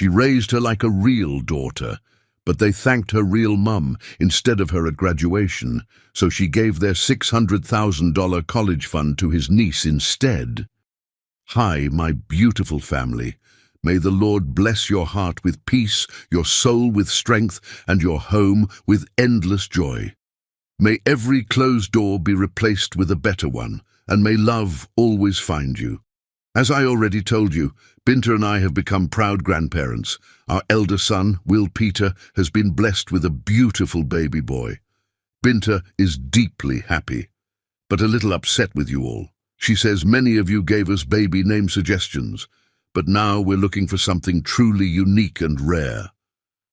She raised her like a real daughter, but they thanked her real mum instead of her at graduation, so she gave their $600,000 college fund to his niece instead. Hi, my beautiful family. May the Lord bless your heart with peace, your soul with strength, and your home with endless joy. May every closed door be replaced with a better one, and may love always find you. As I already told you, Binta and I have become proud grandparents. Our elder son, Will Peter, has been blessed with a beautiful baby boy. Binta is deeply happy, but a little upset with you all. She says many of you gave us baby name suggestions, but now we're looking for something truly unique and rare.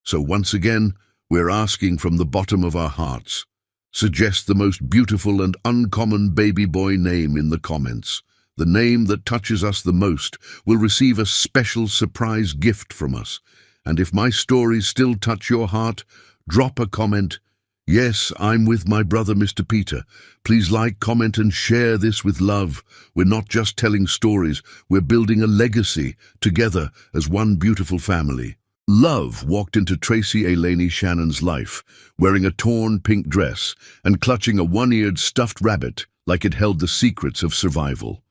So once again, we're asking from the bottom of our hearts. Suggest the most beautiful and uncommon baby boy name in the comments. The name that touches us the most will receive a special surprise gift from us. And if my stories still touch your heart, drop a comment. Yes, I'm with my brother, Mr. Peter. Please like, comment, and share this with love. We're not just telling stories, we're building a legacy together as one beautiful family. Love walked into Tracy Alaney Shannon's life, wearing a torn pink dress and clutching a one-eared stuffed rabbit like it held the secrets of survival.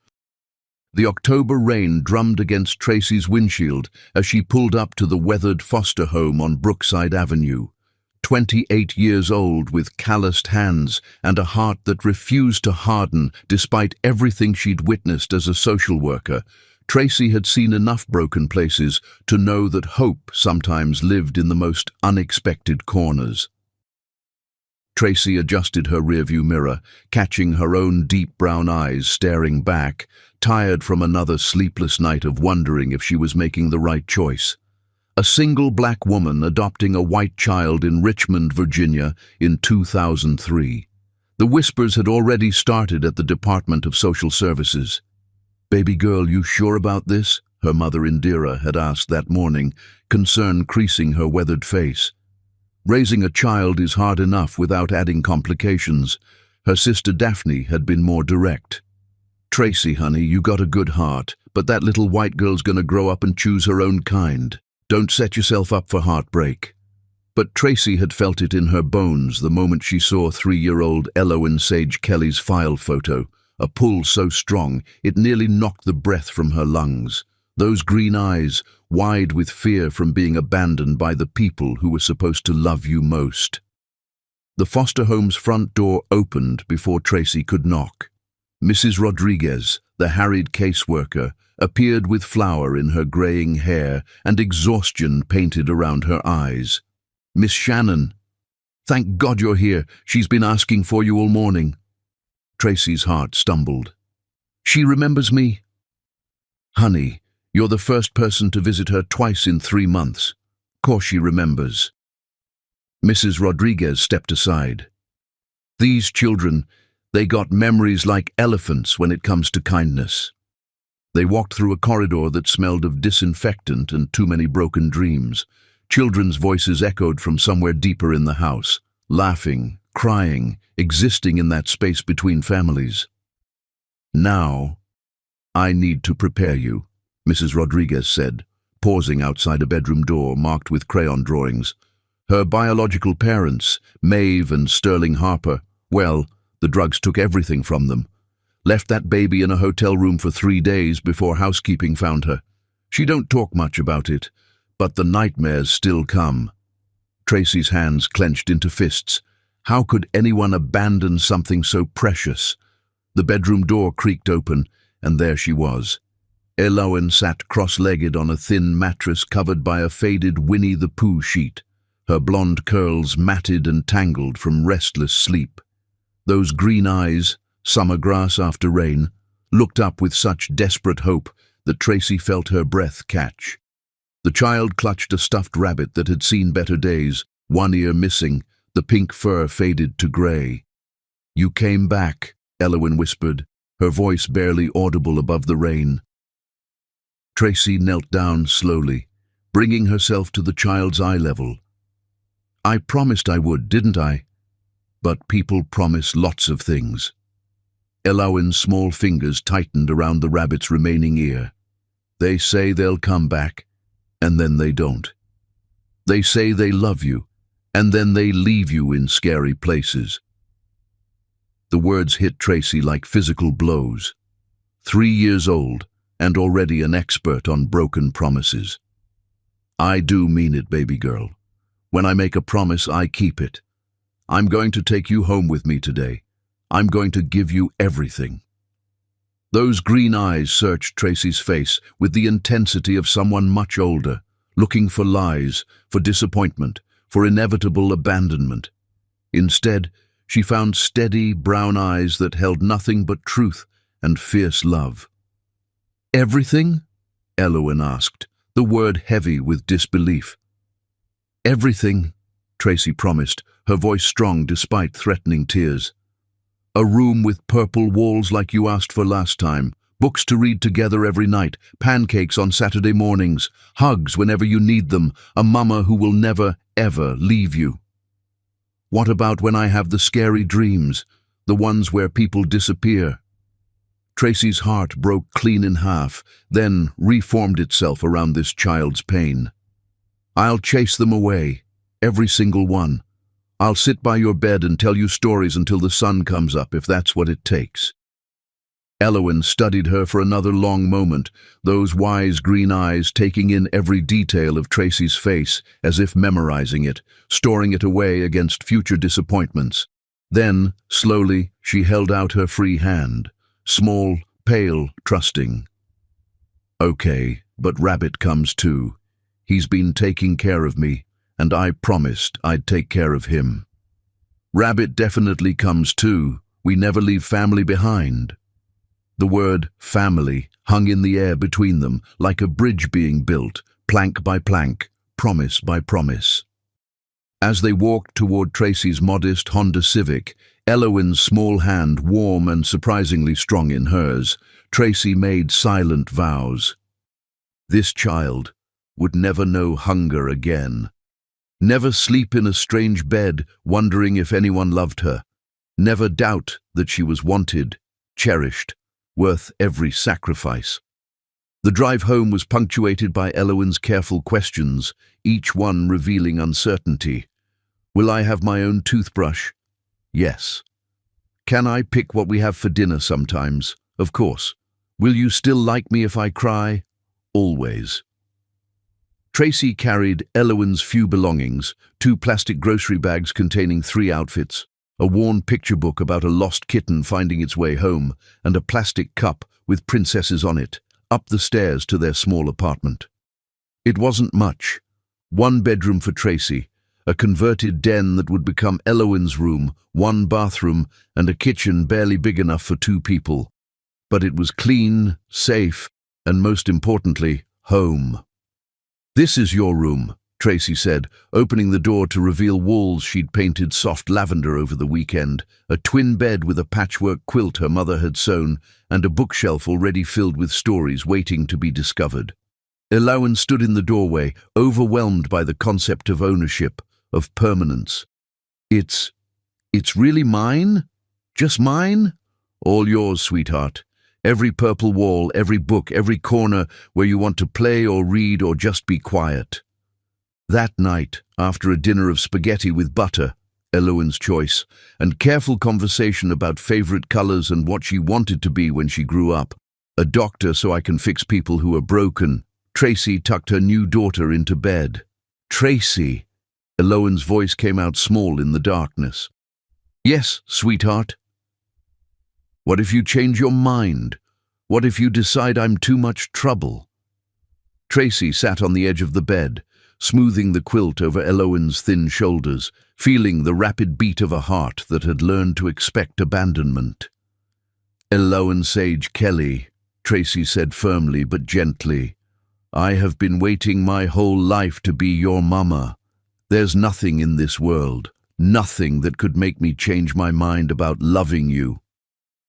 The October rain drummed against Tracy's windshield as she pulled up to the weathered foster home on Brookside Avenue. 28 years old with calloused hands and a heart that refused to harden despite everything she'd witnessed as a social worker, Tracy had seen enough broken places to know that hope sometimes lived in the most unexpected corners. Tracy adjusted her rearview mirror, catching her own deep brown eyes staring back, tired from another sleepless night of wondering if she was making the right choice. A single black woman adopting a white child in Richmond, Virginia in 2003. The whispers had already started at the Department of Social Services. "Baby girl, you sure about this?" her mother Indira had asked that morning, concern creasing her weathered face. Raising a child is hard enough without adding complications. Her sister Daphne had been more direct. "Tracy, honey, you got a good heart, but that little white girl's gonna grow up and choose her own kind. Don't set yourself up for heartbreak." But Tracy had felt it in her bones the moment she saw 3-year-old Elowen Sage Kelly's file photo, a pull so strong it nearly knocked the breath from her lungs. Those green eyes, wide with fear from being abandoned by the people who were supposed to love you most. The foster home's front door opened before Tracy could knock. Mrs. Rodriguez, the harried caseworker, appeared with flour in her graying hair and exhaustion painted around her eyes. "Miss Shannon, thank God you're here. She's been asking for you all morning." Tracy's heart stumbled. "She remembers me?" "Honey, you're the first person to visit her twice in 3 months. Course she remembers." Mrs. Rodriguez stepped aside. "These children, they got memories like elephants when it comes to kindness." They walked through a corridor that smelled of disinfectant and too many broken dreams. Children's voices echoed from somewhere deeper in the house, laughing, crying, existing in that space between families. "Now, I need to prepare you," Mrs. Rodriguez said, pausing outside a bedroom door marked with crayon drawings. Her biological parents, Maeve and Sterling Harper, well, the drugs took everything from them. Left that baby in a hotel room for 3 days before housekeeping found her. She don't talk much about it, but the nightmares still come. Tracy's hands clenched into fists. How could anyone abandon something so precious? The bedroom door creaked open, and there she was. Elowen sat cross-legged on a thin mattress covered by a faded Winnie the Pooh sheet, her blonde curls matted and tangled from restless sleep. Those green eyes, summer grass after rain, looked up with such desperate hope that Tracy felt her breath catch. The child clutched a stuffed rabbit that had seen better days, one ear missing, the pink fur faded to grey. "You came back," Elowen whispered, her voice barely audible above the rain. Tracy knelt down slowly, bringing herself to the child's eye level. "I promised I would, didn't I? But people promise lots of things." Elowen's small fingers tightened around the rabbit's remaining ear. "They say they'll come back. and then they don't. They say they love you, and then they leave you in scary places. The words hit Tracy like physical blows. 3 years old, and already an expert on broken promises. I do mean it, baby girl. When I make a promise, I keep it. I'm going to take you home with me today. I'm going to give you everything. Those green eyes searched Tracy's face with the intensity of someone much older, looking for lies, for disappointment, for inevitable abandonment. Instead, she found steady, brown eyes that held nothing but truth and fierce love. "Everything?" Elowen asked, the word heavy with disbelief. "Everything," Tracy promised, her voice strong despite threatening tears. "A room with purple walls like you asked for last time, books to read together every night, pancakes on Saturday mornings, hugs whenever you need them, a mama who will never, ever leave you." "What about when I have the scary dreams, the ones where people disappear?" Tracy's heart broke clean in half, then reformed itself around this child's pain. "I'll chase them away, every single one. I'll sit by your bed and tell you stories until the sun comes up, if that's what it takes." Elowen studied her for another long moment, those wise green eyes taking in every detail of Tracy's face, as if memorizing it, storing it away against future disappointments. Then, slowly, she held out her free hand, small, pale, trusting. "Okay, but Rabbit comes too. He's been taking care of me, and I promised I'd take care of him." "Rabbit definitely comes too. We never leave family behind." The word family hung in the air between them, like a bridge being built, plank by plank, promise by promise. As they walked toward Tracy's modest Honda Civic, Elowen's small hand warm and surprisingly strong in hers, Tracy made silent vows. This child would never know hunger again. Never sleep in a strange bed, wondering if anyone loved her. Never doubt that she was wanted, cherished, worth every sacrifice. The drive home was punctuated by Elowen's careful questions, each one revealing uncertainty. "Will I have my own toothbrush?" "Yes." "Can I pick what we have for dinner sometimes?" "Of course." "Will you still like me if I cry?" "Always." Tracy carried Elowen's few belongings, 2 plastic grocery bags containing 3 outfits, a worn picture book about a lost kitten finding its way home, and a plastic cup with princesses on it, up the stairs to their small apartment. It wasn't much. 1 bedroom for Tracy, a converted den that would become Elowen's room, 1 bathroom, and a kitchen barely big enough for 2 people. But it was clean, safe, and most importantly, home. "This is your room," Tracy said, opening the door to reveal walls she'd painted soft lavender over the weekend, a twin bed with a patchwork quilt her mother had sewn, and a bookshelf already filled with stories waiting to be discovered. Elowen stood in the doorway, overwhelmed by the concept of ownership, of permanence. It's really mine? Just mine?" "All yours, sweetheart. Every purple wall, every book, every corner where you want to play or read or just be quiet." That night, after a dinner of spaghetti with butter, Elowen's choice, and careful conversation about favorite colors and what she wanted to be when she grew up, "A doctor so I can fix people who are broken," Tracy tucked her new daughter into bed. "Tracy," Elowen's voice came out small in the darkness. "Yes, sweetheart." "What if you change your mind? What if you decide I'm too much trouble?" Tracy sat on the edge of the bed, smoothing the quilt over Elowen's thin shoulders, feeling the rapid beat of a heart that had learned to expect abandonment. "Elowen Sage Kelly," Tracy said firmly but gently, "I have been waiting my whole life to be your mama. There's nothing in this world, nothing that could make me change my mind about loving you."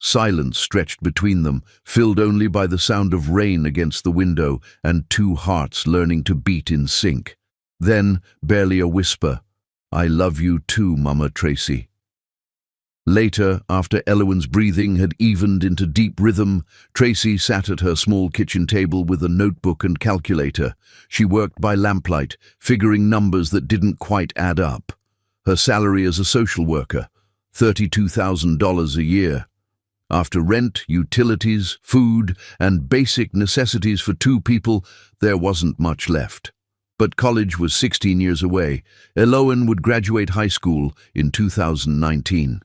Silence stretched between them, filled only by the sound of rain against the window and 2 hearts learning to beat in sync. Then, barely a whisper, "I love you too, Mama Tracy." Later, after Elowen's breathing had evened into deep rhythm, Tracy sat at her small kitchen table with a notebook and calculator. She worked by lamplight, figuring numbers that didn't quite add up. Her salary as a social worker, $32,000 a year. After rent, utilities, food, and basic necessities for two people, there wasn't much left. But college was 16 years away. Elowen would graduate high school in 2019.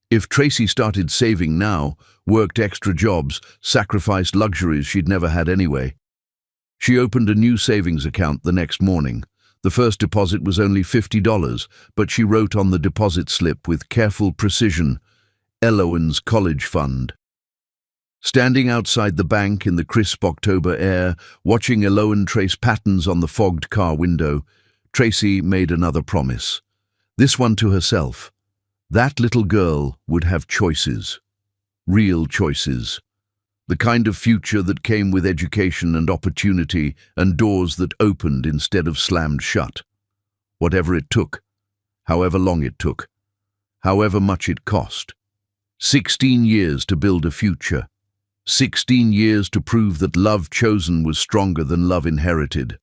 If Tracy started saving now, worked extra jobs, sacrificed luxuries she'd never had anyway. She opened a new savings account the next morning. The first deposit was only $50, but she wrote on the deposit slip with careful precision, Elowen's college fund. Standing outside the bank in the crisp October air, watching Elowen trace patterns on the fogged car window, Tracy made another promise. This one to herself. That little girl would have choices. Real choices. The kind of future that came with education and opportunity and doors that opened instead of slammed shut. Whatever it took, however long it took, however much it cost. 16 years to build a future. 16 years to prove that love chosen was stronger than love inherited.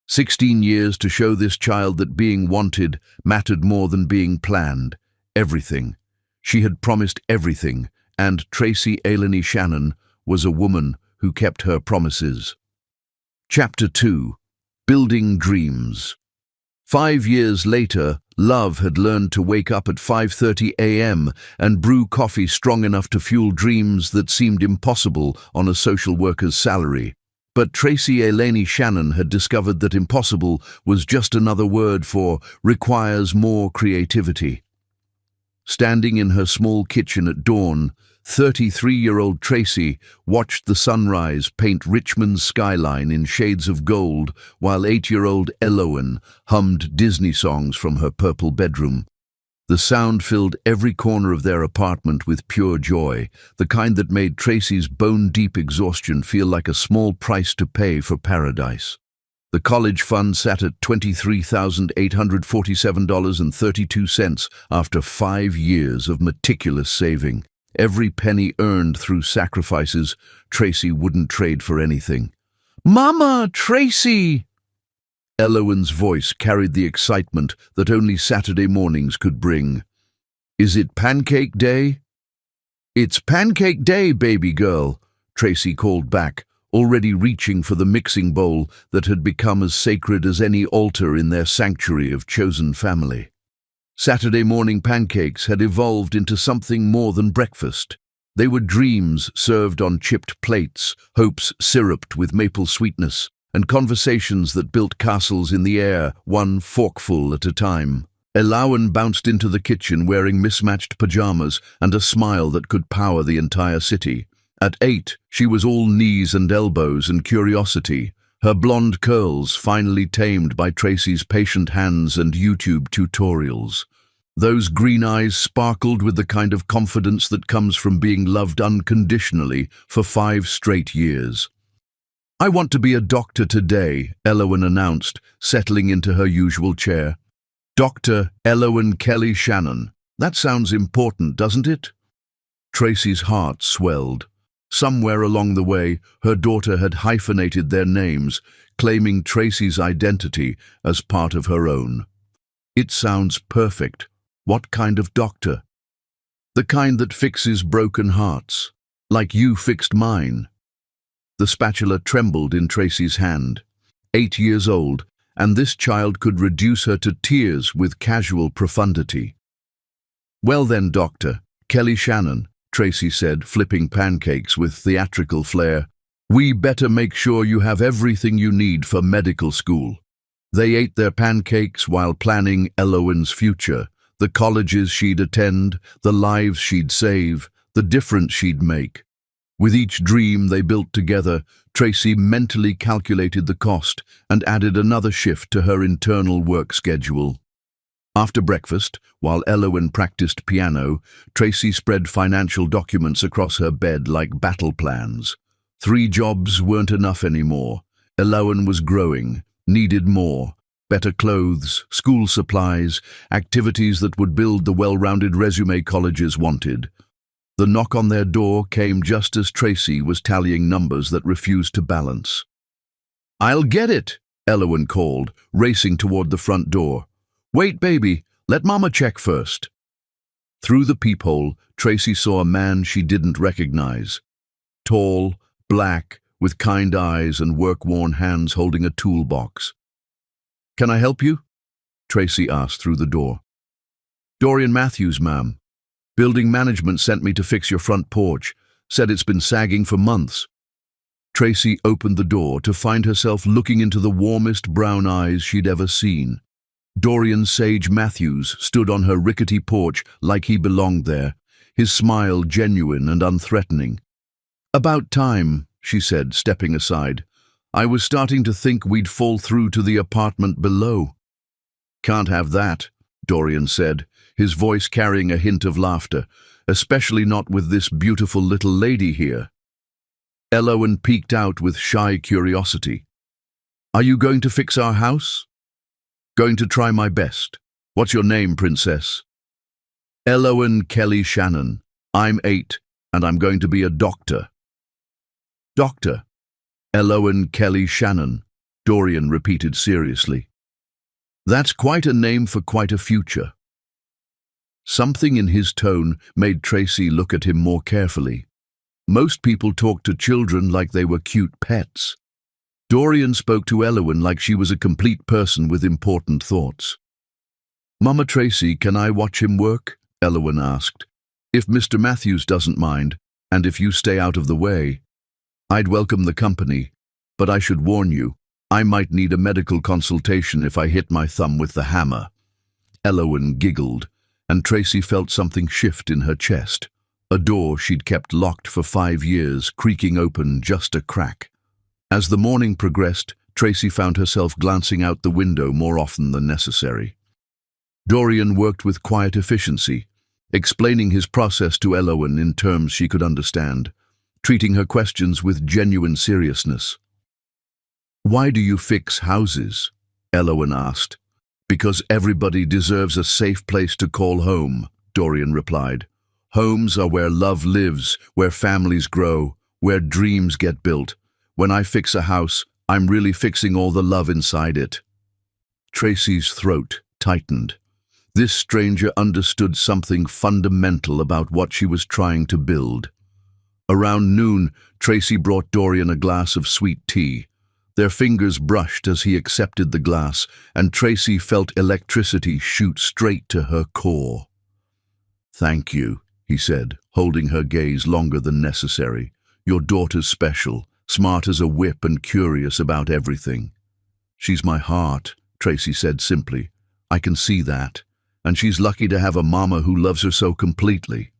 16 years to show this child that being wanted mattered more than being planned. Everything. She had promised everything, and Tracy Ailey Shannon was a woman who kept her promises. Chapter 2. Building Dreams. 5 years later, Love had learned to wake up at 5:30 a.m. and brew coffee strong enough to fuel dreams that seemed impossible on a social worker's salary. But Tracy Ailey Shannon had discovered that impossible was just another word for requires more creativity. Standing in her small kitchen at dawn, 33-year-old Tracy watched the sunrise paint Richmond's skyline in shades of gold while 8-year-old Elowen hummed Disney songs from her purple bedroom. The sound filled every corner of their apartment with pure joy, the kind that made Tracy's bone-deep exhaustion feel like a small price to pay for paradise. The college fund sat at $23,847.32 after 5 years of meticulous saving. Every penny earned through sacrifices Tracy wouldn't trade for anything. "Mama, Tracy!" Elowen's voice carried the excitement that only Saturday mornings could bring. "Is it pancake day?" "It's pancake day, baby girl," Tracy called back, already reaching for the mixing bowl that had become as sacred as any altar in their sanctuary of chosen family. Saturday morning pancakes had evolved into something more than breakfast. They were dreams served on chipped plates, hopes syruped with maple sweetness, and conversations that built castles in the air, one forkful at a time. Elowen bounced into the kitchen wearing mismatched pajamas and a smile that could power the entire city. At 8, she was all knees and elbows and curiosity, her blonde curls finally tamed by Tracy's patient hands and YouTube tutorials. Those green eyes sparkled with the kind of confidence that comes from being loved unconditionally for 5 straight years. "I want to be a doctor today," Elowen announced, settling into her usual chair. "Dr. Elowen Kelly Shannon. That sounds important, doesn't it?" Tracy's heart swelled. Somewhere along the way, her daughter had hyphenated their names, claiming Tracy's identity as part of her own. "It sounds perfect. What kind of doctor?" "The kind that fixes broken hearts, like you fixed mine." The spatula trembled in Tracy's hand. 8 years old, and this child could reduce her to tears with casual profundity. "Well then, Dr. Kelly Shannon," Tracy said, flipping pancakes with theatrical flair, "we better make sure you have everything you need for medical school." They ate their pancakes while planning Elowen's future, the colleges she'd attend, the lives she'd save, the difference she'd make. With each dream they built together, Tracy mentally calculated the cost and added another shift to her internal work schedule. After breakfast, while Elowen practiced piano, Tracy spread financial documents across her bed like battle plans. 3 jobs weren't enough anymore. Elowen was growing, needed more, Better clothes, school supplies, activities that would build the well-rounded resume colleges wanted. The knock on their door came just as Tracy was tallying numbers that refused to balance. "I'll get it," Elowen called, racing toward the front door. "Wait, baby, let Mama check first." Through the peephole, Tracy saw a man she didn't recognize. Tall, black, with kind eyes and work-worn hands holding a toolbox. "Can I help you?" Tracy asked through the door. "Dorian Matthews, ma'am. Building management sent me to fix your front porch. Said it's been sagging for months." Tracy opened the door to find herself looking into the warmest brown eyes she'd ever seen. Dorian Sage Matthews stood on her rickety porch like he belonged there, his smile genuine and unthreatening. "About time," she said, stepping aside. "I was starting to think we'd fall through to the apartment below." "Can't have that," Dorian said, his voice carrying a hint of laughter, "especially not with this beautiful little lady here." Elowen peeked out with shy curiosity. "Are you going to fix our house?" "Going to try my best. What's your name, princess?" "Elowen Kelly Shannon. I'm 8, and I'm going to be a doctor." "Doctor? Elowen Kelly Shannon," Dorian repeated seriously. "That's quite a name for quite a future." Something in his tone made Tracy look at him more carefully. Most people talked to children like they were cute pets. Dorian spoke to Elowen like she was a complete person with important thoughts. "Mama Tracy, can I watch him work?" Elowen asked. "If Mr. Matthews doesn't mind, and if you stay out of the way. I'd welcome the company, but I should warn you, I might need a medical consultation if I hit my thumb with the hammer." Elowen giggled, and Tracy felt something shift in her chest. A door she'd kept locked for 5 years, creaking open just a crack. As the morning progressed, Tracy found herself glancing out the window more often than necessary. Dorian worked with quiet efficiency, explaining his process to Elowen in terms she could understand, treating her questions with genuine seriousness. "Why do you fix houses?" Elowen asked. "Because everybody deserves a safe place to call home," Dorian replied. "Homes are where love lives, where families grow, where dreams get built. When I fix a house, I'm really fixing all the love inside it." Tracy's throat tightened. This stranger understood something fundamental about what she was trying to build. Around noon, Tracy brought Dorian a glass of sweet tea. Their fingers brushed as he accepted the glass, and Tracy felt electricity shoot straight to her core. "Thank you," he said, holding her gaze longer than necessary. "Your daughter's special, smart as a whip and curious about everything." "She's my heart," Tracy said simply. "I can see that. And she's lucky to have a mama who loves her so completely."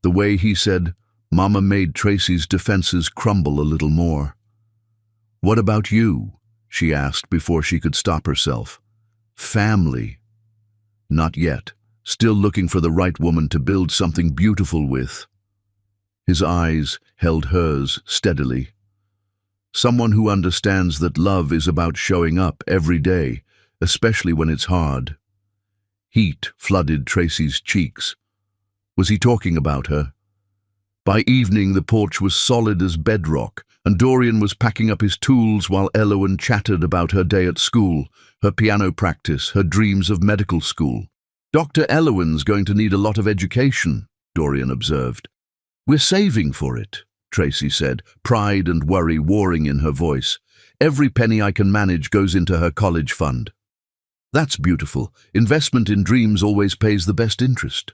The way he said "mama" made Tracy's defenses crumble a little more. "What about you?" she asked before she could stop herself. "Family?" "Not yet. Still looking for the right woman to build something beautiful with." His eyes held hers steadily. "Someone who understands that love is about showing up every day, especially when it's hard." Heat flooded Tracy's cheeks. Was he talking about her? By evening, the porch was solid as bedrock, and Dorian was packing up his tools while Elowen chattered about her day at school, her piano practice, her dreams of medical school. "Dr. Elowen's going to need a lot of education," Dorian observed. "We're saving for it," Tracy said, pride and worry warring in her voice. "Every penny I can manage goes into her college fund." "That's beautiful. Investment in dreams always pays the best interest."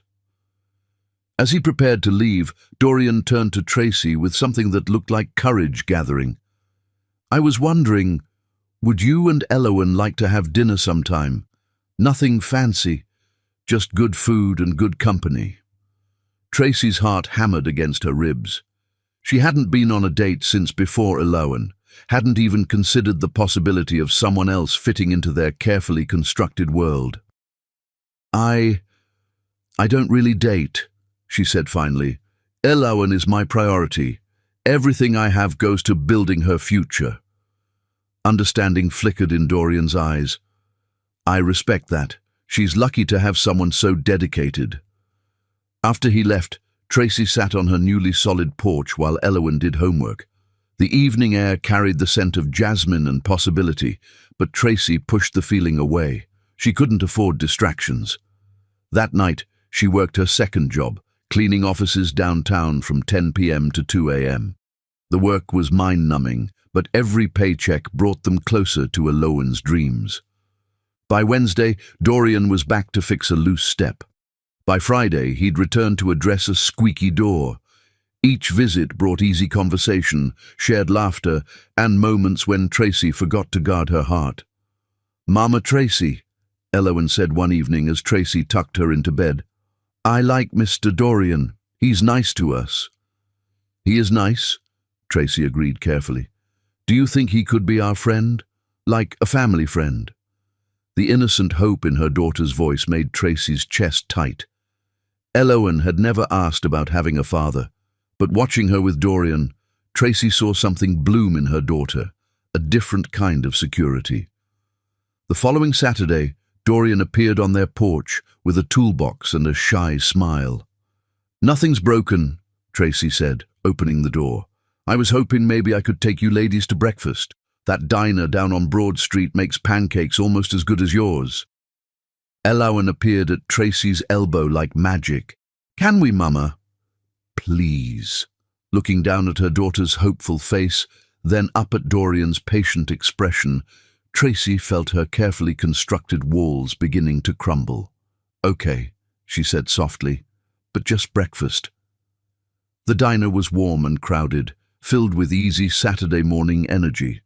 As he prepared to leave, Dorian turned to Tracy with something that looked like courage gathering. "I was wondering, would you and Elowen like to have dinner sometime? Nothing fancy, just good food and good company." Tracy's heart hammered against her ribs. She hadn't been on a date since before Elowen, hadn't even considered the possibility of someone else fitting into their carefully constructed world. I don't really date," she said finally. "Elowen is my priority. Everything I have goes to building her future." Understanding flickered in Dorian's eyes. I respect that. She's lucky to have someone so dedicated. After he left, Tracy sat on her newly solid porch while Elowen did homework. The evening air carried the scent of jasmine and possibility, but Tracy pushed the feeling away. She couldn't afford distractions. That night, she worked her second job, cleaning offices downtown from 10 p.m. to 2 a.m. The work was mind-numbing, but every paycheck brought them closer to Elowen's dreams. By Wednesday, Dorian was back to fix a loose step. By Friday, he'd returned to address a squeaky door. Each visit brought easy conversation, shared laughter, and moments when Tracy forgot to guard her heart. "Mama Tracy," Elowen said one evening as Tracy tucked her into bed. "I like Mr. Dorian. He's nice to us." "He is nice," Tracy agreed carefully. "Do you think he could be our friend? Like a family friend?" The innocent hope in her daughter's voice made Tracy's chest tight. Elowen had never asked about having a father, but watching her with Dorian, Tracy saw something bloom in her daughter, a different kind of security. The following Saturday, Dorian appeared on their porch with a toolbox and a shy smile. "Nothing's broken," Tracy said, opening the door. "I was hoping maybe I could take you ladies to breakfast. That diner down on Broad Street makes pancakes almost as good as yours." Elowen appeared at Tracy's elbow like magic. "Can we, Mama?" "Please," looking down at her daughter's hopeful face, then up at Dorian's patient expression, Tracy felt her carefully constructed walls beginning to crumble. "Okay," she said softly, "but just breakfast." The diner was warm and crowded, filled with easy Saturday morning energy.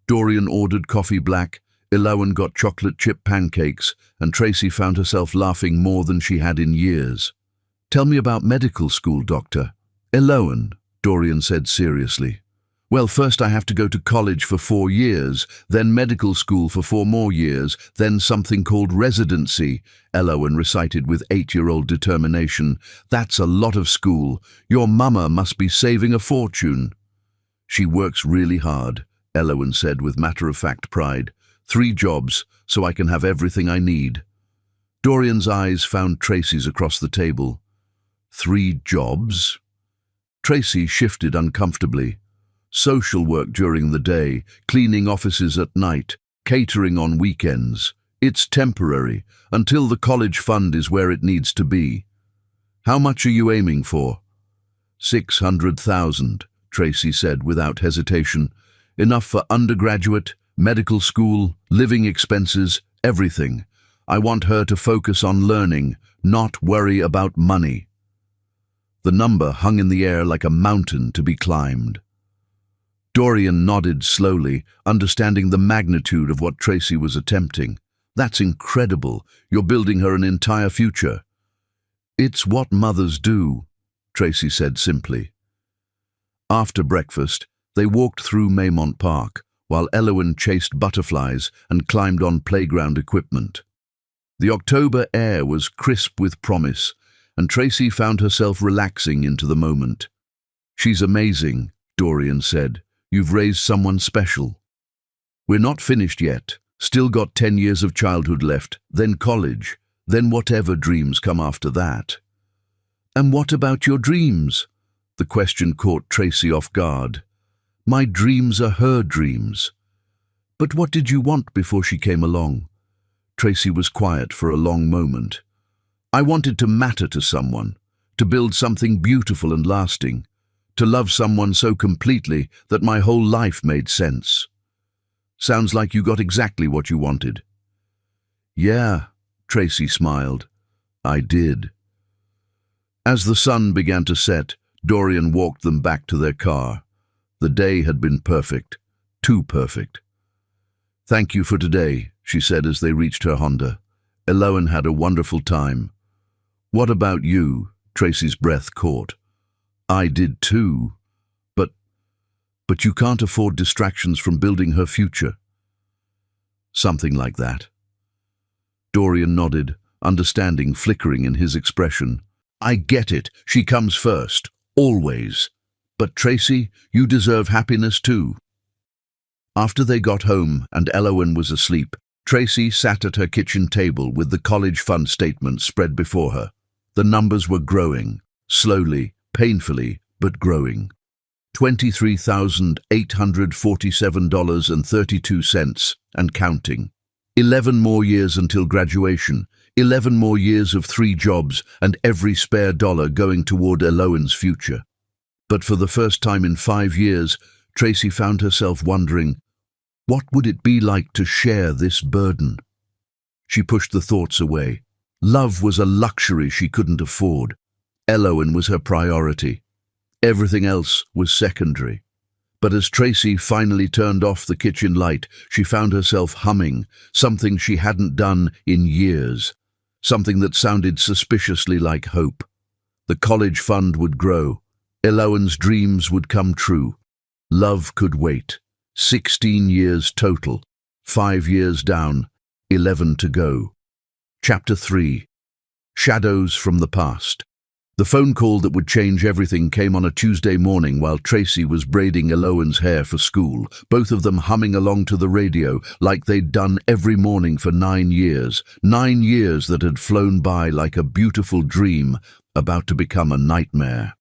Dorian ordered coffee black, Elowen got chocolate chip pancakes, and Tracy found herself laughing more than she had in years. "Tell me about medical school, Doctor." "Elowen," Dorian said seriously. "Well, first I have to go to college for 4 years, then medical school for 4 more years, then something called residency," Elowen recited with 8-year-old determination. "That's a lot of school. Your mama must be saving a fortune." "She works really hard," Elowen said with matter-of-fact pride. 3 jobs, so I can have everything I need." Dorian's eyes found Tracy's across the table. 3 jobs? Tracy shifted uncomfortably. Social work during the day, cleaning offices at night, catering on weekends. It's temporary, until the college fund is where it needs to be. "How much are you aiming for?" $600,000, Tracy said without hesitation. "Enough for undergraduate, medical school, living expenses, everything. I want her to focus on learning, not worry about money." The number hung in the air like a mountain to be climbed. Dorian nodded slowly, understanding the magnitude of what Tracy was attempting. "That's incredible. You're building her an entire future." "It's what mothers do," Tracy said simply. After breakfast, they walked through Maymont Park, while Elowen chased butterflies and climbed on playground equipment. The October air was crisp with promise, and Tracy found herself relaxing into the moment. "She's amazing," Dorian said. "You've raised someone special." "We're not finished yet. Still got 10 years of childhood left, then college, then whatever dreams come after that." "And what about your dreams?" The question caught Tracy off guard. "My dreams are her dreams." "But what did you want before she came along?" Tracy was quiet for a long moment. "I wanted to matter to someone, to build something beautiful and lasting, to love someone so completely that my whole life made sense." "Sounds like you got exactly what you wanted." "Yeah," Tracy smiled. "I did." As the sun began to set, Dorian walked them back to their car. The day had been perfect, too perfect. "Thank you for today," she said as they reached her Honda. "Elowen had a wonderful time." "What about you?" Tracy's breath caught. "I did too. But you can't afford distractions from building her future." "Something like that." Dorian nodded, understanding flickering in his expression. "I get it. She comes first. Always. But Tracy, you deserve happiness too." After they got home and Elowen was asleep, Tracy sat at her kitchen table with the college fund statement spread before her. The numbers were growing, slowly, painfully, but growing. $23,847.32 and counting. 11 more years until graduation, 11 more years of 3 jobs and every spare dollar going toward Elowen's future. But for the first time in 5 years, Tracy found herself wondering, what would it be like to share this burden? She pushed the thoughts away. Love was a luxury she couldn't afford. Elowen was her priority. Everything else was secondary. But as Tracy finally turned off the kitchen light, she found herself humming, something she hadn't done in years, something that sounded suspiciously like hope. The college fund would grow. Elowen's dreams would come true. Love could wait. 16 years total. 5 years down, 11 to go. Chapter 3. Shadows from the Past. The phone call that would change everything came on a Tuesday morning while Tracy was braiding Elowen's hair for school, both of them humming along to the radio like they'd done every morning for 9 years. 9 years that had flown by like a beautiful dream about to become a nightmare.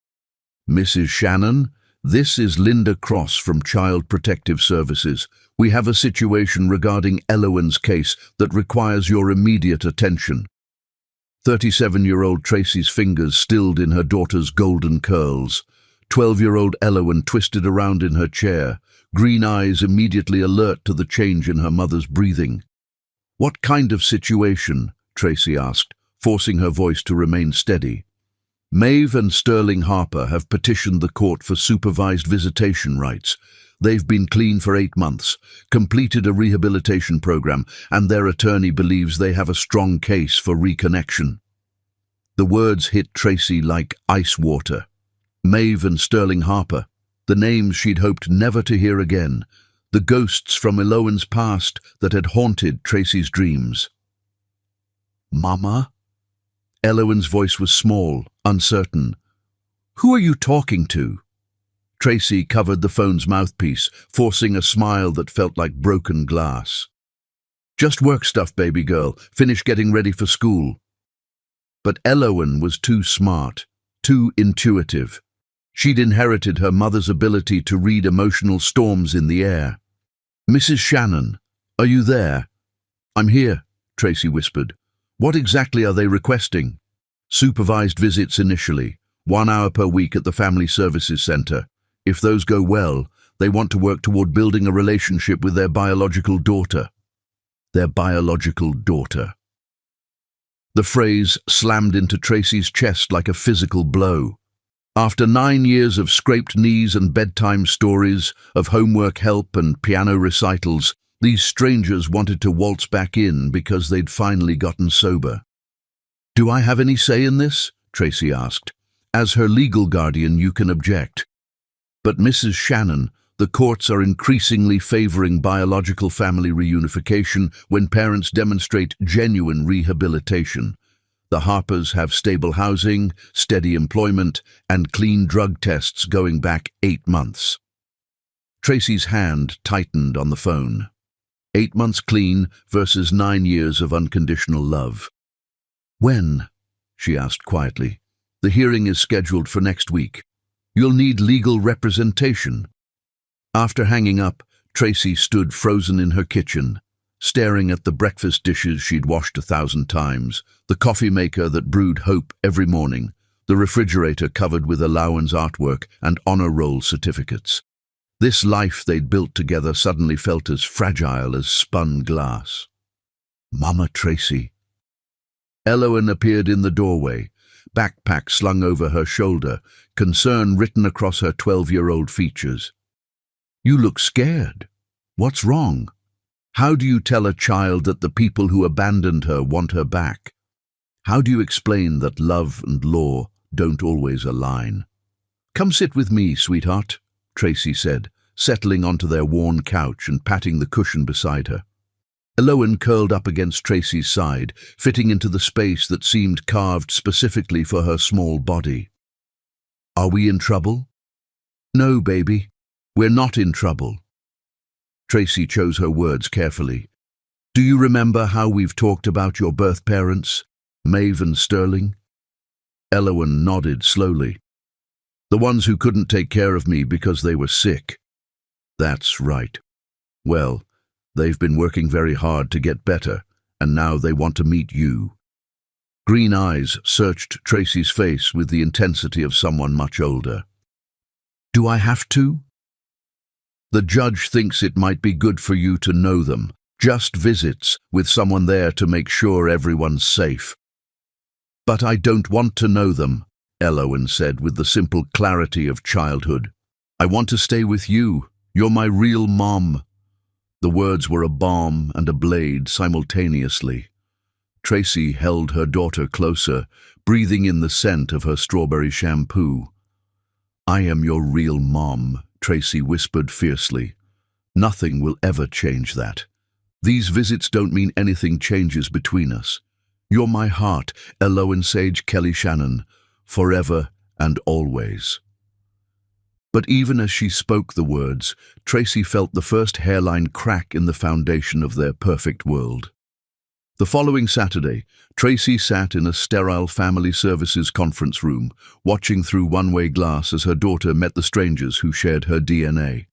Mrs. Shannon, this is Linda Cross from Child Protective Services. We have a situation regarding Elowen's case that requires your immediate attention. 37-year-old Tracy's fingers stilled in her daughter's golden curls. 12-year-old Elowen twisted around in her chair, green eyes immediately alert to the change in her mother's breathing. What kind of situation? Tracy asked, forcing her voice to remain steady. Maeve and Sterling Harper have petitioned the court for supervised visitation rights. They've been clean for 8 months, completed a rehabilitation program, and their attorney believes they have a strong case for reconnection. The words hit Tracy like ice water. Maeve and Sterling Harper, the names she'd hoped never to hear again, the ghosts from Elowen's past that had haunted Tracy's dreams. Mama? Elowen's voice was small, uncertain. Who are you talking to? Tracy covered the phone's mouthpiece, forcing a smile that felt like broken glass. Just work stuff, baby girl. Finish getting ready for school. But Elowen was too smart, too intuitive. She'd inherited her mother's ability to read emotional storms in the air. Mrs. Shannon, are you there? I'm here, Tracy whispered. What exactly are they requesting? Supervised visits initially, 1 hour per week at the Family Services Center. If those go well, they want to work toward building a relationship with their biological daughter. Their biological daughter. The phrase slammed into Tracy's chest like a physical blow. After 9 years of scraped knees and bedtime stories, of homework help and piano recitals, these strangers wanted to waltz back in because they'd finally gotten sober. Do I have any say in this? Tracy asked. As her legal guardian, you can object. But Mrs. Shannon, the courts are increasingly favoring biological family reunification when parents demonstrate genuine rehabilitation. The Harpers have stable housing, steady employment, and clean drug tests going back 8 months. Tracy's hand tightened on the phone. 8 months clean versus 9 years of unconditional love. When? She asked quietly. The hearing is scheduled for next week. You'll need legal representation. After hanging up, Tracy stood frozen in her kitchen, staring at the breakfast dishes she'd washed 1,000 times, the coffee maker that brewed hope every morning, the refrigerator covered with allowance artwork and honor roll certificates. This life they'd built together suddenly felt as fragile as spun glass. Mama Tracy. Elowen appeared in the doorway, backpack slung over her shoulder, concern written across her 12-year-old features. You look scared. What's wrong? How do you tell a child that the people who abandoned her want her back? How do you explain that love and law don't always align? Come sit with me, sweetheart, Tracy said, settling onto their worn couch and patting the cushion beside her. Elowen curled up against Tracy's side, fitting into the space that seemed carved specifically for her small body. Are we in trouble? No, baby, we're not in trouble. Tracy chose her words carefully. Do you remember how we've talked about your birth parents, Maeve and Sterling? Elowen nodded slowly. The ones who couldn't take care of me because they were sick. That's right. Well, they've been working very hard to get better, and now they want to meet you. Green eyes searched Tracy's face with the intensity of someone much older. Do I have to? The judge thinks it might be good for you to know them. Just visits, with someone there to make sure everyone's safe. But I don't want to know them, Elowen said with the simple clarity of childhood. I want to stay with you. You're my real mom. The words were a balm and a blade simultaneously. Tracy held her daughter closer, breathing in the scent of her strawberry shampoo. I am your real mom, Tracy whispered fiercely. Nothing will ever change that. These visits don't mean anything changes between us. You're my heart, Elowen Sage Kelly Shannon, forever and always. But even as she spoke the words, Tracy felt the first hairline crack in the foundation of their perfect world. The following Saturday, Tracy sat in a sterile family services conference room, watching through one-way glass as her daughter met the strangers who shared her DNA.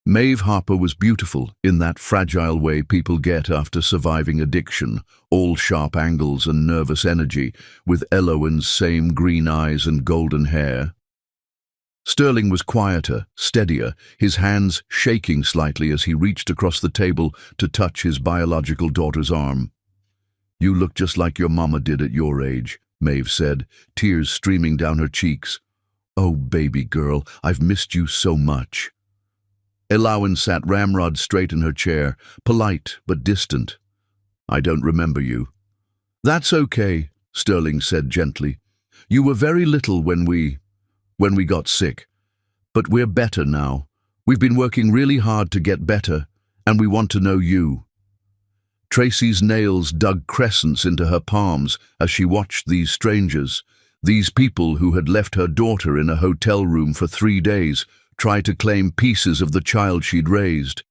Maeve Harper was beautiful in that fragile way people get after surviving addiction, all sharp angles and nervous energy, with Elowen's same green eyes and golden hair. Sterling was quieter, steadier, his hands shaking slightly as he reached across the table to touch his biological daughter's arm. You look just like your mama did at your age, Maeve said, tears streaming down her cheeks. Oh, baby girl, I've missed you so much. Elowen sat ramrod straight in her chair, polite but distant. I don't remember you. That's okay, Sterling said gently. You were very little when we got sick. But we're better now. We've been working really hard to get better, and we want to know you. Tracy's nails dug crescents into her palms as she watched these strangers, these people who had left her daughter in a hotel room for 3 days, try to claim pieces of the child she'd raised.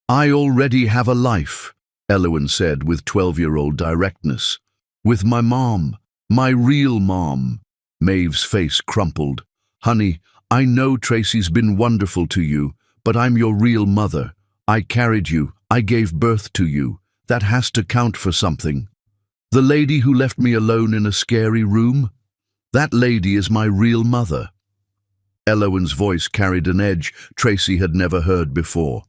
I already have a life, Elowen said with 12-year-old directness. With my mom, my real mom. Maeve's face crumpled. Honey, I know Tracy's been wonderful to you, but I'm your real mother. I carried you. I gave birth to you. That has to count for something. The lady who left me alone in a scary room? That lady is my real mother. Elowen's voice carried an edge Tracy had never heard before.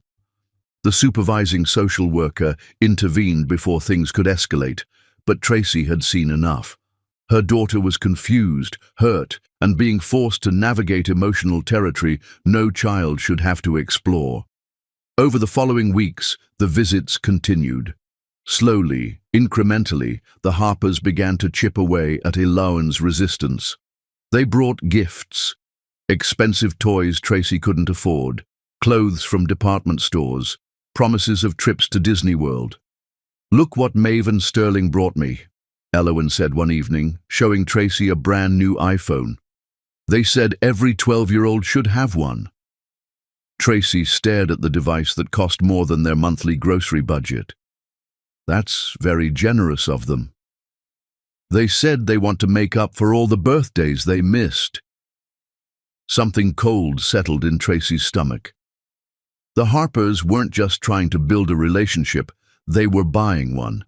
The supervising social worker intervened before things could escalate, but Tracy had seen enough. Her daughter was confused, hurt, and being forced to navigate emotional territory no child should have to explore. Over the following weeks, the visits continued. Slowly, incrementally, the Harpers began to chip away at Elowen's resistance. They brought gifts. Expensive toys Tracy couldn't afford, clothes from department stores, promises of trips to Disney World. Look what Maeve and Sterling brought me, Elowen said one evening, showing Tracy a brand new iPhone. They said every 12-year-old should have one. Tracy stared at the device that cost more than their monthly grocery budget. That's very generous of them. They said they want to make up for all the birthdays they missed. Something cold settled in Tracy's stomach. The Harpers weren't just trying to build a relationship, they were buying one.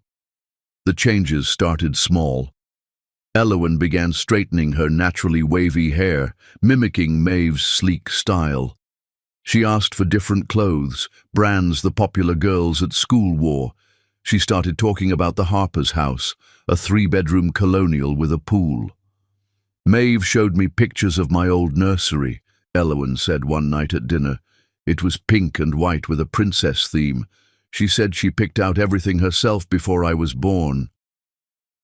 The changes started small. Elowen began straightening her naturally wavy hair, mimicking Maeve's sleek style. She asked for different clothes, brands the popular girls at school wore. She started talking about the Harpers' house, a 3-bedroom colonial with a pool. Maeve showed me pictures of my old nursery, Elowen said one night at dinner. It was pink and white with a princess theme. She said she picked out everything herself before I was born.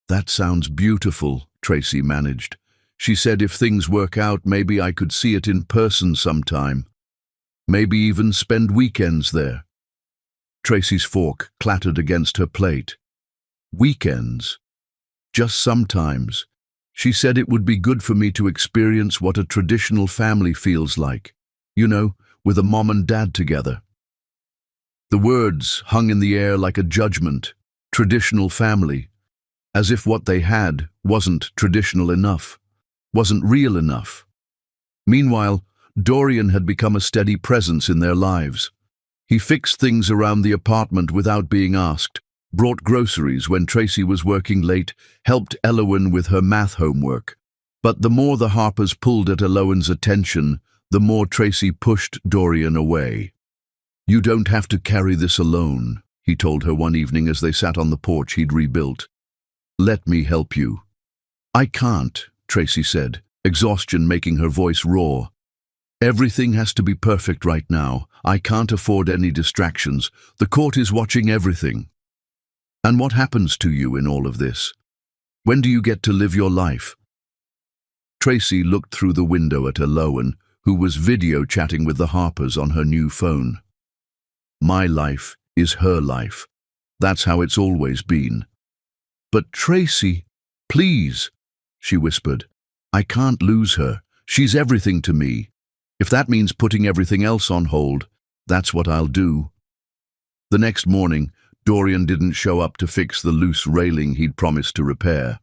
That sounds beautiful, Tracy managed. She said if things work out, maybe I could see it in person sometime. Maybe even spend weekends there. Tracy's fork clattered against her plate. Weekends? Just sometimes. She said it would be good for me to experience what a traditional family feels like. You know, with a mom and dad together. The words hung in the air like a judgment. Traditional family. As if what they had wasn't traditional enough, wasn't real enough. Meanwhile, Dorian had become a steady presence in their lives. He fixed things around the apartment without being asked, brought groceries when Tracy was working late, helped Elowen with her math homework. But the more the Harpers pulled at Elowen's attention, the more Tracy pushed Dorian away. "You don't have to carry this alone," he told her one evening as they sat on the porch he'd rebuilt. "Let me help you." "I can't," Tracy said, exhaustion making her voice raw. "Everything has to be perfect right now. I can't afford any distractions. The court is watching everything." "And what happens to you in all of this? When do you get to live your life?" Tracy looked through the window at Elowen, who was video chatting with the Harpers on her new phone. "My life is her life. That's how it's always been." "But Tracy, please," she whispered. "I can't lose her. She's everything to me. If that means putting everything else on hold, that's what I'll do." The next morning, Dorian didn't show up to fix the loose railing he'd promised to repair.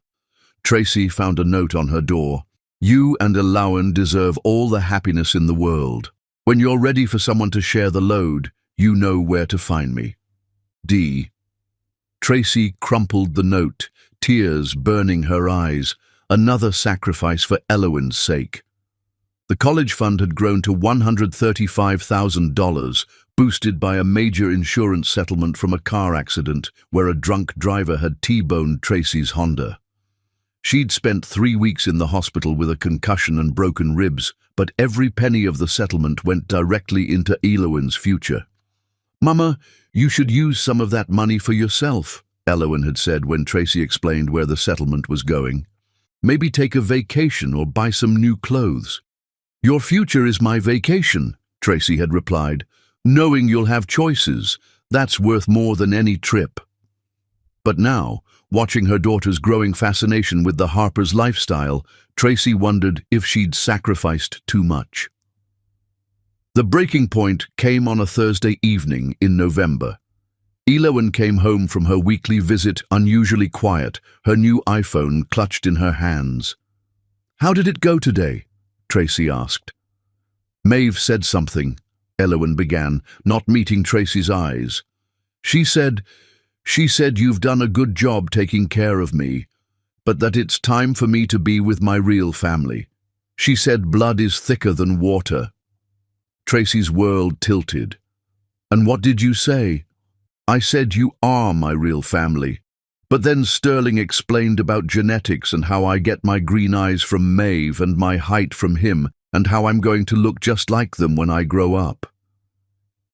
Tracy found a note on her door. "You and Elowen deserve all the happiness in the world. When you're ready for someone to share the load, you know where to find me. D." Tracy crumpled the note, tears burning her eyes, another sacrifice for Elowen's sake. The college fund had grown to $135,000, boosted by a major insurance settlement from a car accident where a drunk driver had T-boned Tracy's Honda. She'd spent 3 weeks in the hospital with a concussion and broken ribs, but every penny of the settlement went directly into Elowen's future. "Mama, you should use some of that money for yourself," Elowen had said when Tracy explained where the settlement was going. "Maybe take a vacation or buy some new clothes." "Your future is my vacation," Tracy had replied. "Knowing you'll have choices, that's worth more than any trip." But now, watching her daughter's growing fascination with the Harpers' lifestyle, Tracy wondered if she'd sacrificed too much. The breaking point came on a Thursday evening in November. Elowen came home from her weekly visit unusually quiet, her new iPhone clutched in her hands. "How did it go today?" Tracy asked. "Maeve said something," Elowen began, not meeting Tracy's eyes. She said you've done a good job taking care of me, but that it's time for me to be with my real family. She said blood is thicker than water." Tracy's world tilted. "And what did you say?" "I said you are my real family. But then Sterling explained about genetics and how I get my green eyes from Maeve and my height from him, and how I'm going to look just like them when I grow up."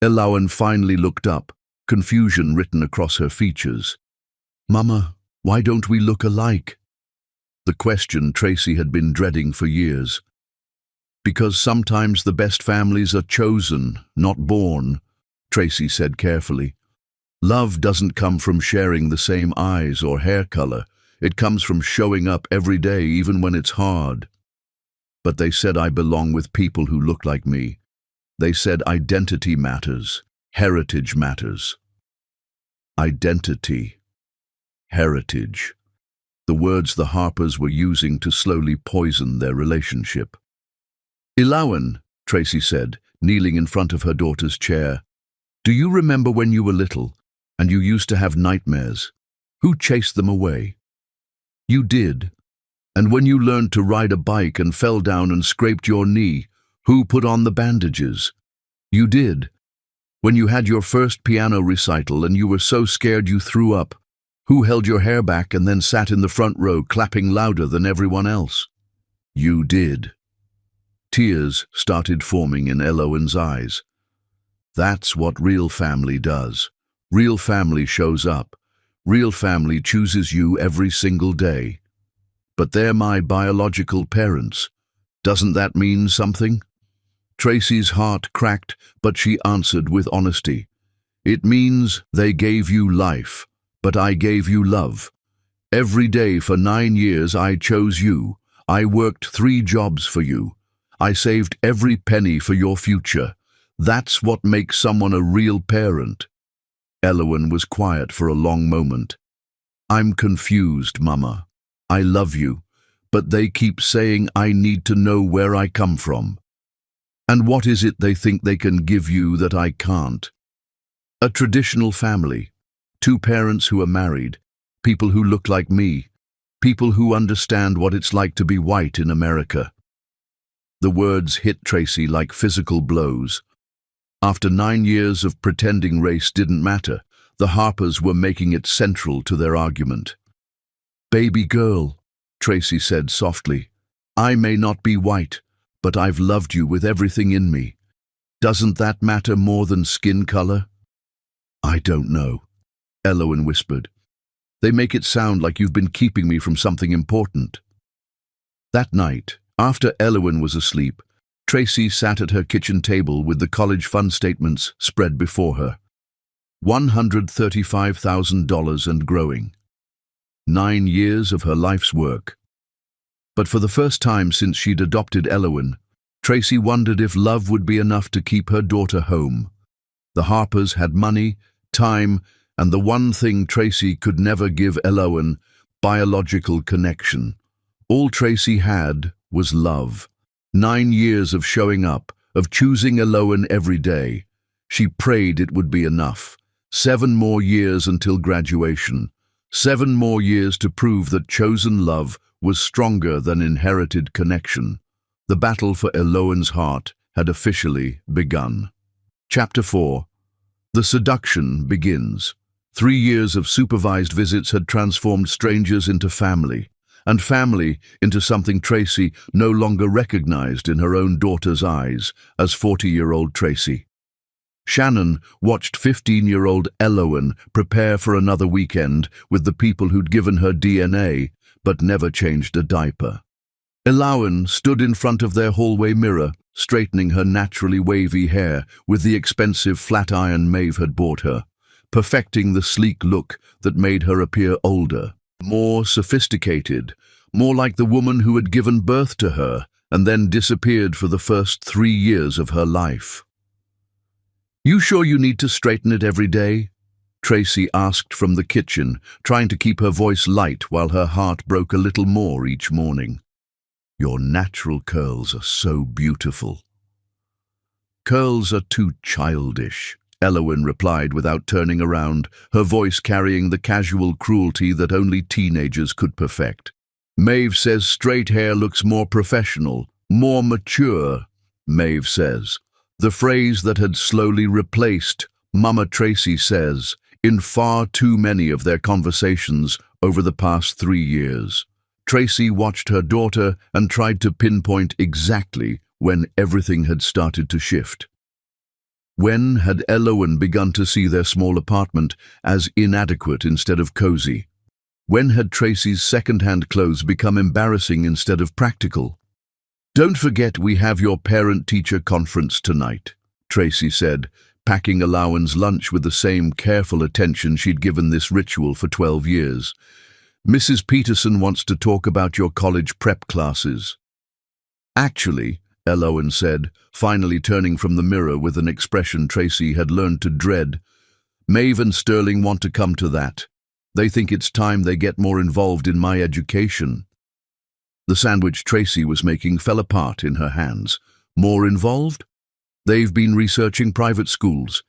Elowen finally looked up, confusion written across her features. "Mama, why don't we look alike?" The question Tracy had been dreading for years. "Because sometimes the best families are chosen, not born," Tracy said carefully. "Love doesn't come from sharing the same eyes or hair color. It comes from showing up every day, even when it's hard." "But they said I belong with people who look like me. They said identity matters, heritage matters." Identity. Heritage. The words the Harpers were using to slowly poison their relationship. "Elowen," Tracy said, kneeling in front of her daughter's chair, "do you remember when you were little and you used to have nightmares? Who chased them away?" "You did. And when you learned to ride a bike and fell down and scraped your knee, who put on the bandages?" "You did. When you had your first piano recital and you were so scared you threw up, who held your hair back and then sat in the front row clapping louder than everyone else?" "You did." Tears started forming in Elowen's eyes. "That's what real family does. Real family shows up. Real family chooses you every single day. But they're my biological parents. Doesn't that mean something?" Tracy's heart cracked, but she answered with honesty. "It means they gave you life, but I gave you love. Every day for 9 years I chose you. I worked 3 jobs for you. I saved every penny for your future. That's what makes someone a real parent. Elowen was quiet for a long moment. I'm confused, Mama. I love you, but they keep saying I need to know where I come from. And what is it they think they can give you that I can't? A traditional family, 2 parents who are married, people who look like me, people who understand what it's like to be white in America. The words hit Tracy like physical blows. After 9 years of pretending race didn't matter, the Harpers were making it central to their argument. "Baby girl," Tracy said softly, "I may not be white, but I've loved you with everything in me. Doesn't that matter more than skin color?" "I don't know," Elowen whispered. "They make it sound like you've been keeping me from something important." That night, after Elowen was asleep, Tracy sat at her kitchen table with the college fund statements spread before her. $135,000 and growing. 9 years of her life's work. But for the first time since she'd adopted Elowen, Tracy wondered if love would be enough to keep her daughter home. The Harpers had money, time, and the one thing Tracy could never give Elowen, biological connection. All Tracy had was love. 9 years of showing up, of choosing Elowen every day. She prayed it would be enough. 7 more years until graduation. 7 more years to prove that chosen love was stronger than inherited connection. The battle for Elowen's heart had officially begun. Chapter 4. The seduction begins. 3 years of supervised visits had transformed strangers into family, and family into something Tracy no longer recognized in her own daughter's eyes as 40-year-old Tracy. Shannon watched 15-year-old Elowen prepare for another weekend with the people who'd given her DNA but never changed a diaper. Elowen stood in front of their hallway mirror, straightening her naturally wavy hair with the expensive flat iron Maeve had bought her, perfecting the sleek look that made her appear older, more sophisticated, more like the woman who had given birth to her and then disappeared for the first 3 years of her life. "You sure you need to straighten it every day?" Tracy asked from the kitchen, trying to keep her voice light while her heart broke a little more each morning. "Your natural curls are so beautiful." "Curls are too childish," Elowen replied without turning around, her voice carrying the casual cruelty that only teenagers could perfect. "Maeve says straight hair looks more professional, more mature," Maeve says. The phrase that had slowly replaced "Mama Tracy says" in far too many of their conversations over the past 3 years. Tracy watched her daughter and tried to pinpoint exactly when everything had started to shift. When had Elowen begun to see their small apartment as inadequate instead of cozy? When had Tracy's second-hand clothes become embarrassing instead of practical? "Don't forget we have your parent-teacher conference tonight," Tracy said, packing Elowen's lunch with the same careful attention she'd given this ritual for 12 years. "Mrs. Peterson wants to talk about your college prep classes." "Actually," Elowen said, finally turning from the mirror with an expression Tracy had learned to dread, "Maeve and Sterling want to come to that. They think it's time they get more involved in my education." The sandwich Tracy was making fell apart in her hands. "More involved? They've been researching private schools.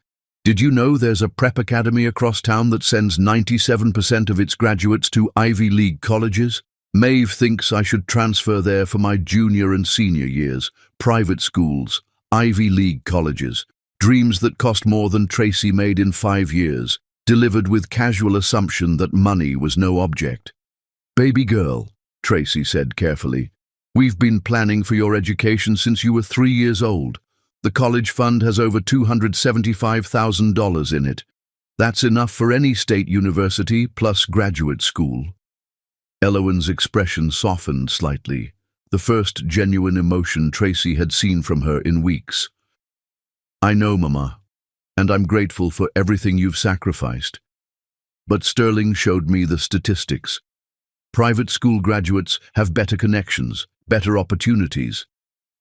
Did you know there's a prep academy across town that sends 97% of its graduates to Ivy League colleges? Maeve thinks I should transfer there for my junior and senior years. Private schools, Ivy League colleges, dreams that cost more than Tracy made in 5 years, delivered with casual assumption that money was no object." "Baby girl," Tracy said carefully, "we've been planning for your education since you were 3 years old. The college fund has over $275,000 in it. That's enough for any state university plus graduate school." Elowen's expression softened slightly, the first genuine emotion Tracy had seen from her in weeks. "I know, Mama, and I'm grateful for everything you've sacrificed. But Sterling showed me the statistics. Private school graduates have better connections, better opportunities,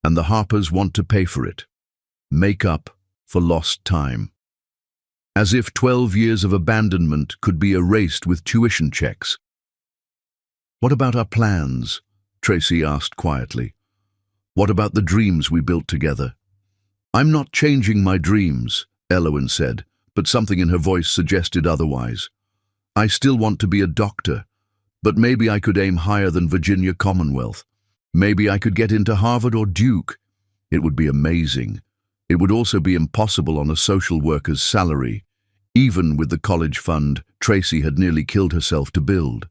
and the Harpers want to pay for it. Make up for lost time." as if 12 years of abandonment could be erased with tuition checks. "What about our plans?" Tracy asked quietly. "What about the dreams we built together?" "I'm not changing my dreams," Elowen said, but something in her voice suggested otherwise. "I still want to be a doctor, but maybe I could aim higher than Virginia Commonwealth. Maybe I could get into Harvard or Duke. It would be amazing. It would also be impossible on a social worker's salary. Even with the college fund Tracy had nearly killed herself to build."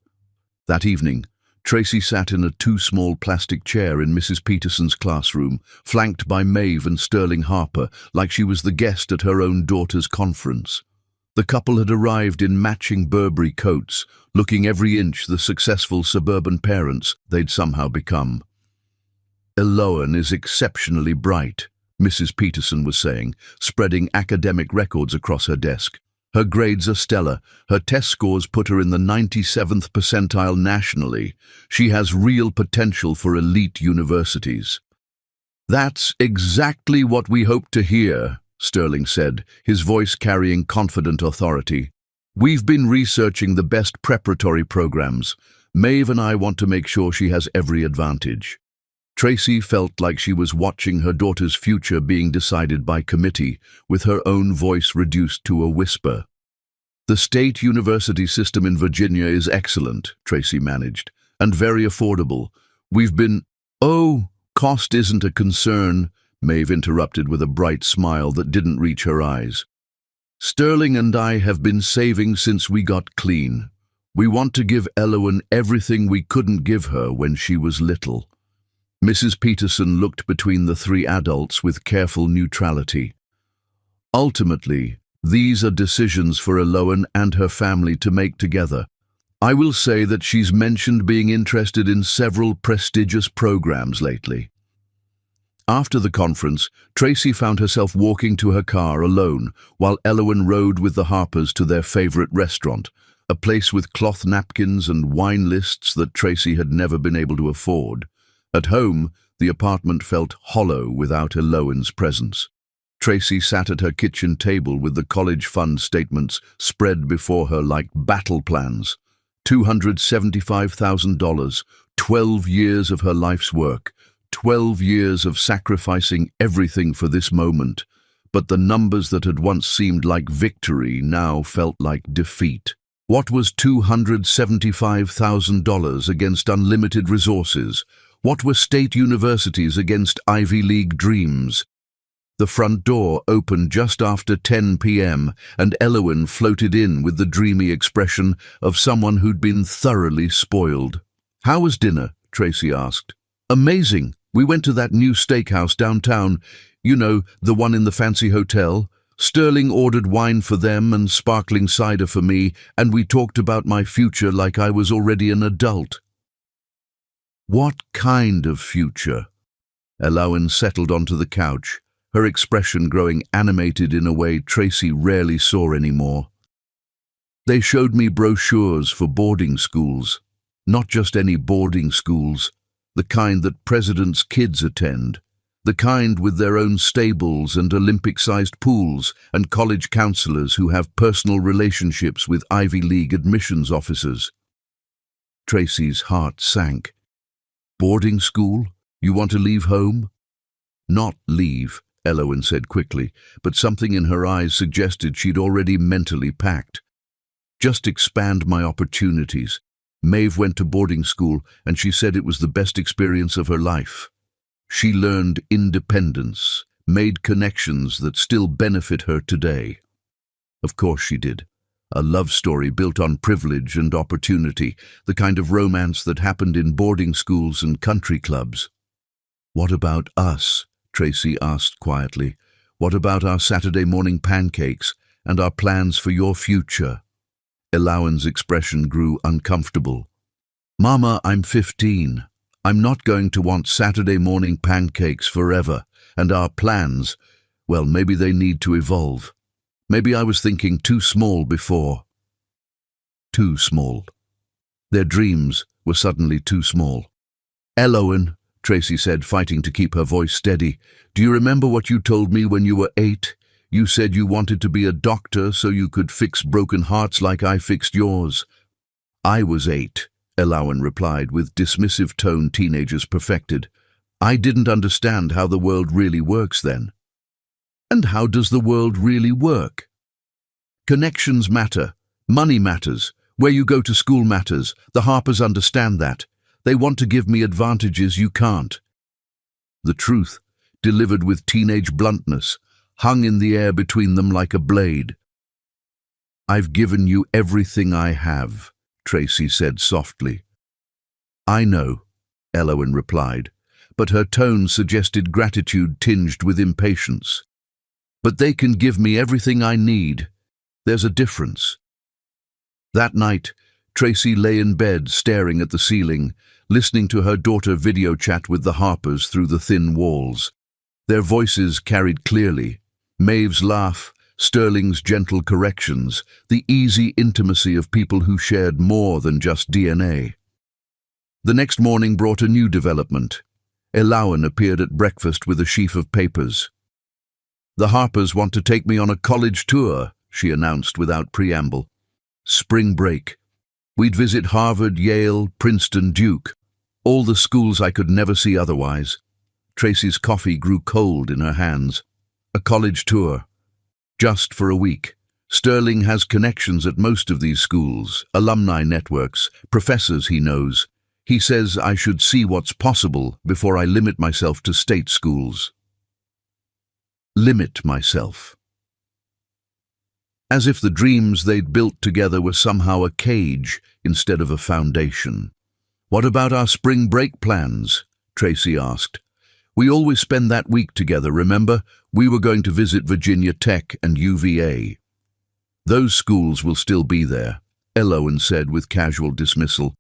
That evening, Tracy sat in a too-small plastic chair in Mrs. Peterson's classroom, flanked by Maeve and Sterling Harper, like she was the guest at her own daughter's conference. The couple had arrived in matching Burberry coats, looking every inch the successful suburban parents they'd somehow become. "Elowen is exceptionally bright," Mrs. Peterson was saying, spreading academic records across her desk. "Her grades are stellar. Her test scores put her in the 97th percentile nationally. She has real potential for elite universities." "That's exactly what we hoped to hear," Sterling said, his voice carrying confident authority. "We've been researching the best preparatory programs. Maeve and I want to make sure she has every advantage." Tracy felt like she was watching her daughter's future being decided by committee, with her own voice reduced to a whisper. "The state university system in Virginia is excellent," Tracy managed, "and very affordable. We've been—" "Oh, cost isn't a concern," Maeve interrupted with a bright smile that didn't reach her eyes. "Sterling and I have been saving since we got clean. We want to give Elowen everything we couldn't give her when she was little." Mrs. Peterson looked between the three adults with careful neutrality. "Ultimately, these are decisions for Elowen and her family to make together. I will say that she's mentioned being interested in several prestigious programs lately." After the conference, Tracy found herself walking to her car alone while Elowen rode with the Harpers to their favorite restaurant, a place with cloth napkins and wine lists that Tracy had never been able to afford. At home, the apartment felt hollow without Elowen's presence. Tracy sat at her kitchen table with the college fund statements spread before her like battle plans. $275,000, 12 years of her life's work, 12 years of sacrificing everything for this moment. But the numbers that had once seemed like victory now felt like defeat. What was $275,000 against unlimited resources? What were state universities against Ivy League dreams? The front door opened just after 10 p.m. and Elowen floated in with the dreamy expression of someone who'd been thoroughly spoiled. "How was dinner?" Tracy asked. "Amazing. We went to that new steakhouse downtown. You know, the one in the fancy hotel. Sterling ordered wine for them and sparkling cider for me, and we talked about my future like I was already an adult." "What kind of future?" Elowen settled onto the couch, her expression growing animated in a way Tracy rarely saw anymore. "They showed me brochures for boarding schools. Not just any boarding schools, the kind that presidents' kids attend, the kind with their own stables and Olympic-sized pools and college counselors who have personal relationships with Ivy League admissions officers." Tracy's heart sank. "Boarding school? You want to leave home?" "Not leave," Elowen said quickly, but something in her eyes suggested she'd already mentally packed. "Just expand my opportunities. Maeve went to boarding school and she said it was the best experience of her life. She learned independence, made connections that still benefit her today." Of course she did. A love story built on privilege and opportunity, the kind of romance that happened in boarding schools and country clubs. "What about us?" Tracy asked quietly. "What about our Saturday morning pancakes and our plans for your future?" Elowen's expression grew uncomfortable. "Mama, I'm 15. I'm not going to want Saturday morning pancakes forever, and our plans, well, maybe they need to evolve. Maybe I was thinking too small before." Too small. Their dreams were suddenly too small. "Elowen," Tracy said, fighting to keep her voice steady, "do you remember what you told me when you were 8? You said you wanted to be a doctor so you could fix broken hearts like I fixed yours. I was 8, Elowen replied with dismissive tone teenagers perfected. I didn't understand how the world really works then. And how does the world really work? Connections matter. Money matters. Where you go to school matters. The Harpers understand that. They want to give me advantages you can't. The truth, delivered with teenage bluntness, hung in the air between them like a blade. I've given you everything I have, Tracy said softly. I know, Elowen replied, but her tone suggested gratitude tinged with impatience. But they can give me everything I need. There's a difference. That night, Tracy lay in bed staring at the ceiling, listening to her daughter video chat with the Harpers through the thin walls. Their voices carried clearly. Maeve's laugh, Sterling's gentle corrections, the easy intimacy of people who shared more than just DNA. The next morning brought a new development. Elowen appeared at breakfast with a sheaf of papers. The Harpers want to take me on a college tour, she announced without preamble. Spring break. We'd visit Harvard, Yale, Princeton, Duke. All the schools I could never see otherwise. Tracy's coffee grew cold in her hands. A college tour. Just for a week. Sterling has connections at most of these schools, alumni networks, professors he knows. He says I should see what's possible before I limit myself to state schools. Limit myself. As if the dreams they'd built together were somehow a cage instead of a foundation. What about our spring break plans? Tracy asked. We always spend that week together, remember? We were going to visit Virginia Tech and UVA. Those schools will still be there, Elowen said with casual dismissal.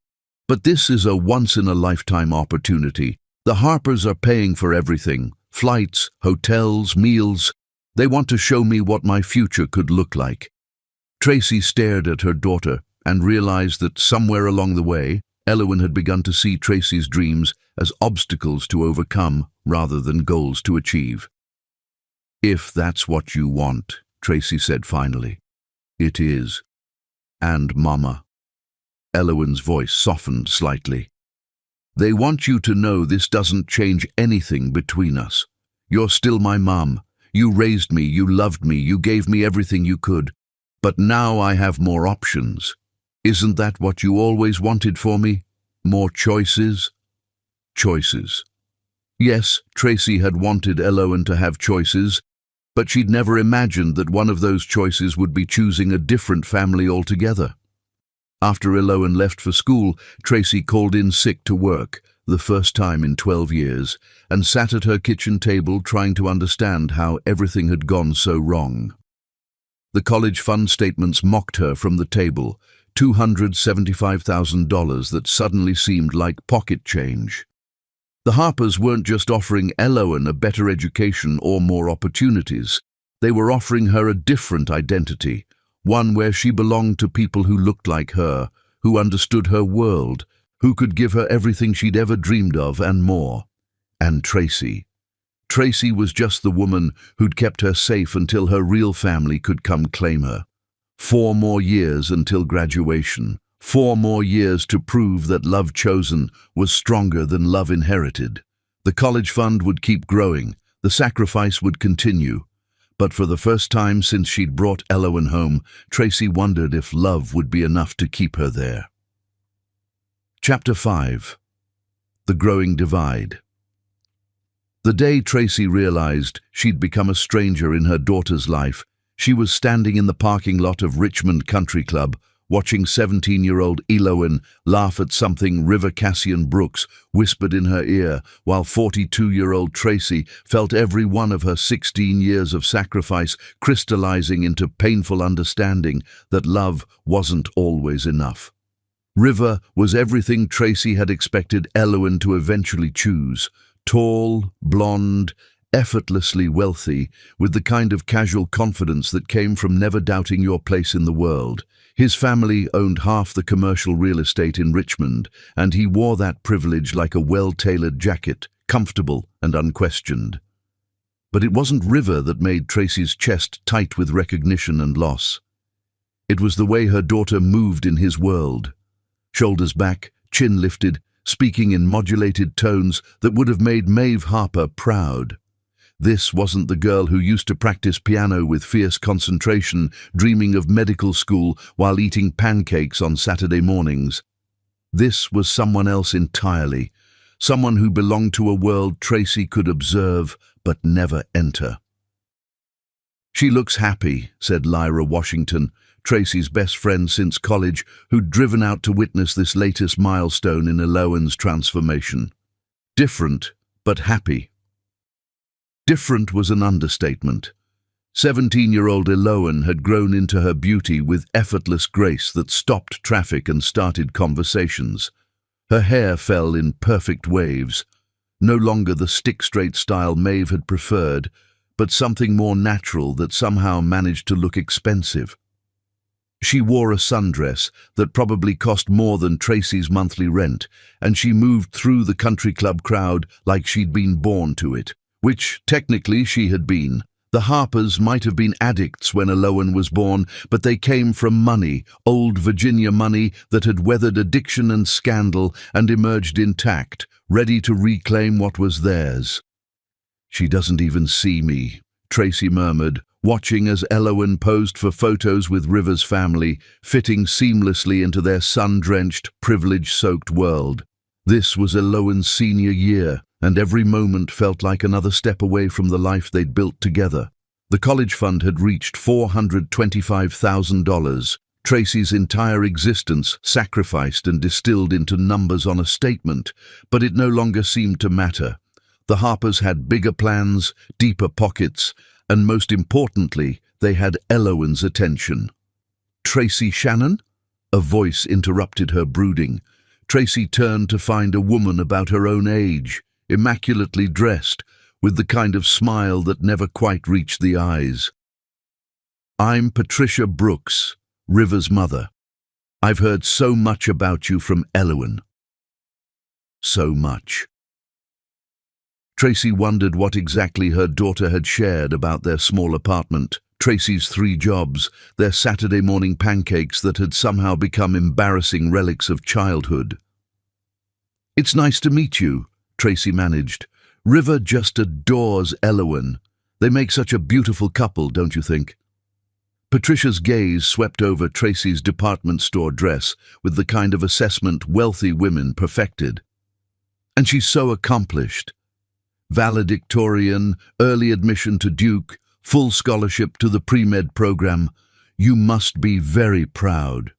But this is a once-in-a-lifetime opportunity. The Harpers are paying for everything. Flights, hotels, meals. They want to show me what my future could look like. Tracy stared at her daughter and realized that somewhere along the way, Elowen had begun to see Tracy's dreams as obstacles to overcome rather than goals to achieve. If that's what you want, Tracy said finally. It is. And Mama. Elowen's voice softened slightly. They want you to know this doesn't change anything between us. You're still my mom. You raised me, you loved me, you gave me everything you could. But now I have more options. Isn't that what you always wanted for me? More choices? Choices. Yes, Tracy had wanted Elowen to have choices, but she'd never imagined that one of those choices would be choosing a different family altogether. After Elowen left for school, Tracy called in sick to work, the first time in 12 years, and sat at her kitchen table trying to understand how everything had gone so wrong. The college fund statements mocked her from the table, $275,000 that suddenly seemed like pocket change. The Harpers weren't just offering Elowen a better education or more opportunities. They were offering her a different identity, one where she belonged to people who looked like her, who understood her world, who could give her everything she'd ever dreamed of and more. And Tracy. Tracy was just the woman who'd kept her safe until her real family could come claim her. 4 more years until graduation. 4 more years to prove that love chosen was stronger than love inherited. The college fund would keep growing. The sacrifice would continue. But for the first time since she'd brought Elowen home, Tracy wondered if love would be enough to keep her there. Chapter 5. The Growing Divide. The day Tracy realized she'd become a stranger in her daughter's life, she was standing in the parking lot of Richmond Country Club, watching 17-year-old Elowen laugh at something River Cassian Brooks whispered in her ear, while 42-year-old Tracy felt every one of her 16 years of sacrifice crystallizing into painful understanding that love wasn't always enough. River was everything Tracy had expected Elowen to eventually choose: tall, blonde, effortlessly wealthy, with the kind of casual confidence that came from never doubting your place in the world. His family owned half the commercial real estate in Richmond, and he wore that privilege like a well-tailored jacket, comfortable and unquestioned. But it wasn't River that made Tracy's chest tight with recognition and loss. It was the way her daughter moved in his world. Shoulders back, chin lifted, speaking in modulated tones that would have made Maeve Harper proud. This wasn't the girl who used to practice piano with fierce concentration, dreaming of medical school while eating pancakes on Saturday mornings. This was someone else entirely, someone who belonged to a world Tracy could observe but never enter. "She looks happy," said Lyra Washington, Tracy's best friend since college, who'd driven out to witness this latest milestone in Eloan's transformation. Different, but happy. Different was an understatement. 17-year-old Eloan had grown into her beauty with effortless grace that stopped traffic and started conversations. Her hair fell in perfect waves, no longer the stick-straight style Maeve had preferred, but something more natural that somehow managed to look expensive. She wore a sundress that probably cost more than Tracy's monthly rent, and she moved through the country club crowd like she'd been born to it, which technically she had been. The Harpers might have been addicts when Eloan was born, but they came from money, old Virginia money that had weathered addiction and scandal and emerged intact, ready to reclaim what was theirs. "She doesn't even see me," Tracy murmured, watching as Eloan posed for photos with River's family, fitting seamlessly into their sun-drenched, privilege-soaked world. This was Eloan's senior year, and every moment felt like another step away from the life they'd built together. The college fund had reached $425,000, Tracy's entire existence sacrificed and distilled into numbers on a statement, but it no longer seemed to matter. The Harpers had bigger plans, deeper pockets, and most importantly, they had Eloan's attention. "Tracy Shannon?" A voice interrupted her brooding. Tracy turned to find a woman about her own age, immaculately dressed, with the kind of smile that never quite reached the eyes. "I'm Patricia Brooks, River's mother. I've heard so much about you from Eloan." So much. Tracy wondered what exactly her daughter had shared about their small apartment, Tracy's 3 jobs, their Saturday morning pancakes that had somehow become embarrassing relics of childhood. "It's nice to meet you," Tracy managed. "River just adores Eloan. They make such a beautiful couple, don't you think?" Patricia's gaze swept over Tracy's department store dress with the kind of assessment wealthy women perfected. "And she's so accomplished. Valedictorian, early admission to Duke, full scholarship to the pre-med program. You must be very proud."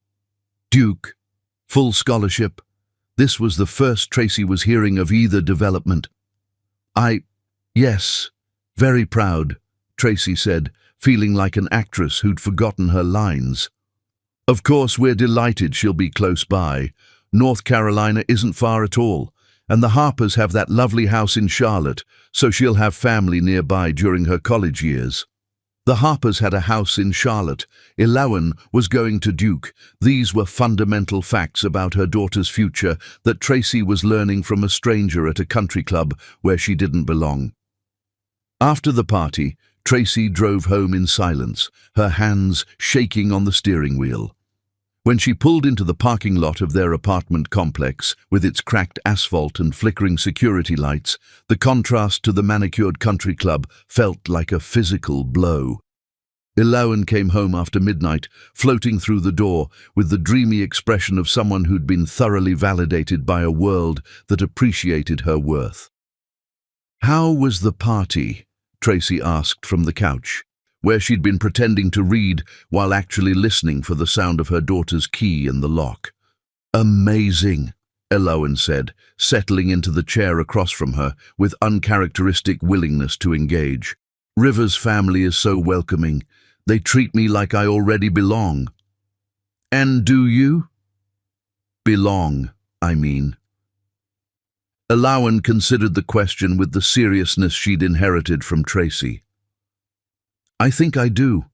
Duke, full scholarship. This was the first Tracy was hearing of either development. Yes, very proud," Tracy said, feeling like an actress who'd forgotten her lines. "Of course, we're delighted she'll be close by. North Carolina isn't far at all, and the Harpers have that lovely house in Charlotte, so she'll have family nearby during her college years." The Harpers had a house in Charlotte. Eloan was going to Duke. These were fundamental facts about her daughter's future that Tracy was learning from a stranger at a country club where she didn't belong. After the party, Tracy drove home in silence, her hands shaking on the steering wheel. When she pulled into the parking lot of their apartment complex, with its cracked asphalt and flickering security lights, the contrast to the manicured country club felt like a physical blow. Eloan came home after midnight, floating through the door, with the dreamy expression of someone who'd been thoroughly validated by a world that appreciated her worth. "How was the party?" Tracy asked from the couch, where she'd been pretending to read while actually listening for the sound of her daughter's key in the lock. "Amazing," Eloan said, settling into the chair across from her with uncharacteristic willingness to engage. "River's family is so welcoming. They treat me like I already belong." "And do you?" "Belong, I mean." Eloan considered the question with the seriousness she'd inherited from Tracy. "I think I do.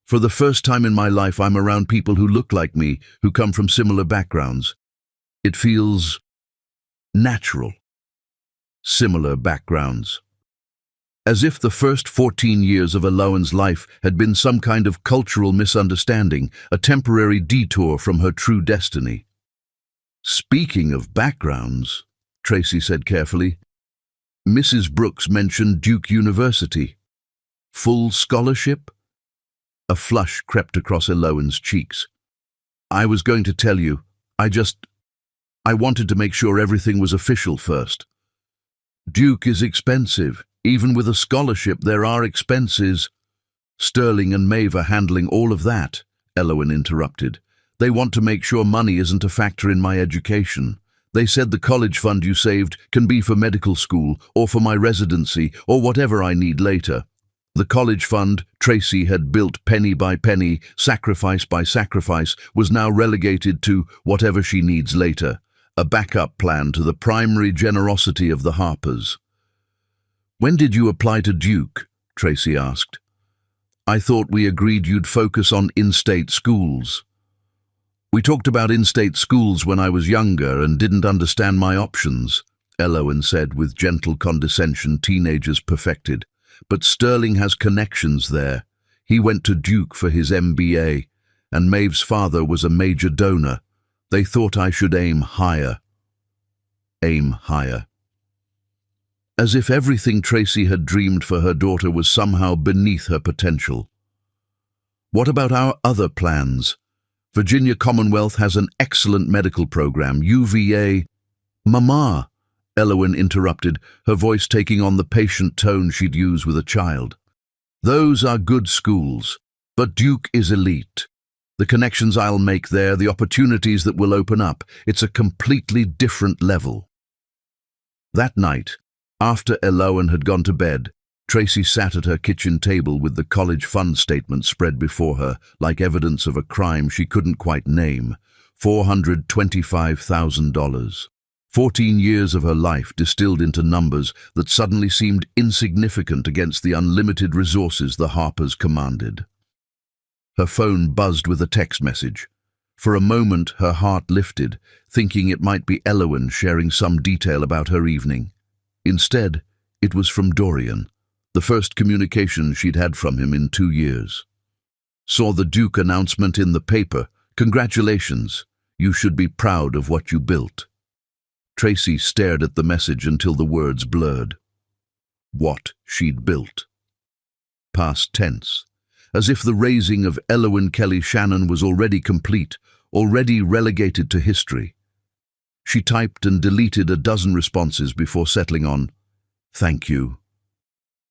For the first time in my life, I'm around people who look like me, who come from similar backgrounds. It feels natural." Similar backgrounds. As if the first 14 years of Eloan's life had been some kind of cultural misunderstanding, a temporary detour from her true destiny. "Speaking of backgrounds," Tracy said carefully, "Mrs. Brooks mentioned Duke University. Full scholarship?" A flush crept across Eloan's cheeks. "I was going to tell you. I wanted to make sure everything was official first. Duke is expensive. Even with a scholarship, there are expenses." "Sterling and Maeve are handling all of that," Eloan interrupted. "They want to make sure money isn't a factor in my education. They said the college fund you saved can be for medical school or for my residency or whatever I need later." The college fund Tracy had built penny by penny, sacrifice by sacrifice, was now relegated to whatever she needs later, a backup plan to the primary generosity of the Harpers. "When did you apply to Duke?" Tracy asked. "I thought we agreed you'd focus on in-state schools." "We talked about in-state schools when I was younger and didn't understand my options," Eloan said with gentle condescension teenagers perfected. "But Sterling has connections there. He went to Duke for his MBA, and Maeve's father was a major donor. They thought I should aim higher." Aim higher. As if everything Tracy had dreamed for her daughter was somehow beneath her potential. "What about our other plans? Virginia Commonwealth has an excellent medical program, UVA—" "Mama," Eloan interrupted, her voice taking on the patient tone she'd use with a child. "Those are good schools, but Duke is elite. The connections I'll make there, the opportunities that will open up, it's a completely different level." That night, after Eloan had gone to bed, Tracy sat at her kitchen table with the college fund statement spread before her, like evidence of a crime she couldn't quite name. $425,000. 14 years of her life distilled into numbers that suddenly seemed insignificant against the unlimited resources the Harpers commanded. Her phone buzzed with a text message. For a moment, her heart lifted, thinking it might be Eloan sharing some detail about her evening. Instead, it was from Dorian, the first communication she'd had from him in 2 years. "Saw the Duke announcement in the paper. Congratulations. You should be proud of what you built." Tracy stared at the message until the words blurred. What she'd built. Past tense. As if the raising of Eloan Kelly Shannon was already complete, already relegated to history. She typed and deleted a dozen responses before settling on, "Thank you."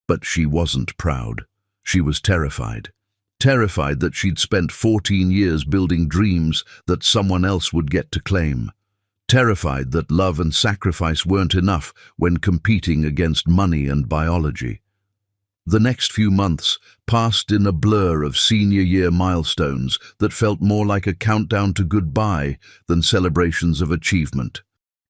But she wasn't proud. She was terrified. Terrified that she'd spent 14 years building dreams that someone else would get to claim. Terrified that love and sacrifice weren't enough when competing against money and biology. The next few months passed in a blur of senior year milestones that felt more like a countdown to goodbye than celebrations of achievement.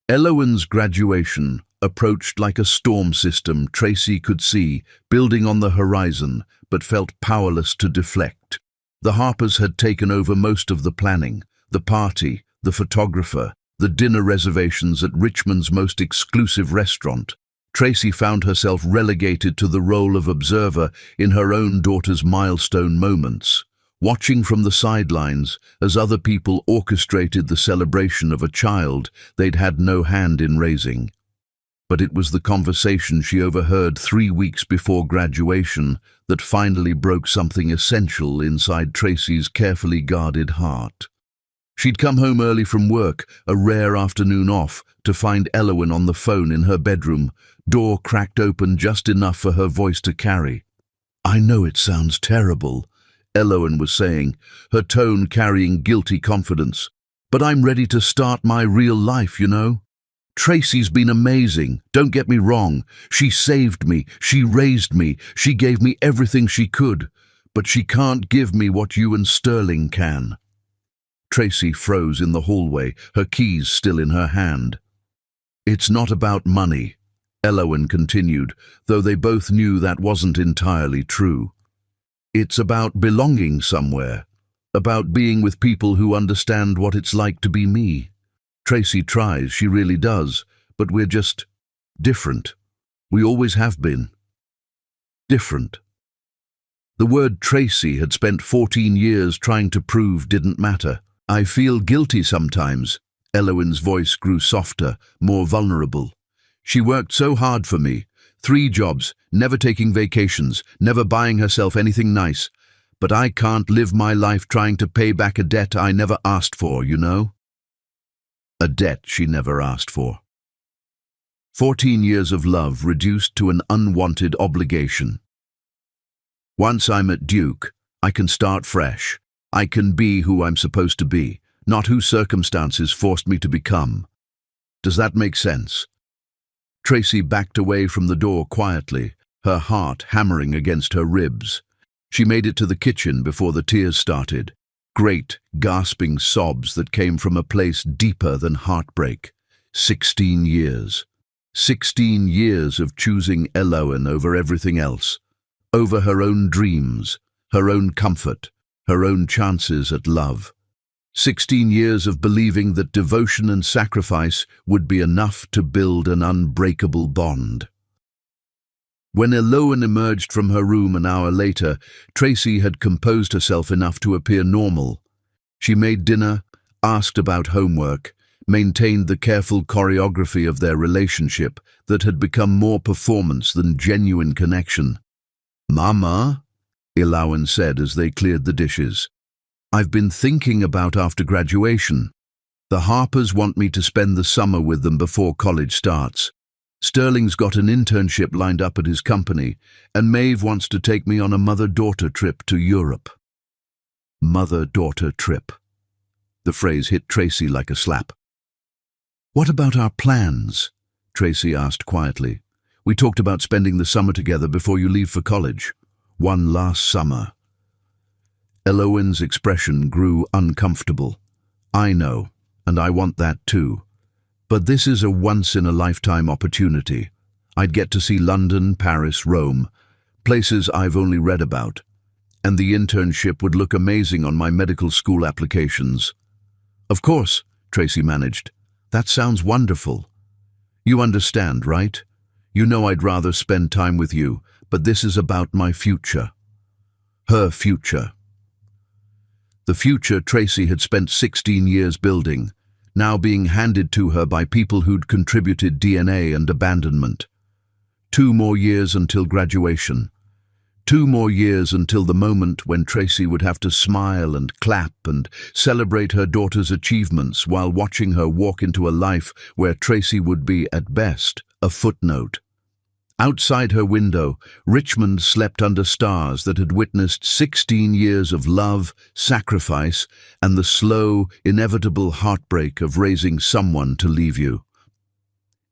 Eloan's graduation approached like a storm system Tracy could see, building on the horizon, but felt powerless to deflect. The Harpers had taken over most of the planning, the party, the photographer, the dinner reservations at Richmond's most exclusive restaurant. Tracy found herself relegated to the role of observer in her own daughter's milestone moments, watching from the sidelines as other people orchestrated the celebration of a child they'd had no hand in raising. But it was the conversation she overheard 3 weeks before graduation that finally broke something essential inside Tracy's carefully guarded heart. She'd come home early from work, a rare afternoon off, to find Eloan on the phone in her bedroom, door cracked open just enough for her voice to carry. "I know it sounds terrible," Eloan was saying, her tone carrying guilty confidence, "but I'm ready to start my real life, you know. Tracy's been amazing, don't get me wrong. She saved me, she raised me, she gave me everything she could, but she can't give me what you and Sterling can." Tracy froze in the hallway, her keys still in her hand. "It's not about money," Eloan continued, though they both knew that wasn't entirely true. "It's about belonging somewhere, about being with people who understand what it's like to be me. Tracy tries, she really does, but we're just different. We always have been." different. The word Tracy had spent 14 years trying to prove didn't matter. I feel guilty sometimes. Eloine's voice grew softer, more vulnerable. She worked so hard for me. 3 jobs, never taking vacations, never buying herself anything nice. But I can't live my life trying to pay back a debt I never asked for, you know? A debt she never asked for. 14 years of love reduced to an unwanted obligation. Once I'm at Duke, I can start fresh. I can be who I'm supposed to be, not who circumstances forced me to become. Does that make sense? Tracy backed away from the door quietly, her heart hammering against her ribs. She made it to the kitchen before the tears started, great, gasping sobs that came from a place deeper than heartbreak. 16 years. 16 years of choosing Eloine over everything else, over her own dreams, her own comfort, her own chances at love. 16 years of believing that devotion and sacrifice would be enough to build an unbreakable bond. When Eloine emerged from her room an hour later, Tracy had composed herself enough to appear normal. She made dinner, asked about homework, maintained the careful choreography of their relationship that had become more performance than genuine connection. "Mama," Eloine said as they cleared the dishes, "I've been thinking about after graduation. The Harpers want me to spend the summer with them before college starts. Sterling's got an internship lined up at his company, and Maeve wants to take me on a mother-daughter trip to Europe." Mother-daughter trip. The phrase hit Tracy like a slap. "What about our plans?" Tracy asked quietly. "We talked about spending the summer together before you leave for college. One last summer." Eloine's expression grew uncomfortable. "I know, and I want that too. But this is a once-in-a-lifetime opportunity. I'd get to see London, Paris, Rome, places I've only read about. And the internship would look amazing on my medical school applications." "Of course," Tracy managed. "That sounds wonderful. You understand, right? You know I'd rather spend time with you, but this is about my future." Her future. The future Tracy had spent 16 years building, now being handed to her by people who'd contributed DNA and abandonment. 2 more years until graduation. 2 more years until the moment when Tracy would have to smile and clap and celebrate her daughter's achievements while watching her walk into a life where Tracy would be, at best, a footnote. Outside her window, Richmond slept under stars that had witnessed 16 years of love, sacrifice, and the slow, inevitable heartbreak of raising someone to leave you.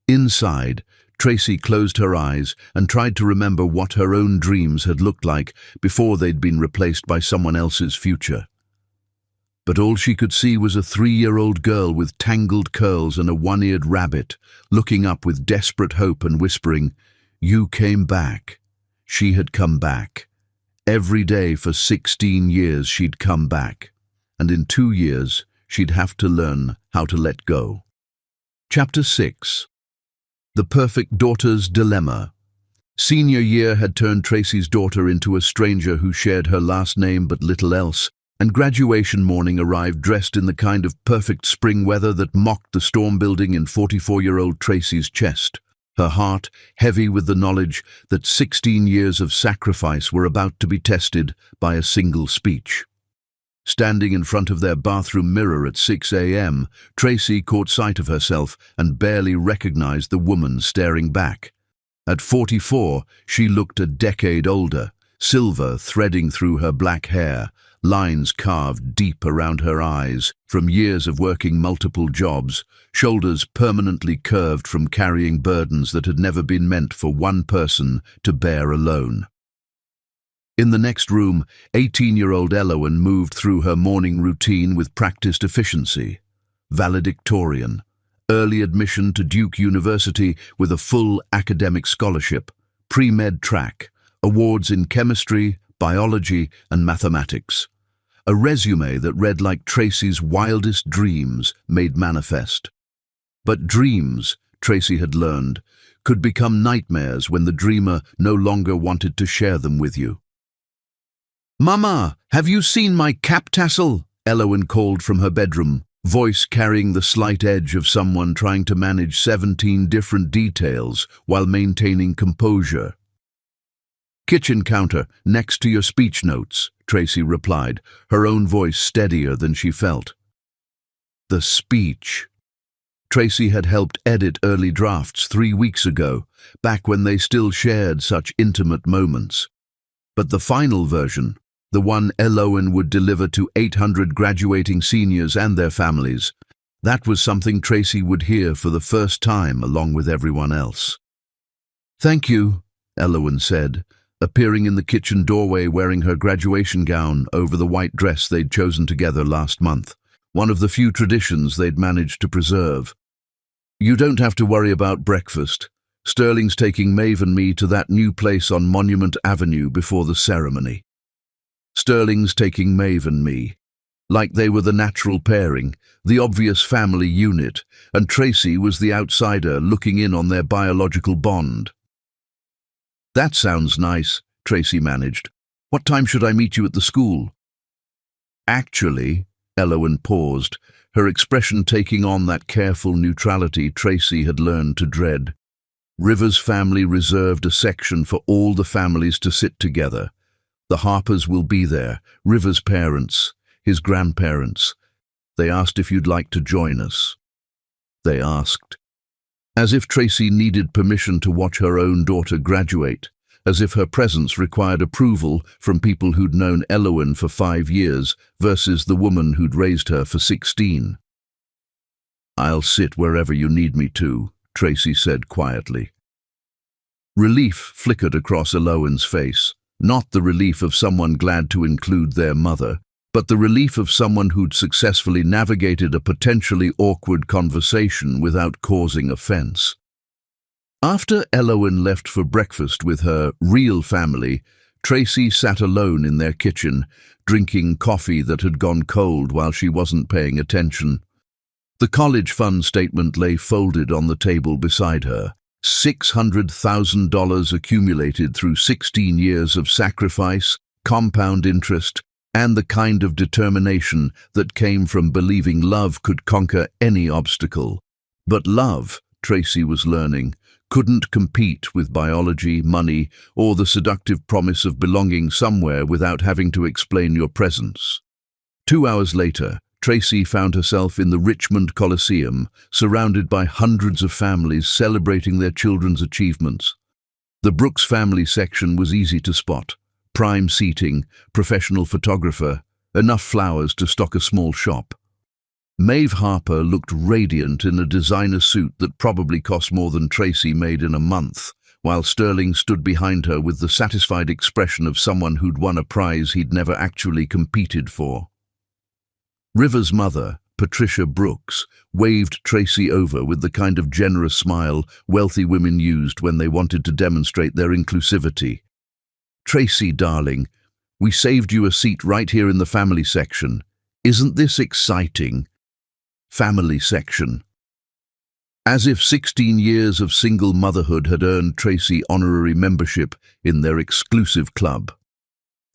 Inside, Tracy closed her eyes and tried to remember what her own dreams had looked like before they'd been replaced by someone else's future. But all she could see was a 3-year-old girl with tangled curls and a one-eared rabbit, looking up with desperate hope and whispering, "You came back." She had come back. Every day for 16 years she'd come back. And in 2 years, she'd have to learn how to let go. Chapter 6. The Perfect Daughter's Dilemma. Senior year had turned Tracy's daughter into a stranger who shared her last name but little else, and graduation morning arrived dressed in the kind of perfect spring weather that mocked the storm building in 44-year-old Tracy's chest. Her heart heavy with the knowledge that 16 years of sacrifice were about to be tested by a single speech. Standing in front of their bathroom mirror at 6 a.m., Tracy caught sight of herself and barely recognized the woman staring back. At 44, she looked a decade older, silver threading through her black hair, lines carved deep around her eyes from years of working multiple jobs, shoulders permanently curved from carrying burdens that had never been meant for one person to bear alone. In the next room, 18-year-old Eloine moved through her morning routine with practiced efficiency. Valedictorian, early admission to Duke University with a full academic scholarship, pre-med track, awards in chemistry, biology, and mathematics. A resume that read like Tracy's wildest dreams made manifest. But dreams, Tracy had learned, could become nightmares when the dreamer no longer wanted to share them with you. "Mama, have you seen my cap tassel?" Elowen called from her bedroom, voice carrying the slight edge of someone trying to manage 17 different details while maintaining composure. "Kitchen counter, next to your speech notes," Tracy replied, her own voice steadier than she felt. The speech. Tracy had helped edit early drafts 3 weeks ago, back when they still shared such intimate moments. But the final version, the one Elowen would deliver to 800 graduating seniors and their families, that was something Tracy would hear for the first time along with everyone else. "Thank you," Elowen said, appearing in the kitchen doorway wearing her graduation gown over the white dress they'd chosen together last month, one of the few traditions they'd managed to preserve. "You don't have to worry about breakfast. Sterling's taking Maeve and me to that new place on Monument Avenue before the ceremony." Sterling's taking Maeve and me. Like they were the natural pairing, the obvious family unit, and Tracy was the outsider looking in on their biological bond. "That sounds nice," Tracy managed. "What time should I meet you at the school?" "Actually," Elowen paused, her expression taking on that careful neutrality Tracy had learned to dread. River's family reserved a section for all the families to sit together. The Harpers will be there, River's parents, his grandparents. They asked if you'd like to join us. They asked. As if Tracy needed permission to watch her own daughter graduate, as if her presence required approval from people who'd known Elowen for 5 years versus the woman who'd raised her for 16. "I'll sit wherever you need me to," Tracy said quietly. Relief flickered across Elowen's face, not the relief of someone glad to include their mother, but the relief of someone who'd successfully navigated a potentially awkward conversation without causing offense. After Elowen left for breakfast with her real family, Tracy sat alone in their kitchen, drinking coffee that had gone cold while she wasn't paying attention. The college fund statement lay folded on the table beside her. $600,000 accumulated through 16 years of sacrifice, compound interest, and the kind of determination that came from believing love could conquer any obstacle. But love, Tracy was learning, couldn't compete with biology, money, or the seductive promise of belonging somewhere without having to explain your presence. 2 hours later, Tracy found herself in the Richmond Coliseum, surrounded by hundreds of families celebrating their children's achievements. The Brooks family section was easy to spot. Prime seating, professional photographer, enough flowers to stock a small shop. Maeve Harper looked radiant in a designer suit that probably cost more than Tracy made in a month, while Sterling stood behind her with the satisfied expression of someone who'd won a prize he'd never actually competed for. River's mother, Patricia Brooks, waved Tracy over with the kind of generous smile wealthy women used when they wanted to demonstrate their inclusivity. "Tracy, darling, we saved you a seat right here in the family section. Isn't this exciting?" Family section. As if 16 years of single motherhood had earned Tracy honorary membership in their exclusive club.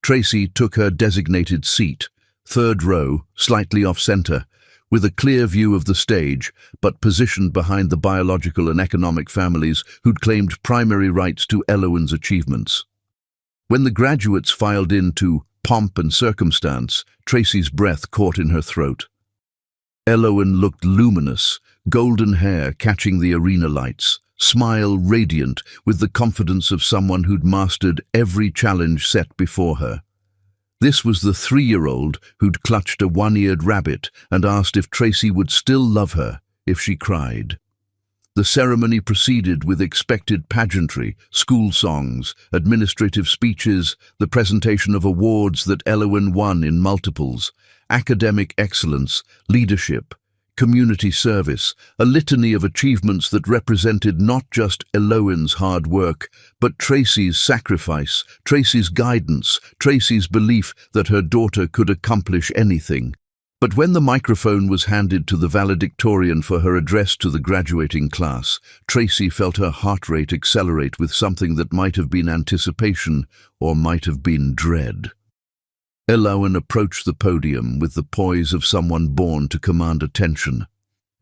Tracy took her designated seat, 3rd row, slightly off-center, with a clear view of the stage, but positioned behind the biological and economic families who'd claimed primary rights to Elowen's achievements. When the graduates filed in to pomp and circumstance, Tracy's breath caught in her throat. Elowen looked luminous, golden hair catching the arena lights, smile radiant with the confidence of someone who'd mastered every challenge set before her. This was the 3-year-old who'd clutched a 1-eared rabbit and asked if Tracy would still love her if she cried. The ceremony proceeded with expected pageantry, school songs, administrative speeches, the presentation of awards that Elowen won in multiples, academic excellence, leadership, community service, a litany of achievements that represented not just Elowen's hard work, but Tracy's sacrifice, Tracy's guidance, Tracy's belief that her daughter could accomplish anything. But when the microphone was handed to the valedictorian for her address to the graduating class, Tracy felt her heart rate accelerate with something that might have been anticipation or might have been dread. Elowen approached the podium with the poise of someone born to command attention.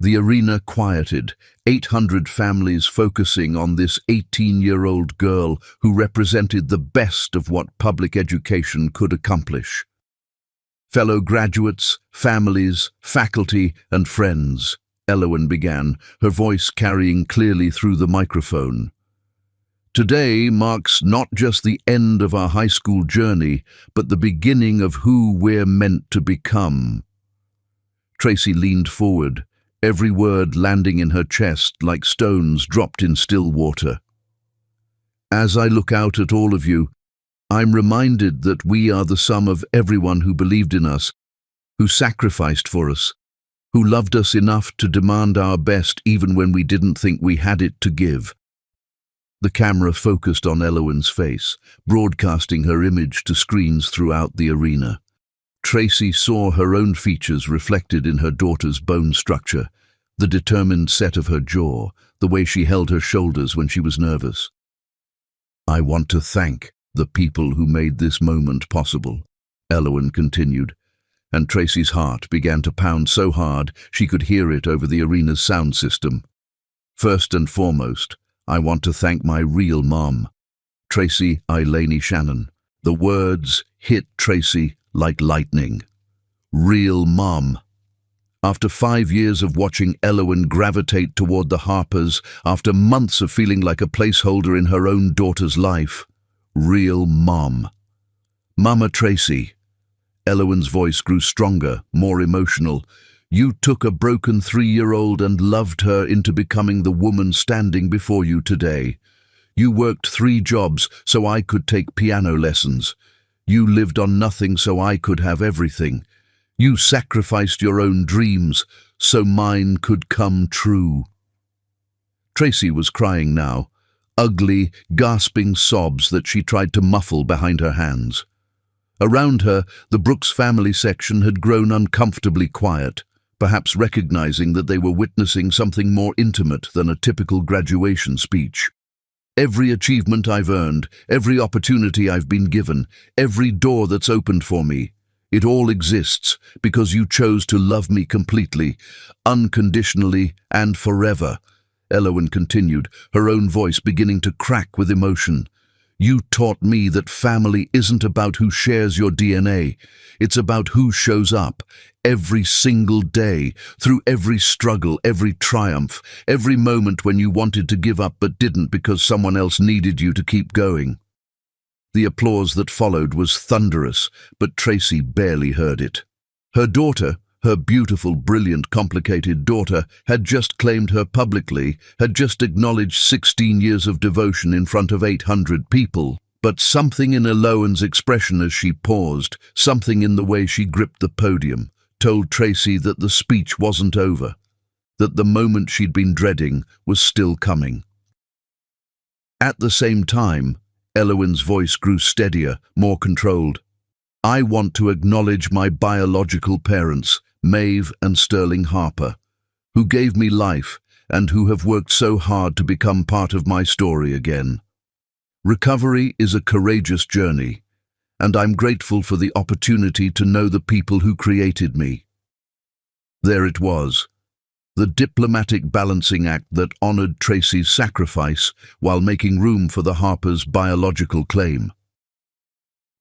The arena quieted, 800 families focusing on this 18-year-old girl who represented the best of what public education could accomplish. Fellow graduates, families, faculty, and friends, Elowen began, her voice carrying clearly through the microphone. Today marks not just the end of our high school journey, but the beginning of who we're meant to become. Tracy leaned forward, every word landing in her chest like stones dropped in still water. As I look out at all of you, I'm reminded that we are the sum of everyone who believed in us, who sacrificed for us, who loved us enough to demand our best even when we didn't think we had it to give. The camera focused on Elowen's face, broadcasting her image to screens throughout the arena. Tracy saw her own features reflected in her daughter's bone structure, the determined set of her jaw, the way she held her shoulders when she was nervous. I want to thank the people who made this moment possible, Elowen continued, and Tracy's heart began to pound so hard she could hear it over the arena's sound system. First and foremost, I want to thank my real mom, Tracy Eileen Shannon. The words hit Tracy like lightning. Real mom. After 5 years of watching Elowen gravitate toward the Harpers, after months of feeling like a placeholder in her own daughter's life, real mom. Mama Tracy. Elowen's voice grew stronger, more emotional. You took a broken 3-year-old and loved her into becoming the woman standing before you today. You worked 3 jobs so I could take piano lessons. You lived on nothing so I could have everything. You sacrificed your own dreams so mine could come true. Tracy was crying now, ugly, gasping sobs that she tried to muffle behind her hands. Around her, the Brooks family section had grown uncomfortably quiet, perhaps recognizing that they were witnessing something more intimate than a typical graduation speech. Every achievement I've earned, every opportunity I've been given, every door that's opened for me, it all exists because you chose to love me completely, unconditionally, and forever. Elowen continued, her own voice beginning to crack with emotion. You taught me that family isn't about who shares your DNA. It's about who shows up every single day, through every struggle, every triumph, every moment when you wanted to give up but didn't because someone else needed you to keep going. The applause that followed was thunderous, but Tracy barely heard it. Her daughter, her beautiful, brilliant, complicated daughter, had just claimed her publicly, had just acknowledged 16 years of devotion in front of 800 people. But something in Elowen's expression as she paused, something in the way she gripped the podium, told Tracy that the speech wasn't over, that the moment she'd been dreading was still coming. At the same time, Elowen's voice grew steadier, more controlled. I want to acknowledge my biological parents, Maeve and Sterling Harper, who gave me life and who have worked so hard to become part of my story again. Recovery is a courageous journey, and I'm grateful for the opportunity to know the people who created me. There it was, the diplomatic balancing act that honored Tracy's sacrifice while making room for the Harpers' biological claim.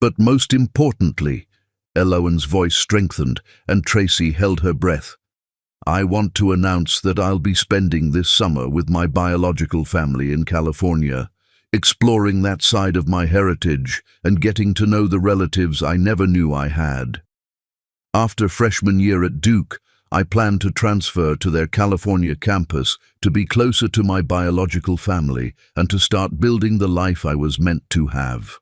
But most importantly, Elowen's voice strengthened and Tracy held her breath. I want to announce that I'll be spending this summer with my biological family in California, exploring that side of my heritage and getting to know the relatives I never knew I had. After freshman year at Duke, I plan to transfer to their California campus to be closer to my biological family and to start building the life I was meant to have.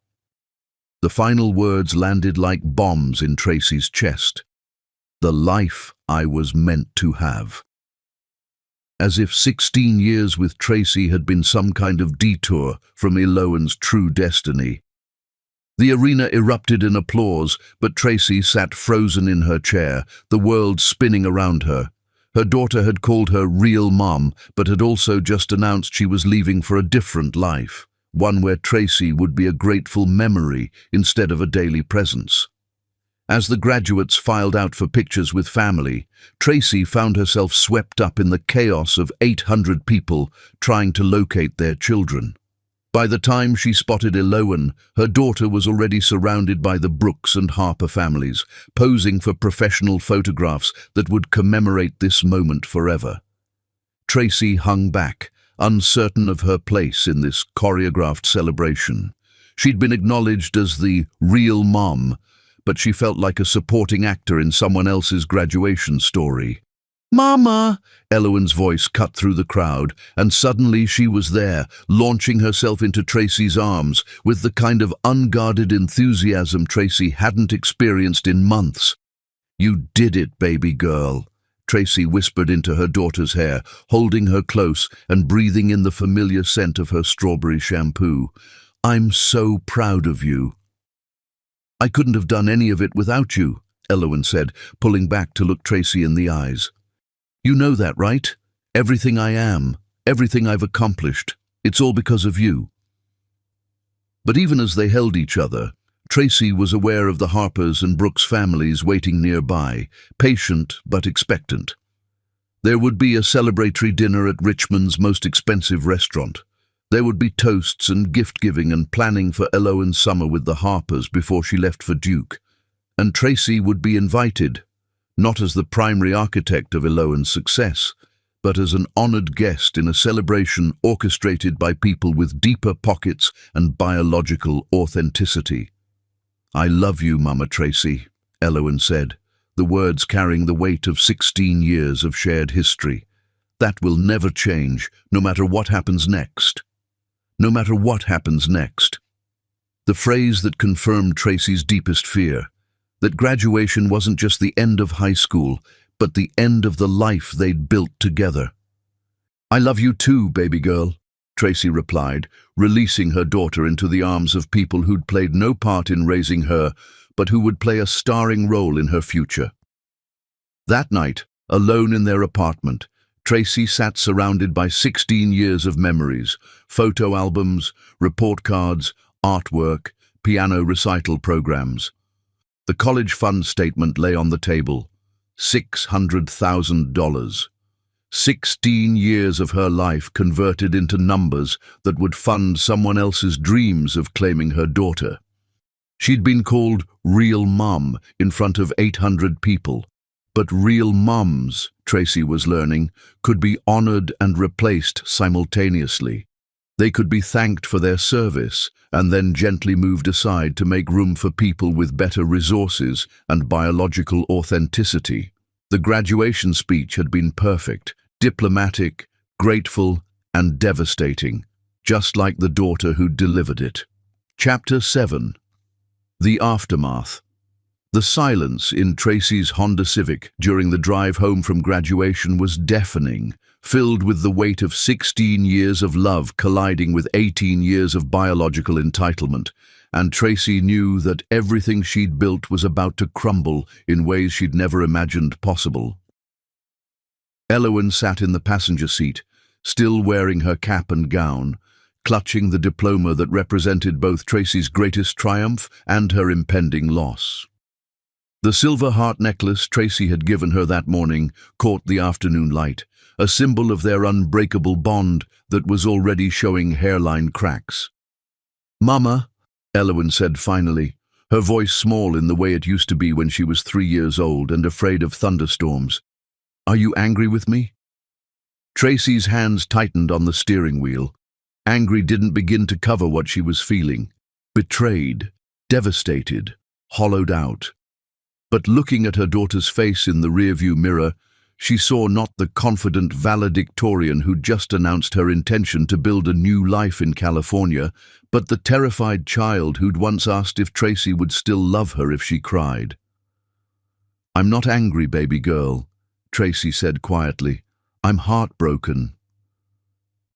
The final words landed like bombs in Tracy's chest. The life I was meant to have. As if 16 years with Tracy had been some kind of detour from Elowen's true destiny. The arena erupted in applause, but Tracy sat frozen in her chair, the world spinning around her. Her daughter had called her real mom, but had also just announced she was leaving for a different life, one where Tracy would be a grateful memory instead of a daily presence. As the graduates filed out for pictures with family, Tracy found herself swept up in the chaos of 800 people trying to locate their children. By the time she spotted Eloan, her daughter was already surrounded by the Brooks and Harper families, posing for professional photographs that would commemorate this moment forever. Tracy hung back, uncertain of her place in this choreographed celebration. She'd been acknowledged as the real mom, but she felt like a supporting actor in someone else's graduation story. "Mama!" Eloan's voice cut through the crowd, and suddenly she was there, launching herself into Tracy's arms with the kind of unguarded enthusiasm Tracy hadn't experienced in months. "You did it, baby girl," Tracy whispered into her daughter's hair, holding her close and breathing in the familiar scent of her strawberry shampoo. "I'm so proud of you." "I couldn't have done any of it without you," Eloan said, pulling back to look Tracy in the eyes. "You know that, right? Everything I am, everything I've accomplished, it's all because of you." But even as they held each other, Tracy was aware of the Harpers and Brooks families waiting nearby, patient but expectant. There would be a celebratory dinner at Richmond's most expensive restaurant. There would be toasts and gift-giving and planning for Eloan's summer with the Harpers before she left for Duke. And Tracy would be invited, not as the primary architect of Eloan's success, but as an honored guest in a celebration orchestrated by people with deeper pockets and biological authenticity. "I love you, Mama Tracy," Eloan said, the words carrying the weight of 16 years of shared history. "That will never change, no matter what happens next. No matter what happens next." The phrase that confirmed Tracy's deepest fear, that graduation wasn't just the end of high school, but the end of the life they'd built together. "I love you too, baby girl," Tracy replied, releasing her daughter into the arms of people who'd played no part in raising her, but who would play a starring role in her future. That night, alone in their apartment, Tracy sat surrounded by 16 years of memories, photo albums, report cards, artwork, piano recital programs. The college fund statement lay on the table. $600,000. 16 years of her life converted into numbers that would fund someone else's dreams of claiming her daughter. She'd been called real mom in front of 800 people. But real moms, Tracy was learning, could be honored and replaced simultaneously. They could be thanked for their service and then gently moved aside to make room for people with better resources and biological authenticity. The graduation speech had been perfect, diplomatic, grateful, and devastating, just like the daughter who'd delivered it. Chapter 7. The Aftermath. The silence in Tracy's Honda Civic during the drive home from graduation was deafening, filled with the weight of 16 years of love colliding with 18 years of biological entitlement, and Tracy knew that everything she'd built was about to crumble in ways she'd never imagined possible. Eloan sat in the passenger seat, still wearing her cap and gown, clutching the diploma that represented both Tracy's greatest triumph and her impending loss. The silver heart necklace Tracy had given her that morning caught the afternoon light, a symbol of their unbreakable bond that was already showing hairline cracks. "Mama," Eloan said finally, her voice small in the way it used to be when she was 3 years old and afraid of thunderstorms. "Are you angry with me?" Tracy's hands tightened on the steering wheel. Angry didn't begin to cover what she was feeling. Betrayed, devastated, hollowed out. But looking at her daughter's face in the rearview mirror, she saw not the confident valedictorian who'd just announced her intention to build a new life in California, but the terrified child who'd once asked if Tracy would still love her if she cried. "I'm not angry, baby girl," Tracy said quietly. "I'm heartbroken.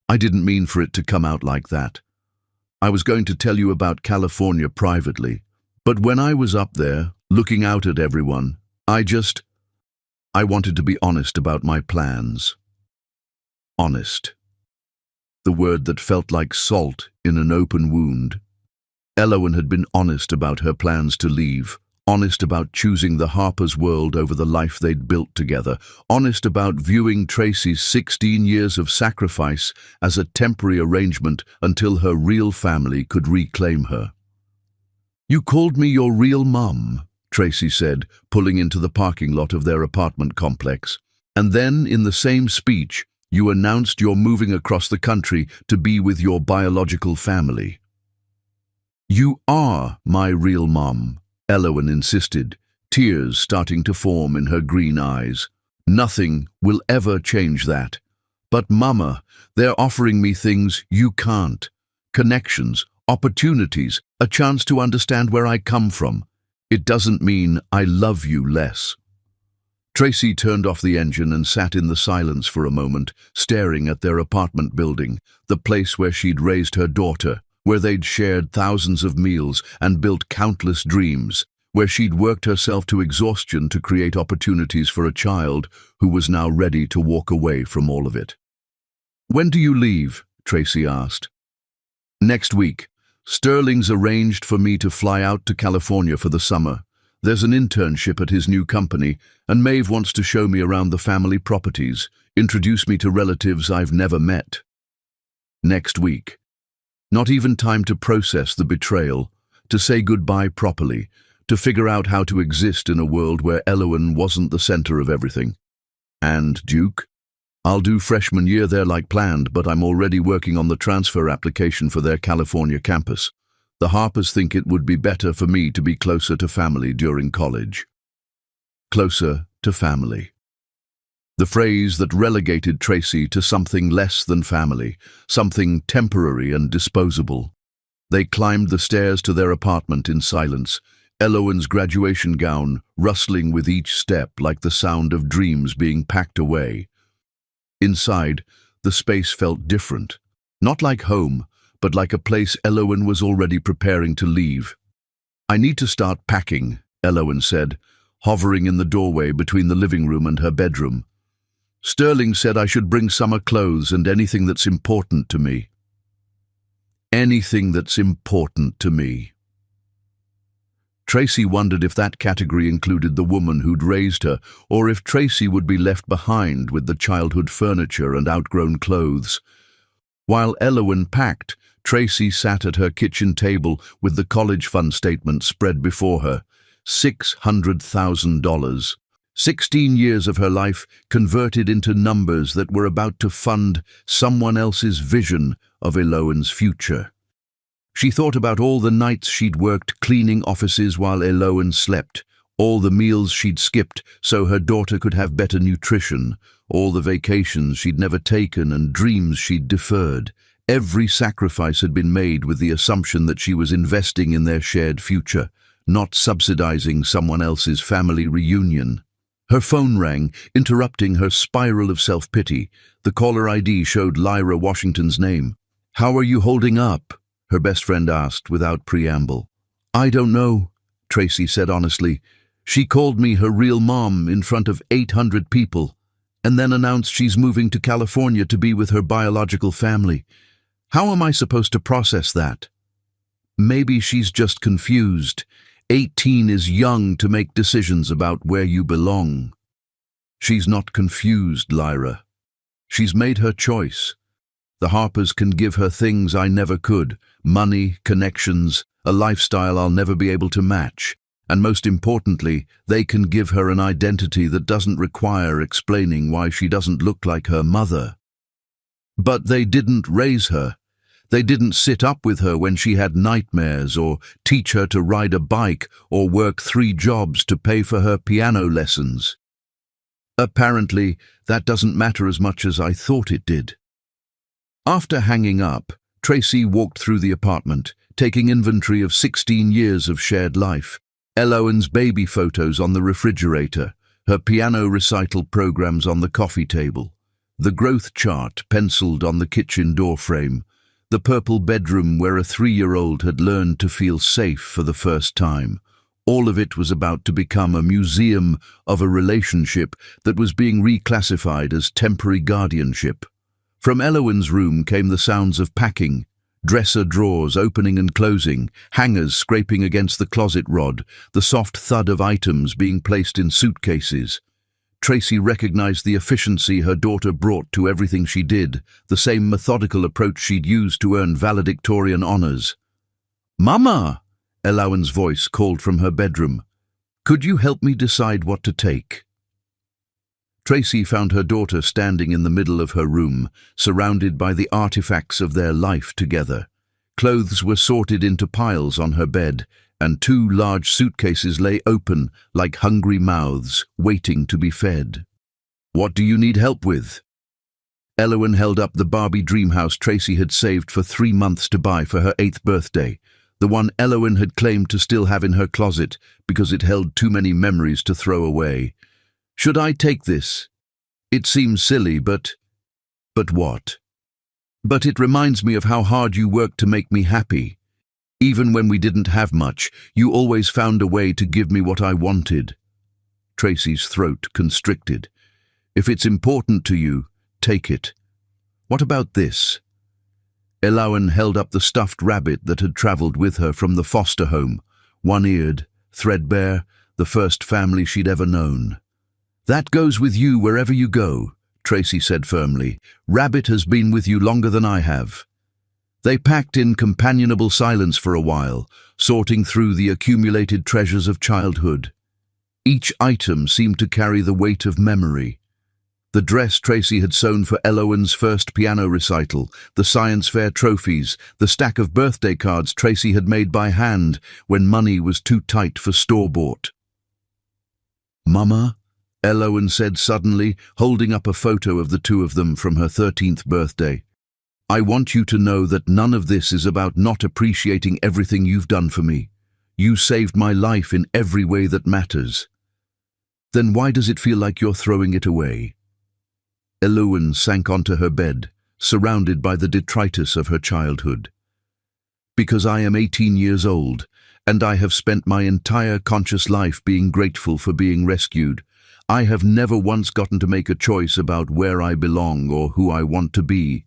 I didn't mean for it to come out like that. I was going to tell you about California privately, but when I was up there, looking out at everyone, I wanted to be honest about my plans. Honest. The word that felt like salt in an open wound. Elowen had been honest about her plans to leave, honest about choosing the Harper's world over the life they'd built together, honest about viewing Tracy's 16 years of sacrifice as a temporary arrangement until her real family could reclaim her. "You called me your real mum," Tracy said, pulling into the parking lot of their apartment complex. "And then, in the same speech, you announced you're moving across the country to be with your biological family." "You are my real mum," Elowen insisted, tears starting to form in her green eyes. "Nothing will ever change that. But Mama, they're offering me things you can't. Connections, opportunities, a chance to understand where I come from. It doesn't mean I love you less." Tracy turned off the engine and sat in the silence for a moment, staring at their apartment building, the place where she'd raised her daughter, where they'd shared thousands of meals and built countless dreams, where she'd worked herself to exhaustion to create opportunities for a child who was now ready to walk away from all of it. "When do you leave?" Tracy asked. "Next week. Sterling's arranged for me to fly out to California for the summer. There's an internship at his new company, and Maeve wants to show me around the family properties, introduce me to relatives I've never met." Next week. Not even time to process the betrayal, to say goodbye properly, to figure out how to exist in a world where Elowen wasn't the center of everything. "And, Duke? I'll do freshman year there like planned, but I'm already working on the transfer application for their California campus. The Harpers think it would be better for me to be closer to family during college." Closer to family. The phrase that relegated Tracy to something less than family, something temporary and disposable. They climbed the stairs to their apartment in silence, Elowen's graduation gown rustling with each step like the sound of dreams being packed away. Inside, the space felt different, not like home, but like a place Elowen was already preparing to leave. "I need to start packing," Elowen said, hovering in the doorway between the living room and her bedroom. "Sterling said I should bring summer clothes and anything that's important to me." Anything that's important to me. Tracy wondered if that category included the woman who'd raised her, or if Tracy would be left behind with the childhood furniture and outgrown clothes. While Elowen packed, Tracy sat at her kitchen table with the college fund statement spread before her. $600,000. 16 years of her life converted into numbers that were about to fund someone else's vision of Elowen's future. She thought about all the nights she'd worked cleaning offices while Elowen slept, all the meals she'd skipped so her daughter could have better nutrition, all the vacations she'd never taken and dreams she'd deferred. Every sacrifice had been made with the assumption that she was investing in their shared future, not subsidizing someone else's family reunion. Her phone rang, interrupting her spiral of self-pity. The caller ID showed Lyra Washington's name. "How are you holding up?" her best friend asked without preamble. "I don't know," Tracy said honestly. "She called me her real mom in front of 800 people, and then announced she's moving to California to be with her biological family. How am I supposed to process that?" "Maybe she's just confused. 18 is young to make decisions about where you belong." "She's not confused, Lyra. She's made her choice. The Harpers can give her things I never could, money, connections, a lifestyle I'll never be able to match. And most importantly, they can give her an identity that doesn't require explaining why she doesn't look like her mother." "But they didn't raise her. They didn't sit up with her when she had nightmares, or teach her to ride a bike, or work 3 jobs to pay for her piano lessons." "Apparently, that doesn't matter as much as I thought it did." After hanging up, Tracy walked through the apartment, taking inventory of 16 years of shared life. Elowen's baby photos on the refrigerator, her piano recital programs on the coffee table, the growth chart penciled on the kitchen doorframe, the purple bedroom where a 3-year-old had learned to feel safe for the first time. All of it was about to become a museum of a relationship that was being reclassified as temporary guardianship. From Elowen's room came the sounds of packing, dresser drawers opening and closing, hangers scraping against the closet rod, the soft thud of items being placed in suitcases. Tracy recognized the efficiency her daughter brought to everything she did, the same methodical approach she'd used to earn valedictorian honors. "Mama!" Elowen's voice called from her bedroom. "Could you help me decide what to take?" Tracy found her daughter standing in the middle of her room, surrounded by the artifacts of their life together. Clothes were sorted into piles on her bed, and 2 large suitcases lay open like hungry mouths waiting to be fed. "What do you need help with?" Elowen held up the Barbie dream house Tracy had saved for 3 months to buy for her 8th birthday, the one Elowen had claimed to still have in her closet because it held too many memories to throw away. "Should I take this? It seems silly, but what? But it reminds me of how hard you worked to make me happy. Even when we didn't have much, you always found a way to give me what I wanted." Tracy's throat constricted. "If it's important to you, take it. What about this?" Elowen held up the stuffed rabbit that had traveled with her from the foster home, one-eared, threadbare, the first family she'd ever known. "That goes with you wherever you go," Tracy said firmly. "Rabbit has been with you longer than I have." They packed in companionable silence for a while, sorting through the accumulated treasures of childhood. Each item seemed to carry the weight of memory. The dress Tracy had sewn for Elowen's first piano recital, the science fair trophies, the stack of birthday cards Tracy had made by hand when money was too tight for store-bought. "Mama," Elowen said suddenly, holding up a photo of the 2 of them from her 13th birthday. "I want you to know that none of this is about not appreciating everything you've done for me. You saved my life in every way that matters." "Then why does it feel like you're throwing it away?" Elowen sank onto her bed, surrounded by the detritus of her childhood. "Because I am 18 years old, and I have spent my entire conscious life being grateful for being rescued. I have never once gotten to make a choice about where I belong or who I want to be.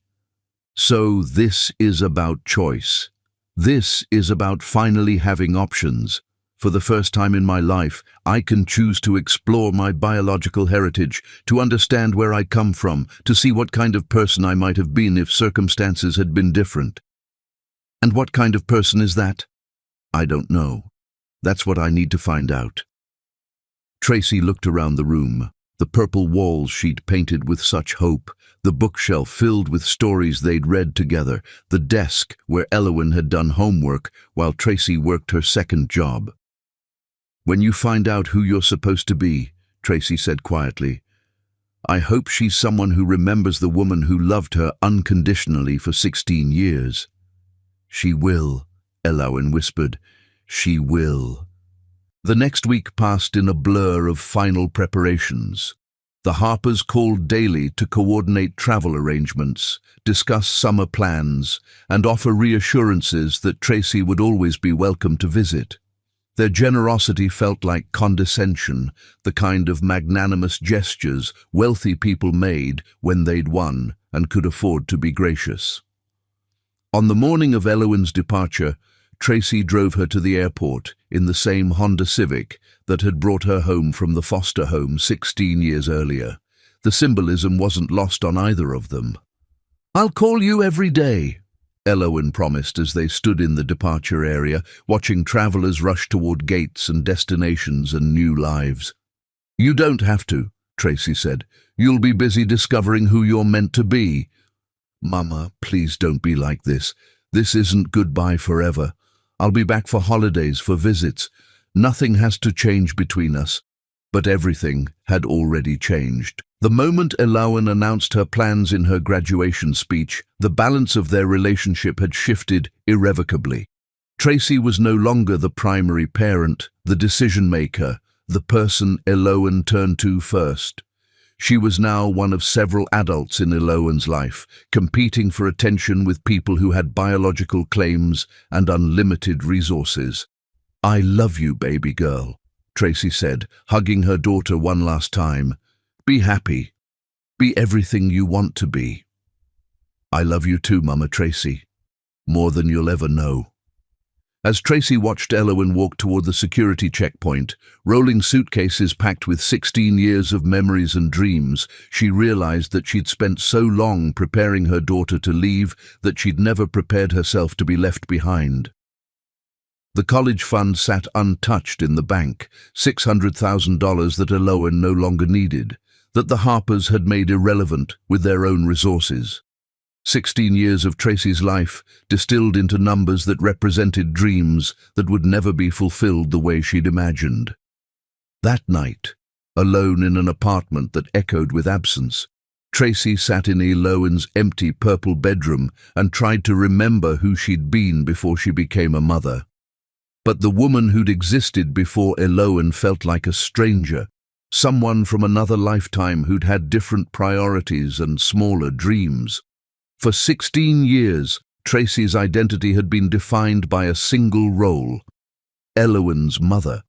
So this is about choice. This is about finally having options. For the first time in my life, I can choose to explore my biological heritage, to understand where I come from, to see what kind of person I might have been if circumstances had been different." "And what kind of person is that?" "I don't know. That's what I need to find out." Tracy looked around the room, the purple walls she'd painted with such hope, the bookshelf filled with stories they'd read together, the desk where Elowen had done homework while Tracy worked her second job. "When you find out who you're supposed to be," Tracy said quietly, "I hope she's someone who remembers the woman who loved her unconditionally for 16 years. "She will," Elowen whispered. "She will." The next week passed in a blur of final preparations. The Harpers called daily to coordinate travel arrangements, discuss summer plans, and offer reassurances that Tracy would always be welcome to visit. Their generosity felt like condescension, the kind of magnanimous gestures wealthy people made when they'd won and could afford to be gracious. On the morning of Elowen's departure, Tracy drove her to the airport in the same Honda Civic that had brought her home from the foster home 16 years earlier. The symbolism wasn't lost on either of them. "I'll call you every day," Elowen promised as they stood in the departure area, watching travelers rush toward gates and destinations and new lives. "You don't have to," Tracy said. "You'll be busy discovering who you're meant to be." "Mama, please don't be like this. This isn't goodbye forever. I'll be back for holidays, for visits. Nothing has to change between us." But everything had already changed. The moment Elowen announced her plans in her graduation speech, the balance of their relationship had shifted irrevocably. Tracy was no longer the primary parent, the decision-maker, the person Elowen turned to first. She was now one of several adults in Eloan's life, competing for attention with people who had biological claims and unlimited resources. "I love you, baby girl," Tracy said, hugging her daughter one last time. "Be happy. Be everything you want to be." "I love you too, Mama Tracy. More than you'll ever know." As Tracy watched Eloan walk toward the security checkpoint, rolling suitcases packed with 16 years of memories and dreams, she realized that she'd spent so long preparing her daughter to leave that she'd never prepared herself to be left behind. The college fund sat untouched in the bank, $600,000 that Eloan no longer needed, that the Harpers had made irrelevant with their own resources. 16 years of Tracy's life distilled into numbers that represented dreams that would never be fulfilled the way she'd imagined. That night, alone in an apartment that echoed with absence, Tracy sat in Eloan's empty purple bedroom and tried to remember who she'd been before she became a mother. But the woman who'd existed before Eloan felt like a stranger, someone from another lifetime who'd had different priorities and smaller dreams. For 16 years, Tracy's identity had been defined by a single role: Eloan's mother.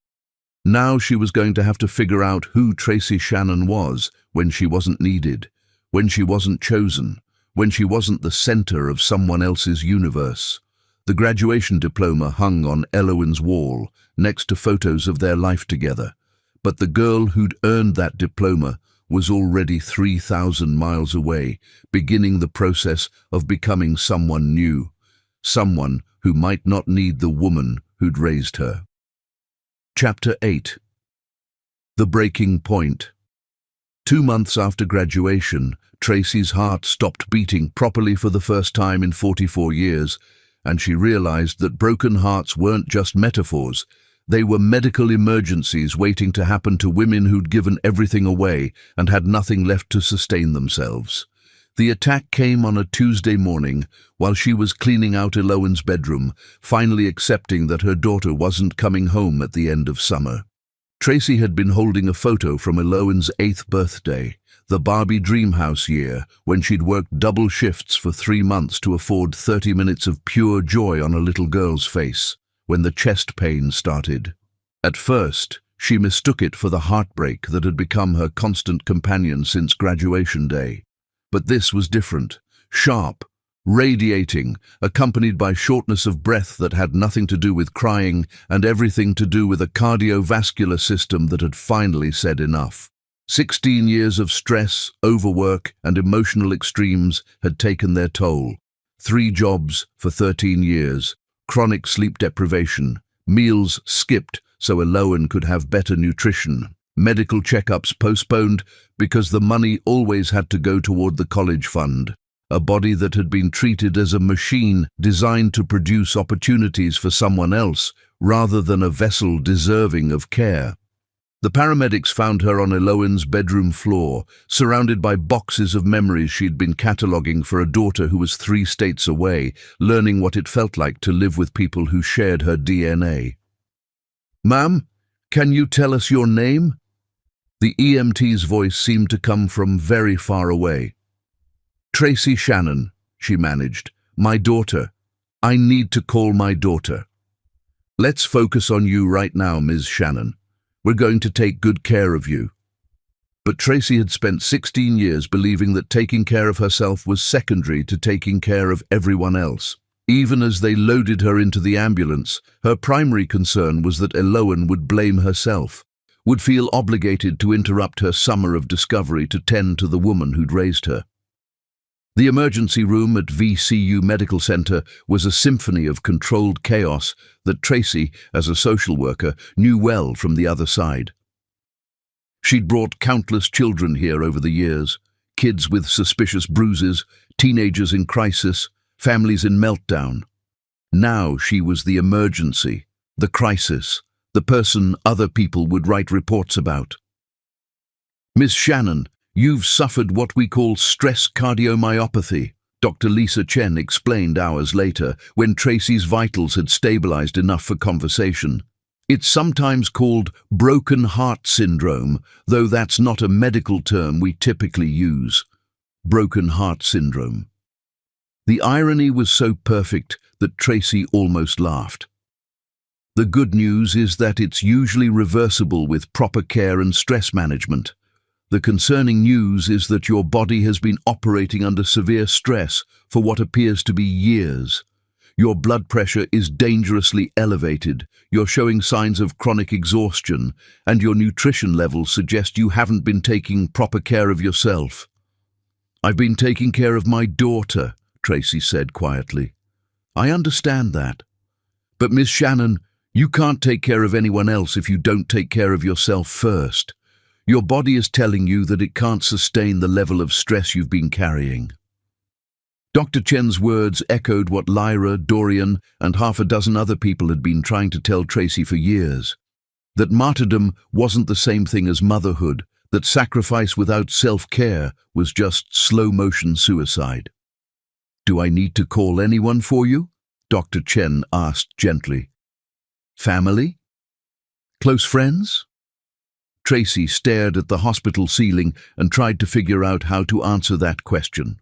Now she was going to have to figure out who Tracy Shannon was when she wasn't needed, when she wasn't chosen, when she wasn't the center of someone else's universe. The graduation diploma hung on Eloan's wall, next to photos of their life together. But the girl who'd earned that diploma was already 3,000 miles away, beginning the process of becoming someone new, someone who might not need the woman who'd raised her. Chapter 8. The Breaking Point. 2 months after graduation, Tracy's heart stopped beating properly for the first time in 44 years, and she realized that broken hearts weren't just metaphors. They were medical emergencies waiting to happen to women who'd given everything away and had nothing left to sustain themselves. The attack came on a Tuesday morning while she was cleaning out Eloan's bedroom, finally accepting that her daughter wasn't coming home at the end of summer. Tracy had been holding a photo from Eloan's 8th birthday, the Barbie Dreamhouse year, when she'd worked double shifts for 3 months to afford 30 minutes of pure joy on a little girl's face, when the chest pain started. At first, she mistook it for the heartbreak that had become her constant companion since graduation day. But this was different, sharp, radiating, accompanied by shortness of breath that had nothing to do with crying and everything to do with a cardiovascular system that had finally said enough. 16 years of stress, overwork, and emotional extremes had taken their toll. 3 jobs for 13 years, chronic sleep deprivation, meals skipped so Eloan could have better nutrition, medical checkups postponed because the money always had to go toward the college fund, a body that had been treated as a machine designed to produce opportunities for someone else rather than a vessel deserving of care. The paramedics found her on Eloan's bedroom floor, surrounded by boxes of memories she'd been cataloguing for a daughter who was 3 states away, learning what it felt like to live with people who shared her DNA. "Ma'am, can you tell us your name?" The EMT's voice seemed to come from very far away. "Tracy Shannon," she managed. "My daughter. I need to call my daughter." "Let's focus on you right now, Ms. Shannon. We're going to take good care of you." But Tracy had spent 16 years believing that taking care of herself was secondary to taking care of everyone else. Even as they loaded her into the ambulance, her primary concern was that Eloan would blame herself, would feel obligated to interrupt her summer of discovery to tend to the woman who'd raised her. The emergency room at VCU Medical Center was a symphony of controlled chaos that Tracy, as a social worker, knew well from the other side. She'd brought countless children here over the years, kids with suspicious bruises, teenagers in crisis, families in meltdown. Now she was the emergency, the crisis, the person other people would write reports about. "Miss Shannon, you've suffered what we call stress cardiomyopathy," Dr. Lisa Chen explained hours later, when Tracy's vitals had stabilized enough for conversation. It's sometimes called broken heart syndrome, though that's not a medical term we typically use. Broken heart syndrome. The irony was so perfect that Tracy almost laughed. The good news is that it's usually reversible with proper care and stress management. The concerning news is that your body has been operating under severe stress for what appears to be years. Your blood pressure is dangerously elevated, you're showing signs of chronic exhaustion, and your nutrition levels suggest you haven't been taking proper care of yourself. "I've been taking care of my daughter," Tracy said quietly. "I understand that. But Miss Shannon, you can't take care of anyone else if you don't take care of yourself first. Your body is telling you that it can't sustain the level of stress you've been carrying." Dr. Chen's words echoed what Lyra, Dorian, and half a dozen other people had been trying to tell Tracy for years. That martyrdom wasn't the same thing as motherhood, that sacrifice without self-care was just slow-motion suicide. "Do I need to call anyone for you?" Dr. Chen asked gently. "Family? Close friends?" Tracy stared at the hospital ceiling and tried to figure out how to answer that question.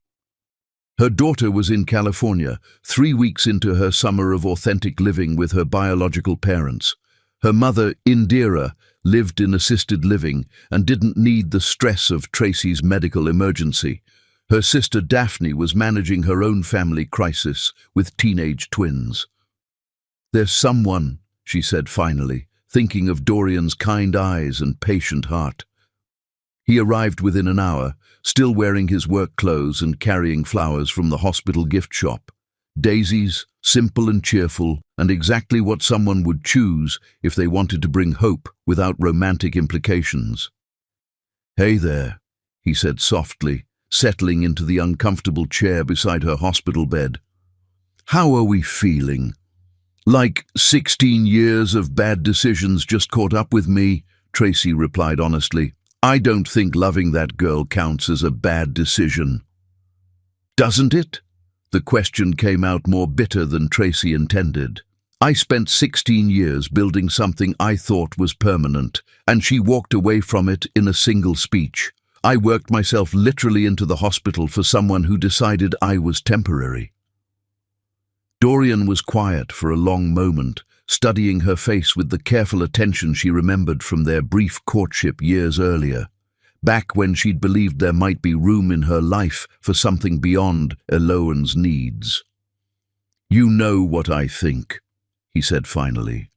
Her daughter was in California, 3 weeks into her summer of authentic living with her biological parents. Her mother, Indira, lived in assisted living and didn't need the stress of Tracy's medical emergency. Her sister Daphne was managing her own family crisis with teenage twins. "There's someone," she said finally, thinking of Dorian's kind eyes and patient heart. He arrived within an hour, still wearing his work clothes and carrying flowers from the hospital gift shop. Daisies, simple and cheerful, and exactly what someone would choose if they wanted to bring hope without romantic implications. "Hey there," he said softly, settling into the uncomfortable chair beside her hospital bed. "How are we feeling?" "Like 16 years of bad decisions just caught up with me," Tracy replied honestly. "I don't think loving that girl counts as a bad decision." "Doesn't it?" The question came out more bitter than Tracy intended. "I spent 16 years building something I thought was permanent, and she walked away from it in a single speech. I worked myself literally into the hospital for someone who decided I was temporary." Dorian was quiet for a long moment, studying her face with the careful attention she remembered from their brief courtship years earlier, back when she'd believed there might be room in her life for something beyond Eloan's needs. "You know what I think," he said finally.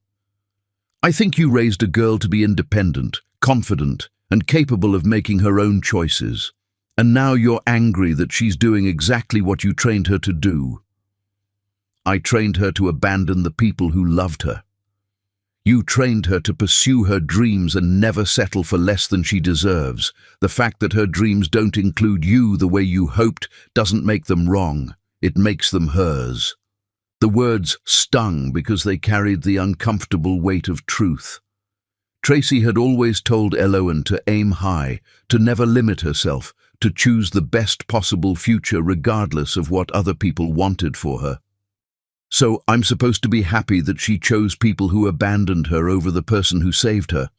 "I think you raised a girl to be independent, confident, and capable of making her own choices. And now you're angry that she's doing exactly what you trained her to do." "I trained her to abandon the people who loved her. You trained her to pursue her dreams and never settle for less than she deserves. The fact that her dreams don't include you the way you hoped doesn't make them wrong. It makes them hers." The words stung because they carried the uncomfortable weight of truth. Tracy had always told Eloan to aim high, to never limit herself, to choose the best possible future regardless of what other people wanted for her. "So I'm supposed to be happy that she chose people who abandoned her over the person who saved her.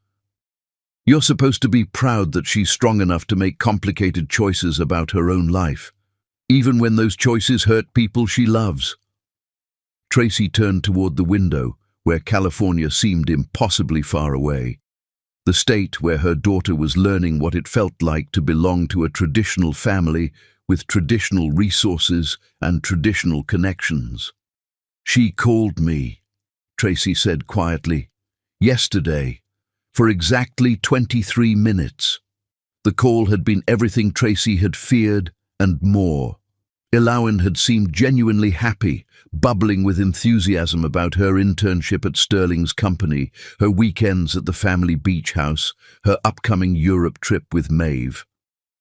You're supposed to be proud that she's strong enough to make complicated choices about her own life, even when those choices hurt people she loves." Tracy turned toward the window, where California seemed impossibly far away. The state where her daughter was learning what it felt like to belong to a traditional family with traditional resources and traditional connections. "She called me," Tracy said quietly, "yesterday, for exactly 23 minutes. The call had been everything Tracy had feared and more. Eloan had seemed genuinely happy, bubbling with enthusiasm about her internship at Sterling's company, her weekends at the family beach house, her upcoming Europe trip with Maeve.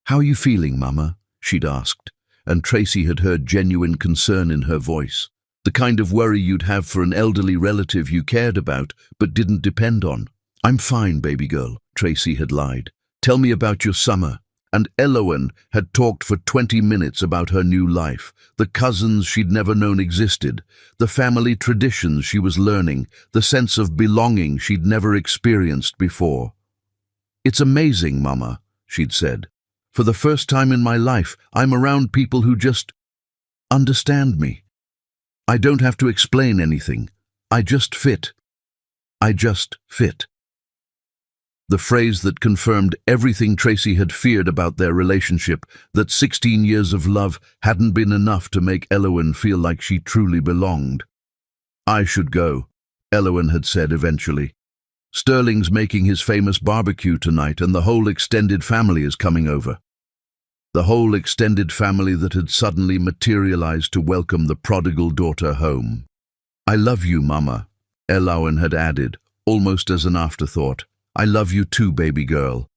"How are you feeling, Mama?" she'd asked, and Tracy had heard genuine concern in her voice. The kind of worry you'd have for an elderly relative you cared about but didn't depend on. "I'm fine, baby girl," Tracy had lied. "Tell me about your summer. And Elowen had talked for 20 minutes about her new life, the cousins she'd never known existed, the family traditions she was learning, the sense of belonging she'd never experienced before. "It's amazing, Mama," she'd said. "For the first time in my life, I'm around people who just understand me. I don't have to explain anything. I just fit. I just fit." The phrase that confirmed everything Tracy had feared about their relationship, that 16 years of love hadn't been enough to make Elowen feel like she truly belonged. "I should go," Elowen had said eventually. "Sterling's making his famous barbecue tonight and the whole extended family is coming over." The whole extended family that had suddenly materialized to welcome the prodigal daughter home. "I love you, Mama," Elowen had added, almost as an afterthought. "I love you too, baby girl."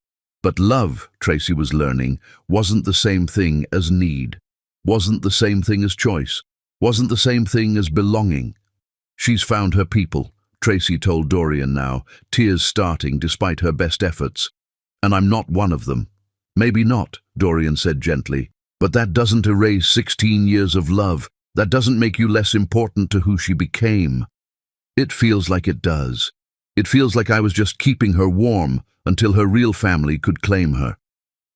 But love, Tracy was learning, wasn't the same thing as need, wasn't the same thing as choice, wasn't the same thing as belonging. "She's found her people," Tracy told Dorian now, tears starting despite her best efforts. "And I'm not one of them." "Maybe not," Dorian said gently, "but that doesn't erase 16 years of love. That doesn't make you less important to who she became." "It feels like it does. It feels like I was just keeping her warm until her real family could claim her.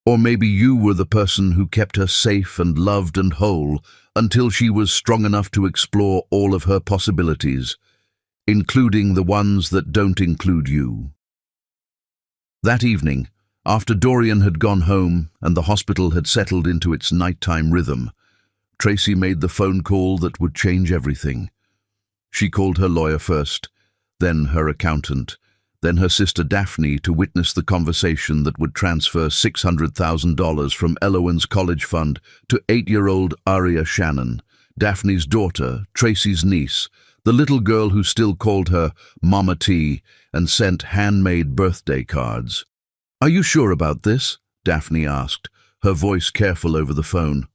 Or maybe you were the person who kept her safe and loved and whole until she was strong enough to explore all of her possibilities, including the ones that don't include you." That evening, after Dorian had gone home and the hospital had settled into its nighttime rhythm, Tracy made the phone call that would change everything. She called her lawyer first, then her accountant, then her sister Daphne to witness the conversation that would transfer $600,000 from Elowen's college fund to 8-year-old Aria Shannon, Daphne's daughter, Tracy's niece, the little girl who still called her Mama T and sent handmade birthday cards. "Are you sure about this?" Daphne asked, her voice careful over the phone.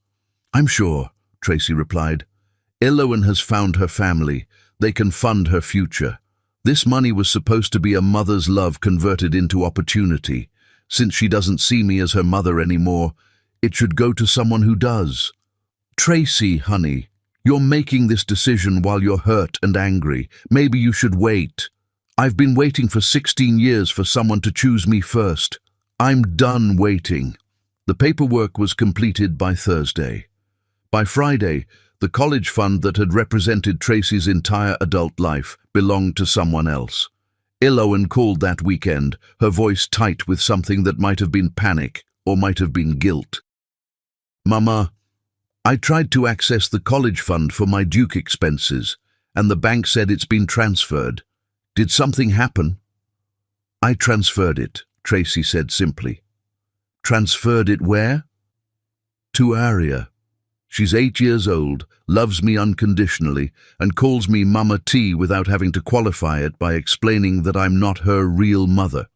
"I'm sure," Tracy replied. "Elowen has found her family. They can fund her future. This money was supposed to be a mother's love converted into opportunity. Since she doesn't see me as her mother anymore, it should go to someone who does." "Tracy, honey, you're making this decision while you're hurt and angry. Maybe you should wait. I've been waiting for 16 years for someone to choose me first. I'm done waiting." The paperwork was completed by Thursday. By Friday, the college fund that had represented Tracy's entire adult life belonged to someone else. Elowen called that weekend, her voice tight with something that might have been panic or might have been guilt. "Mama, I tried to access the college fund for my Duke expenses, and the bank said it's been transferred. Did something happen?" "I transferred it," Tracy said simply. "Transferred it where?" "To Aria. She's 8 years old, loves me unconditionally, and calls me Mama T without having to qualify it by explaining that I'm not her real mother."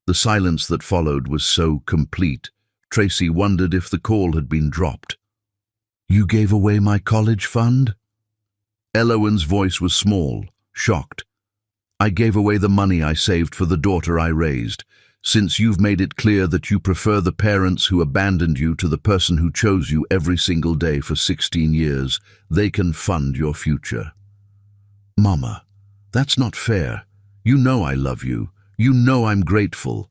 The silence that followed was so complete, Tracy wondered if the call had been dropped. "You gave away my college fund?" Elowen's voice was small, shocked. "I gave away the money I saved for the daughter I raised. Since you've made it clear that you prefer the parents who abandoned you to the person who chose you every single day for 16 years, they can fund your future." "Mama, that's not fair. You know I love you. You know I'm grateful."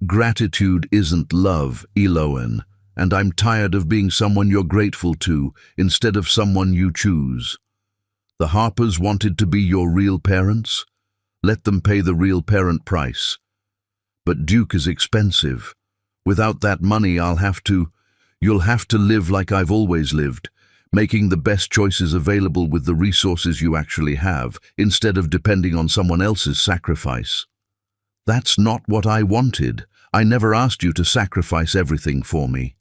"Gratitude isn't love, Elowen, and I'm tired of being someone you're grateful to instead of someone you choose. The Harpers wanted to be your real parents? Let them pay the real parent price. But Duke is expensive. Without that money, you'll have to live like I've always lived, making the best choices available with the resources you actually have, instead of depending on someone else's sacrifice." "That's not what I wanted. I never asked you to sacrifice everything for me."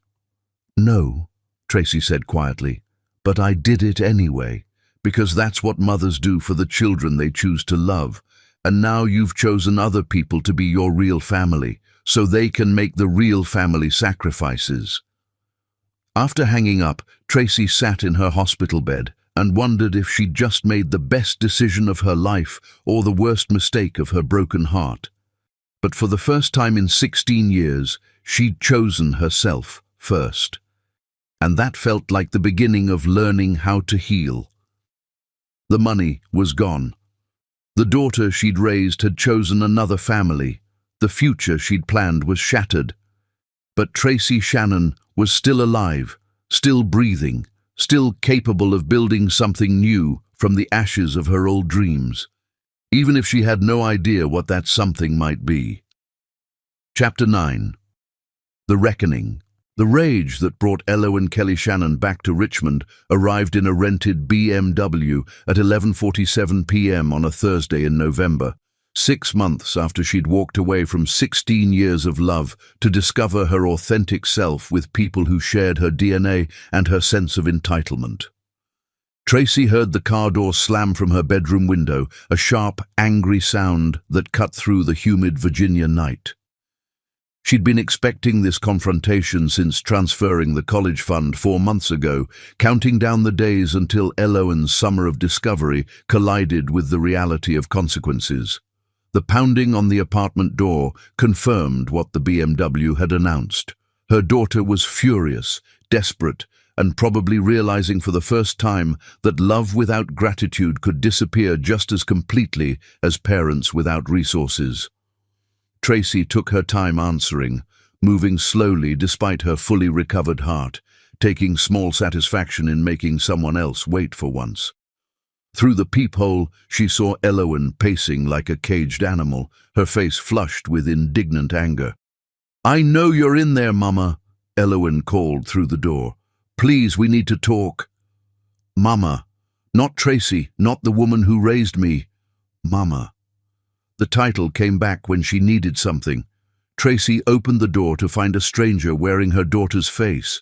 "No," Tracy said quietly, "but I did it anyway, because that's what mothers do for the children they choose to love. And now you've chosen other people to be your real family, so they can make the real family sacrifices." After hanging up, Tracy sat in her hospital bed and wondered if she'd just made the best decision of her life or the worst mistake of her broken heart. But for the first time in 16 years, She'd chosen herself first, and that felt like the beginning of learning how to heal. The money was gone. The daughter she'd raised had chosen another family. The future she'd planned was shattered. But Tracy Shannon was still alive, still breathing, still capable of building something new from the ashes of her old dreams, even if she had no idea what that something might be. Chapter 9. The Reckoning. The rage that brought Elo and Kelly Shannon back to Richmond arrived in a rented BMW at 11:47 p.m. on a Thursday in November, 6 months after she'd walked away from 16 years of love to discover her authentic self with people who shared her DNA and her sense of entitlement. Tracy heard the car door slam from her bedroom window, a sharp, angry sound that cut through the humid Virginia night. She'd been expecting this confrontation since transferring the college fund 4 months ago, counting down the days until Eloan's summer of discovery collided with the reality of consequences. The pounding on the apartment door confirmed what the BMW had announced. Her daughter was furious, desperate, and probably realizing for the first time that love without gratitude could disappear just as completely as parents without resources. Tracy took her time answering, moving slowly despite her fully recovered heart, taking small satisfaction in making someone else wait for once. Through the peephole, she saw Eloan pacing like a caged animal, her face flushed with indignant anger. "I know you're in there, Mama," Eloan called through the door. "Please, we need to talk." "Mama. Not Tracy, not the woman who raised me. Mama." The title came back when she needed something. Tracy opened the door to find a stranger wearing her daughter's face.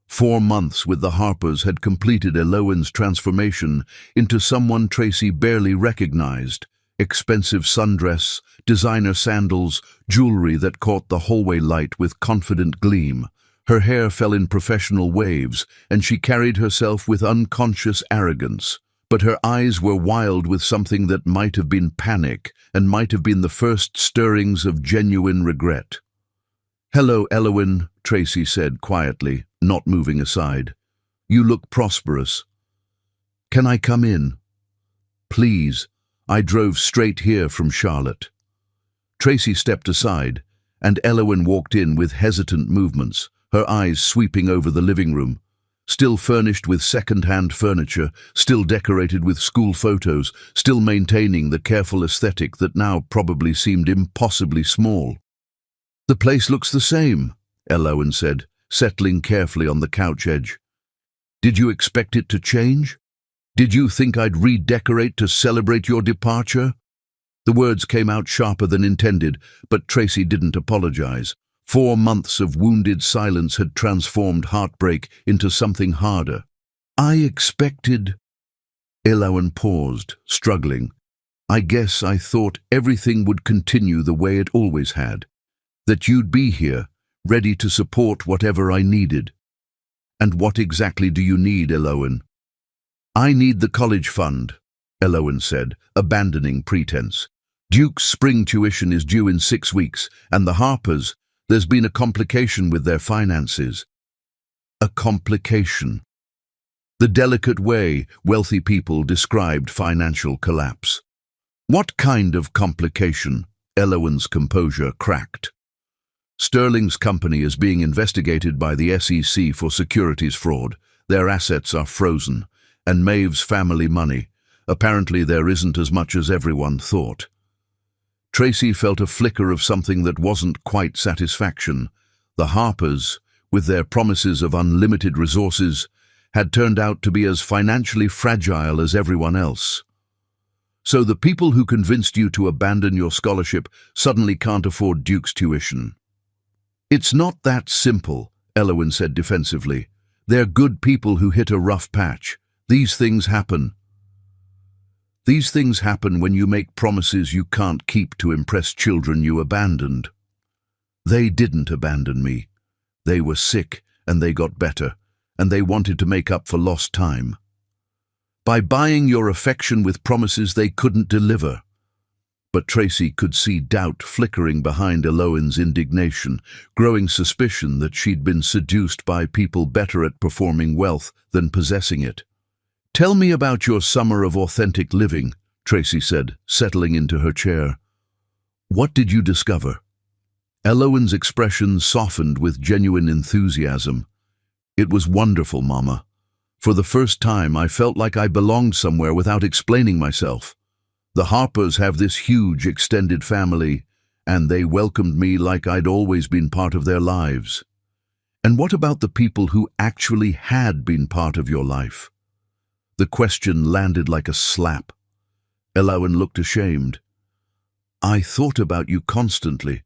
4 months with the Harpers had completed Eloan's transformation into someone Tracy barely recognized. Expensive sundress, designer sandals, jewelry that caught the hallway light with confident gleam. Her hair fell in professional waves, and she carried herself with unconscious arrogance. But her eyes were wild with something that might have been panic and might have been the first stirrings of genuine regret. "Hello, Eloan," Tracy said quietly, not moving aside. "You look prosperous. Can I come in?" "Please. I drove straight here from Charlotte." Tracy stepped aside, and Eloan walked in with hesitant movements, her eyes sweeping over the living room. Still furnished with second-hand furniture, still decorated with school photos, still maintaining the careful aesthetic that now probably seemed impossibly small. "The place looks the same," Eloan said, settling carefully on the couch edge. "Did you expect it to change? Did you think I'd redecorate to celebrate your departure?" The words came out sharper than intended, but Tracy didn't apologize. 4 months of wounded silence had transformed heartbreak into something harder. "I expected—" Eloan paused, struggling. "I guess I thought everything would continue the way it always had. That you'd be here, ready to support whatever I needed." "And what exactly do you need, Eloan?" "I need the college fund," Eloan said, abandoning pretense. "Duke's spring tuition is due in 6 weeks, and the Harpers— there's been a complication with their finances." A complication. The delicate way wealthy people described financial collapse. "What kind of complication?" Eloan's composure cracked. "Sterling's company is being investigated by the SEC for securities fraud. Their assets are frozen. And Maeve's family money. Apparently there isn't as much as everyone thought." Tracy felt a flicker of something that wasn't quite satisfaction. The Harpers, with their promises of unlimited resources, had turned out to be as financially fragile as everyone else. "So the people who convinced you to abandon your scholarship suddenly can't afford Duke's tuition?" "It's not that simple," Eloan said defensively. "They're good people who hit a rough patch. These things happen. These things happen when you make promises you can't keep to impress children you abandoned." "They didn't abandon me. They were sick, and they got better, and they wanted to make up for lost time. By buying your affection with promises they couldn't deliver." But Tracy could see doubt flickering behind Eloin's indignation, growing suspicion that she'd been seduced by people better at performing wealth than possessing it. "Tell me about your summer of authentic living," Tracy said, settling into her chair. "What did you discover?" Eloin's expression softened with genuine enthusiasm. "It was wonderful, Mama. For the first time, I felt like I belonged somewhere without explaining myself. The Harpers have this huge extended family, and they welcomed me like I'd always been part of their lives." "And what about the people who actually had been part of your life?" The question landed like a slap. Eloin looked ashamed. "I thought about you constantly.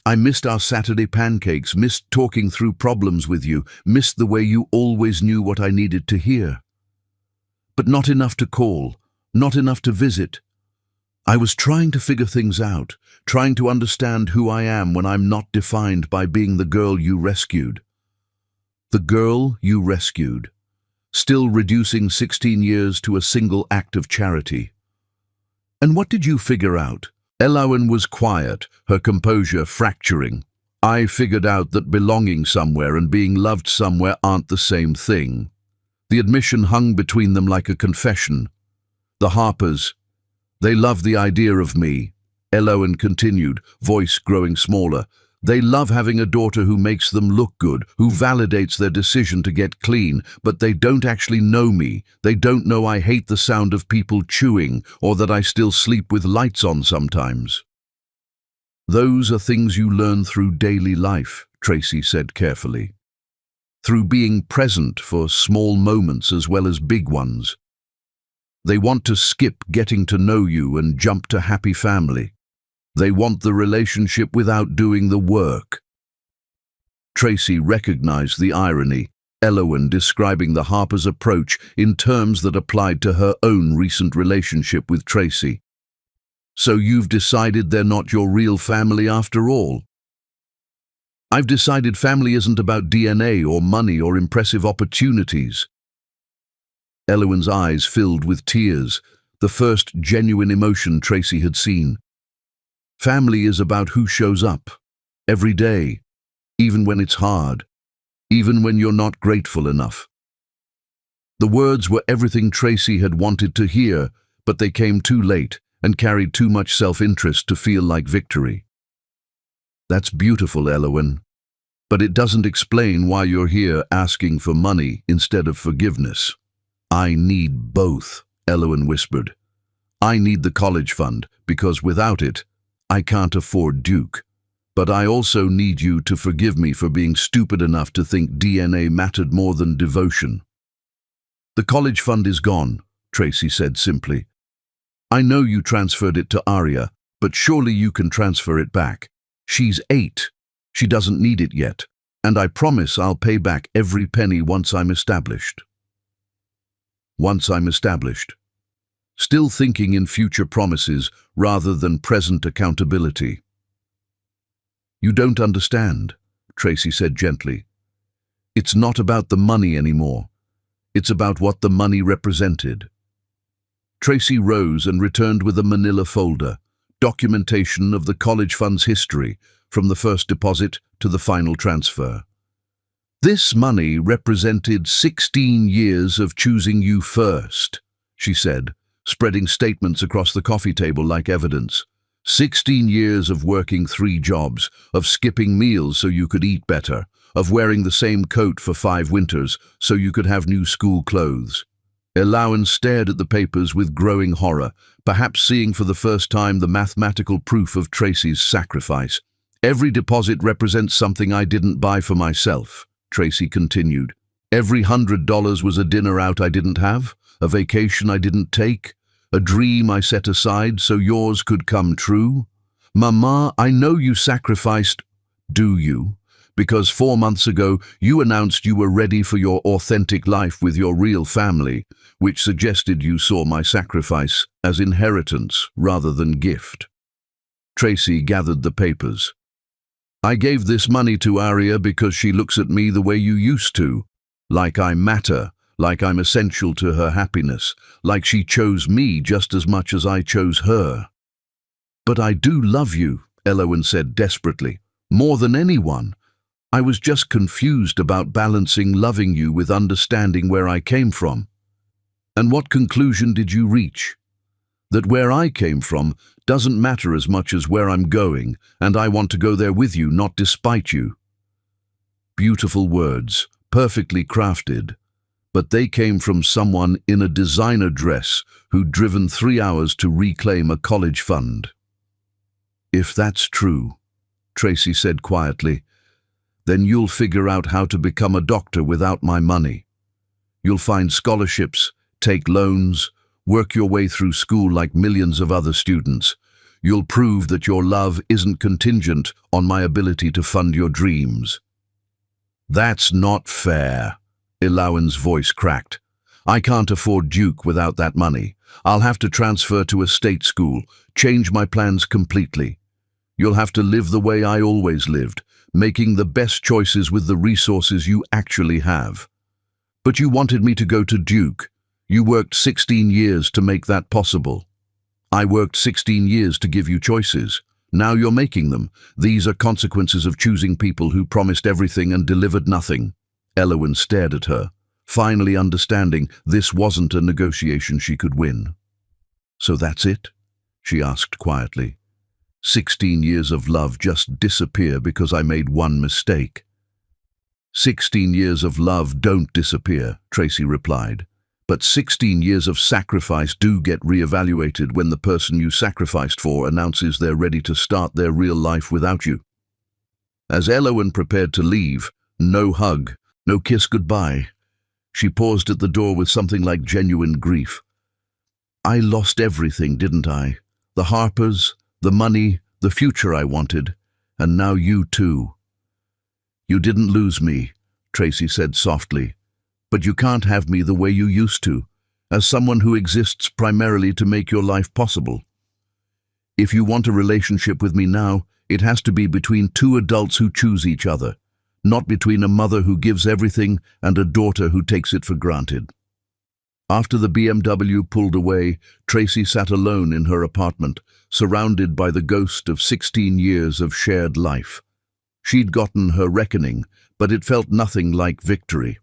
I missed our Saturday pancakes, missed talking through problems with you, missed the way you always knew what I needed to hear. But not enough to call, not enough to visit. I was trying to figure things out, trying to understand who I am when I'm not defined by being the girl you rescued." The girl you rescued, still reducing 16 years to a single act of charity. "And what did you figure out?" Eloin was quiet, her composure fracturing. "I figured out that belonging somewhere and being loved somewhere aren't the same thing." The admission hung between them like a confession. "The Harpers, they love the idea of me," Eloin continued, voice growing smaller. "They love having a daughter who makes them look good, who validates their decision to get clean, but they don't actually know me. They don't know I hate the sound of people chewing, or that I still sleep with lights on sometimes." "Those are things you learn through daily life," Tracy said carefully. "Through being present for small moments as well as big ones. They want to skip getting to know you and jump to happy family. They want the relationship without doing the work." Tracy recognized the irony, Eloin describing the Harpers' approach in terms that applied to her own recent relationship with Tracy. "So you've decided they're not your real family after all?" "I've decided family isn't about DNA or money or impressive opportunities." Eloin's eyes filled with tears, the first genuine emotion Tracy had seen. "Family is about who shows up, every day, even when it's hard, even when you're not grateful enough." The words were everything Tracy had wanted to hear, but they came too late and carried too much self-interest to feel like victory. "That's beautiful, Eloin, but it doesn't explain why you're here asking for money instead of forgiveness." "I need both," Eloin whispered. "I need the college fund, because without it, I can't afford Duke. But I also need you to forgive me for being stupid enough to think DNA mattered more than devotion." "The college fund is gone," Tracy said simply. "I know you transferred it to Arya, but surely you can transfer it back. She's 8. She doesn't need it yet, and I promise I'll pay back every penny once I'm established." Once I'm established. Still thinking in future promises rather than present accountability. "You don't understand," Tracy said gently. "It's not about the money anymore. It's about what the money represented." Tracy rose and returned with a manila folder, documentation of the college fund's history, from the first deposit to the final transfer. "This money represented 16 years of choosing you first," she said, spreading statements across the coffee table like evidence. 16 years of working 3 jobs, of skipping meals so you could eat better, of wearing the same coat for 5 winters so you could have new school clothes. Eloin stared at the papers with growing horror, perhaps seeing for the first time the mathematical proof of Tracy's sacrifice. "Every deposit represents something I didn't buy for myself," Tracy continued. "Every $100 was a dinner out I didn't have, a vacation I didn't take, a dream I set aside so yours could come true. Mama, I know you sacrificed, do you? Because 4 months ago you announced you were ready for your authentic life with your real family, which suggested you saw my sacrifice as inheritance rather than gift." Tracy gathered the papers. "I gave this money to Arya because she looks at me the way you used to, like I matter, like I'm essential to her happiness, like she chose me just as much as I chose her." But I do love you, Elowen said desperately. More than anyone. I was just confused about balancing loving you with understanding where I came from. And what conclusion did you reach? That where I came from doesn't matter as much as where I'm going, and I want to go there with you, not despite you. Beautiful words, perfectly crafted, but they came from someone in a designer dress who'd driven 3 hours to reclaim a college fund. If that's true, Tracy said quietly, then you'll figure out how to become a doctor without my money. You'll find scholarships, take loans, work your way through school like millions of other students. You'll prove that your love isn't contingent on my ability to fund your dreams. That's not fair, Elowen's voice cracked. I can't afford Duke without that money. I'll have to transfer to a state school, change my plans completely. You'll have to live the way I always lived, making the best choices with the resources you actually have. But you wanted me to go to Duke. You worked 16 years to make that possible. I worked 16 years to give you choices. Now you're making them. These are consequences of choosing people who promised everything and delivered nothing. Elowen stared at her, finally understanding this wasn't a negotiation she could win. So that's it? She asked quietly. 16 years of love just disappear because I made one mistake. 16 years of love don't disappear, Tracy replied. But 16 years of sacrifice do get reevaluated when the person you sacrificed for announces they're ready to start their real life without you. As Elowen prepared to leave, no hug, no kiss goodbye, she paused at the door with something like genuine grief. I lost everything, didn't I? The Harpers, the money, the future I wanted, and now you too. You didn't lose me, Tracy said softly. But you can't have me the way you used to, as someone who exists primarily to make your life possible. If you want a relationship with me now, it has to be between two adults who choose each other, not between a mother who gives everything and a daughter who takes it for granted. After the BMW pulled away, Tracy sat alone in her apartment, surrounded by the ghost of 16 years of shared life. She'd gotten her reckoning, but it felt nothing like victory.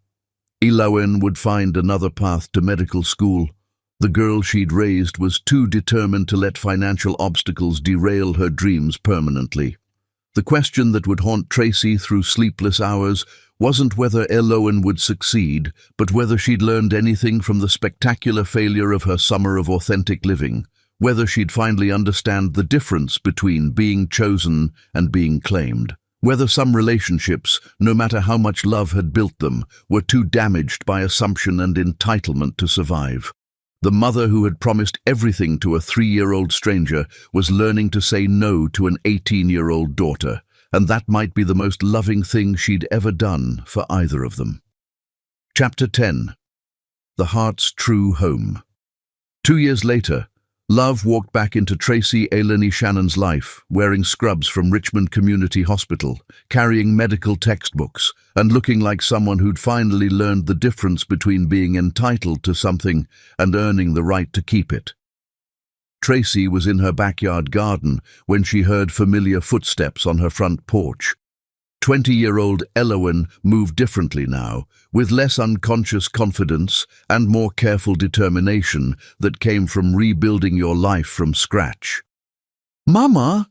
Elowen would find another path to medical school. The girl she'd raised was too determined to let financial obstacles derail her dreams permanently. The question that would haunt Tracy through sleepless hours wasn't whether Elowen would succeed, but whether she'd learned anything from the spectacular failure of her summer of authentic living, whether she'd finally understand the difference between being chosen and being claimed. Whether some relationships, no matter how much love had built them, were too damaged by assumption and entitlement to survive. The mother who had promised everything to a 3-year-old stranger was learning to say no to an 18-year-old daughter, and that might be the most loving thing she'd ever done for either of them. Chapter 10. The Heart's True Home. 2 years later, Love walked back into Tracy Aileni Shannon's life, wearing scrubs from Richmond Community Hospital, carrying medical textbooks, and looking like someone who'd finally learned the difference between being entitled to something and earning the right to keep it. Tracy was in her backyard garden when she heard familiar footsteps on her front porch. 20-year-old Elowen moved differently now, with less unconscious confidence and more careful determination that came from rebuilding your life from scratch. "Mama,"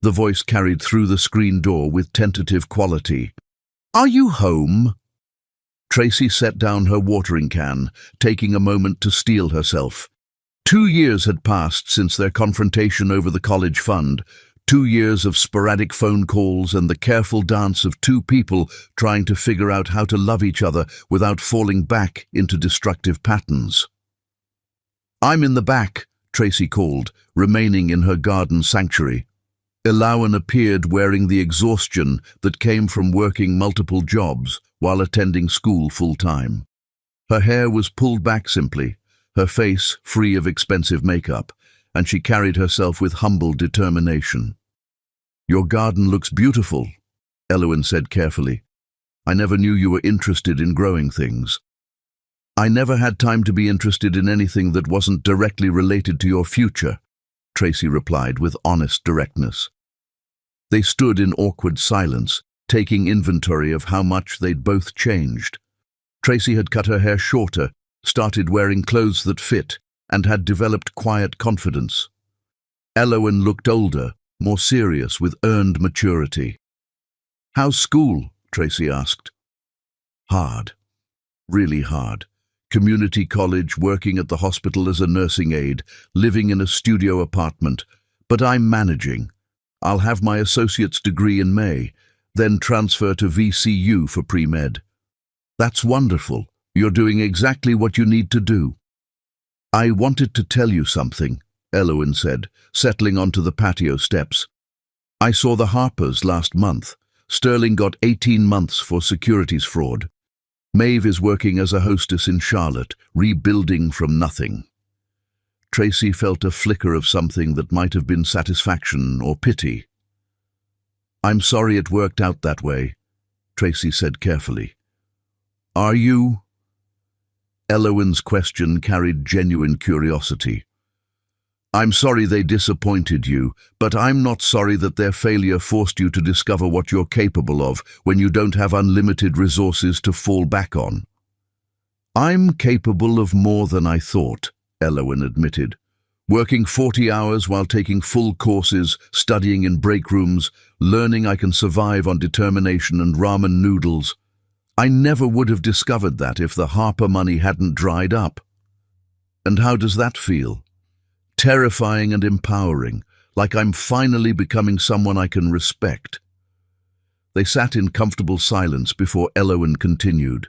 the voice carried through the screen door with tentative quality. "Are you home?" Tracy set down her watering can, taking a moment to steel herself. 2 years had passed since their confrontation over the college fund, 2 years of sporadic phone calls and the careful dance of two people trying to figure out how to love each other without falling back into destructive patterns. "I'm in the back," Tracy called, remaining in her garden sanctuary. Elowen appeared wearing the exhaustion that came from working multiple jobs while attending school full-time. Her hair was pulled back simply, her face free of expensive makeup, and she carried herself with humble determination. "Your garden looks beautiful," Elowen said carefully. "I never knew you were interested in growing things." "I never had time to be interested in anything that wasn't directly related to your future," Tracy replied with honest directness. They stood in awkward silence, taking inventory of how much they'd both changed. Tracy had cut her hair shorter, started wearing clothes that fit, and had developed quiet confidence. Elowen looked older, more serious, with earned maturity. "How's school?" Tracy asked. "Hard. Really hard. Community college, working at the hospital as a nursing aide, living in a studio apartment. But I'm managing. I'll have my associate's degree in May, then transfer to VCU for pre-med." "That's wonderful. You're doing exactly what you need to do." "I wanted to tell you something," Elowen said, settling onto the patio steps. "I saw the Harpers last month. Sterling got 18 months for securities fraud. Maeve is working as a hostess in Charlotte, rebuilding from nothing." Tracy felt a flicker of something that might have been satisfaction or pity. "I'm sorry it worked out that way," Tracy said carefully. "Are you?" Elowen's question carried genuine curiosity. "I'm sorry they disappointed you, but I'm not sorry that their failure forced you to discover what you're capable of when you don't have unlimited resources to fall back on." "I'm capable of more than I thought," Elowen admitted. "Working 40 hours while taking full courses, studying in break rooms, learning I can survive on determination and ramen noodles. I never would have discovered that if the Harper money hadn't dried up." "And how does that feel?" "Terrifying and empowering, like I'm finally becoming someone I can respect." They sat in comfortable silence before Elowen continued.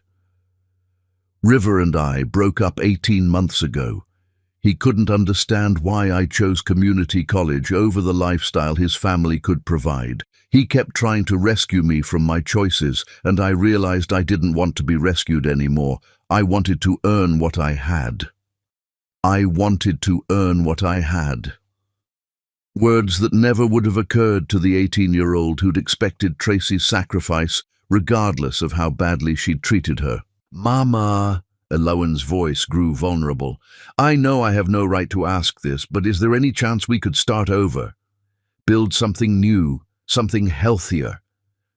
"River and I broke up 18 months ago. He couldn't understand why I chose community college over the lifestyle his family could provide. He kept trying to rescue me from my choices, and I realized I didn't want to be rescued anymore. I wanted to earn what I had. I wanted to earn what I had." Words that never would have occurred to the 18-year-old who'd expected Tracy's sacrifice, regardless of how badly she'd treated her. "Mama," Elowen's voice grew vulnerable. "I know I have no right to ask this, but is there any chance we could start over? Build something new, something healthier?"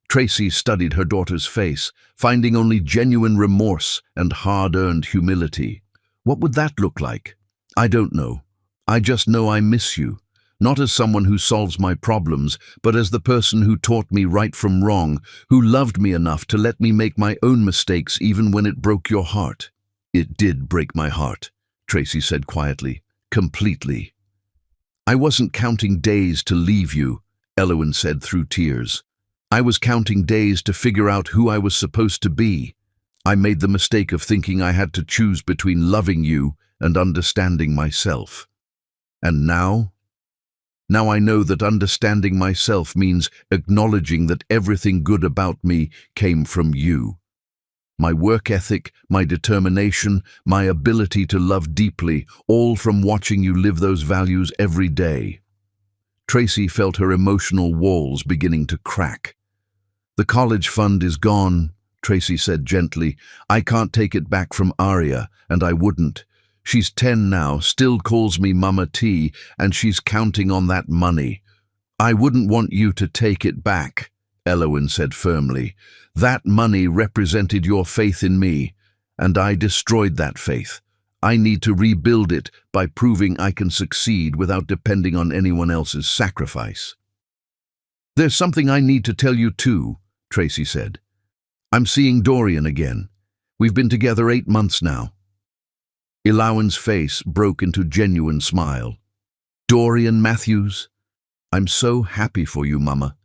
Tracy studied her daughter's face, finding only genuine remorse and hard-earned humility. "What would that look like?" "I don't know. I just know I miss you. Not as someone who solves my problems, but as the person who taught me right from wrong, who loved me enough to let me make my own mistakes even when it broke your heart." "It did break my heart," Tracy said quietly. "Completely." "I wasn't counting days to leave you," Elowen said through tears. "I was counting days to figure out who I was supposed to be. I made the mistake of thinking I had to choose between loving you and understanding myself. And now? Now I know that understanding myself means acknowledging that everything good about me came from you. My work ethic, my determination, my ability to love deeply, all from watching you live those values every day." Tracy felt her emotional walls beginning to crack. "The college fund is gone," Tracy said gently. "I can't take it back from Aria, and I wouldn't. She's 10 now, still calls me Mama T, and she's counting on that money." "I wouldn't want you to take it back," Elowen said firmly. "That money represented your faith in me, and I destroyed that faith. I need to rebuild it by proving I can succeed without depending on anyone else's sacrifice." "There's something I need to tell you too," Tracy said. "I'm seeing Dorian again. We've been together 8 months now." Elowen's face broke into genuine smile. "Dorian Matthews? I'm so happy for you, Mama.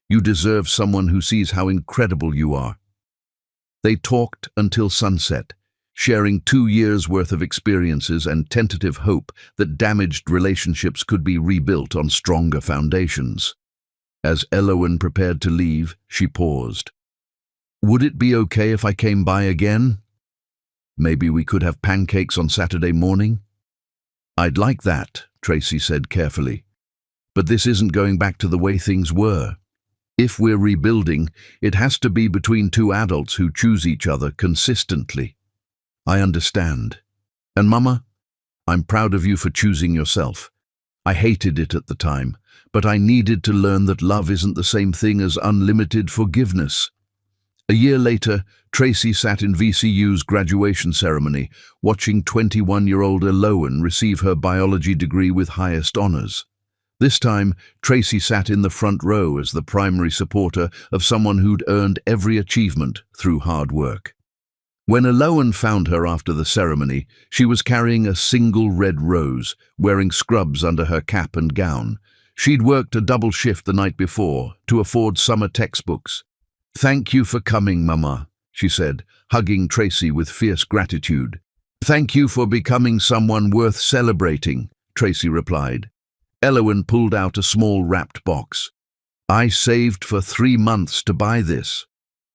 You deserve someone who sees how incredible you are." They talked until sunset, sharing 2 years' worth of experiences and tentative hope that damaged relationships could be rebuilt on stronger foundations. As Elowen prepared to leave, she paused. "Would it be okay if I came by again? Maybe we could have pancakes on Saturday morning?" "I'd like that," Tracy said carefully. "But this isn't going back to the way things were. If we're rebuilding, it has to be between 2 adults who choose each other consistently." "I understand. And Mama, I'm proud of you for choosing yourself. I hated it at the time, but I needed to learn that love isn't the same thing as unlimited forgiveness. A year later, Tracy sat in VCU's graduation ceremony, watching 21-year-old Eloan receive her biology degree with highest honors. This time, Tracy sat in the front row as the primary supporter of someone who'd earned every achievement through hard work. When Eloan found her after the ceremony, she was carrying a single red rose, wearing scrubs under her cap and gown. She'd worked a double shift the night before to afford summer textbooks. "Thank you for coming, Mama," she said, hugging Tracy with fierce gratitude. "Thank you for becoming someone worth celebrating," Tracy replied. Eloan pulled out a small wrapped box. "I saved for 3 months to buy this."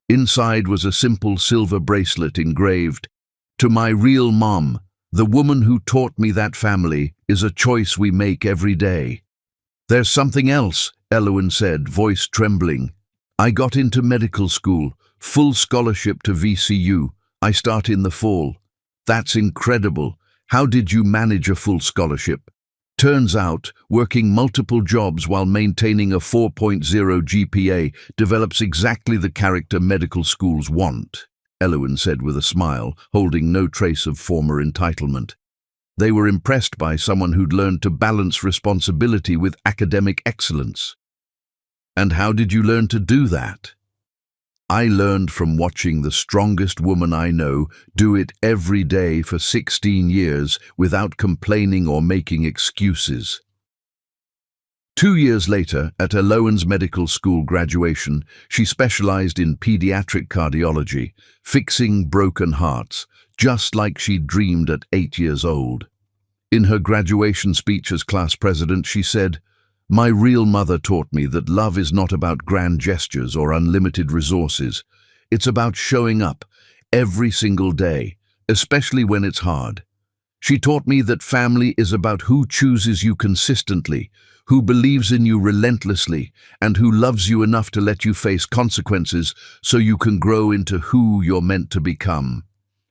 Inside was a simple silver bracelet engraved, "To my real mom, the woman who taught me that family is a choice we make every day." "There's something else," Eloan said, voice trembling. "I got into medical school, full scholarship to VCU. I start in the fall." "That's incredible. How did you manage a full scholarship?" "Turns out, working multiple jobs while maintaining a 4.0 GPA develops exactly the character medical schools want," Eloan said with a smile, holding no trace of former entitlement. They were impressed by someone who'd learned to balance responsibility with academic excellence. "And how did you learn to do that?" "I learned from watching the strongest woman I know do it every day for 16 years without complaining or making excuses." 2 years later, at Eloan's medical school graduation, she specialized in pediatric cardiology, fixing broken hearts, just like she'd dreamed at 8 years old. In her graduation speech as class president, she said, "My real mother taught me that love is not about grand gestures or unlimited resources. It's about showing up every single day, especially when it's hard. She taught me that family is about who chooses you consistently, who believes in you relentlessly, and who loves you enough to let you face consequences so you can grow into who you're meant to become."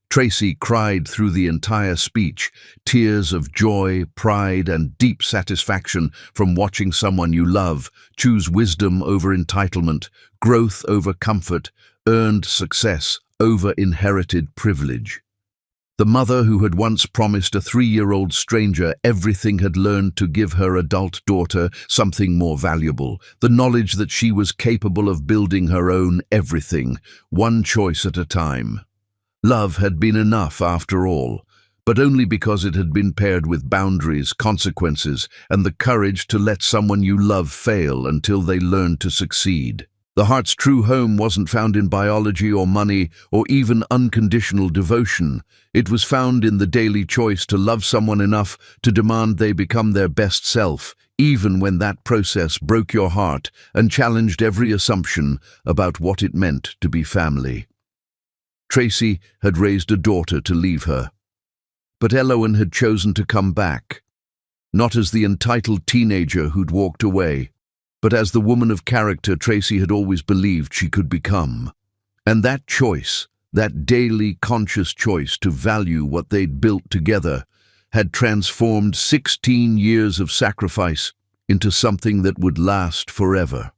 Tracy cried through the entire speech, tears of joy, pride, and deep satisfaction from watching someone you love choose wisdom over entitlement, growth over comfort, earned success over inherited privilege. The mother who had once promised a 3-year-old stranger everything had learned to give her adult daughter something more valuable, the knowledge that she was capable of building her own everything, one choice at a time. Love had been enough after all, but only because it had been paired with boundaries, consequences, and the courage to let someone you love fail until they learned to succeed. The heart's true home wasn't found in biology or money or even unconditional devotion. It was found in the daily choice to love someone enough to demand they become their best self, even when that process broke your heart and challenged every assumption about what it meant to be family. Tracy had raised a daughter to leave her. But Eloan had chosen to come back, not as the entitled teenager who'd walked away, but as the woman of character Tracy had always believed she could become. And that choice, that daily conscious choice to value what they'd built together, had transformed 16 years of sacrifice into something that would last forever.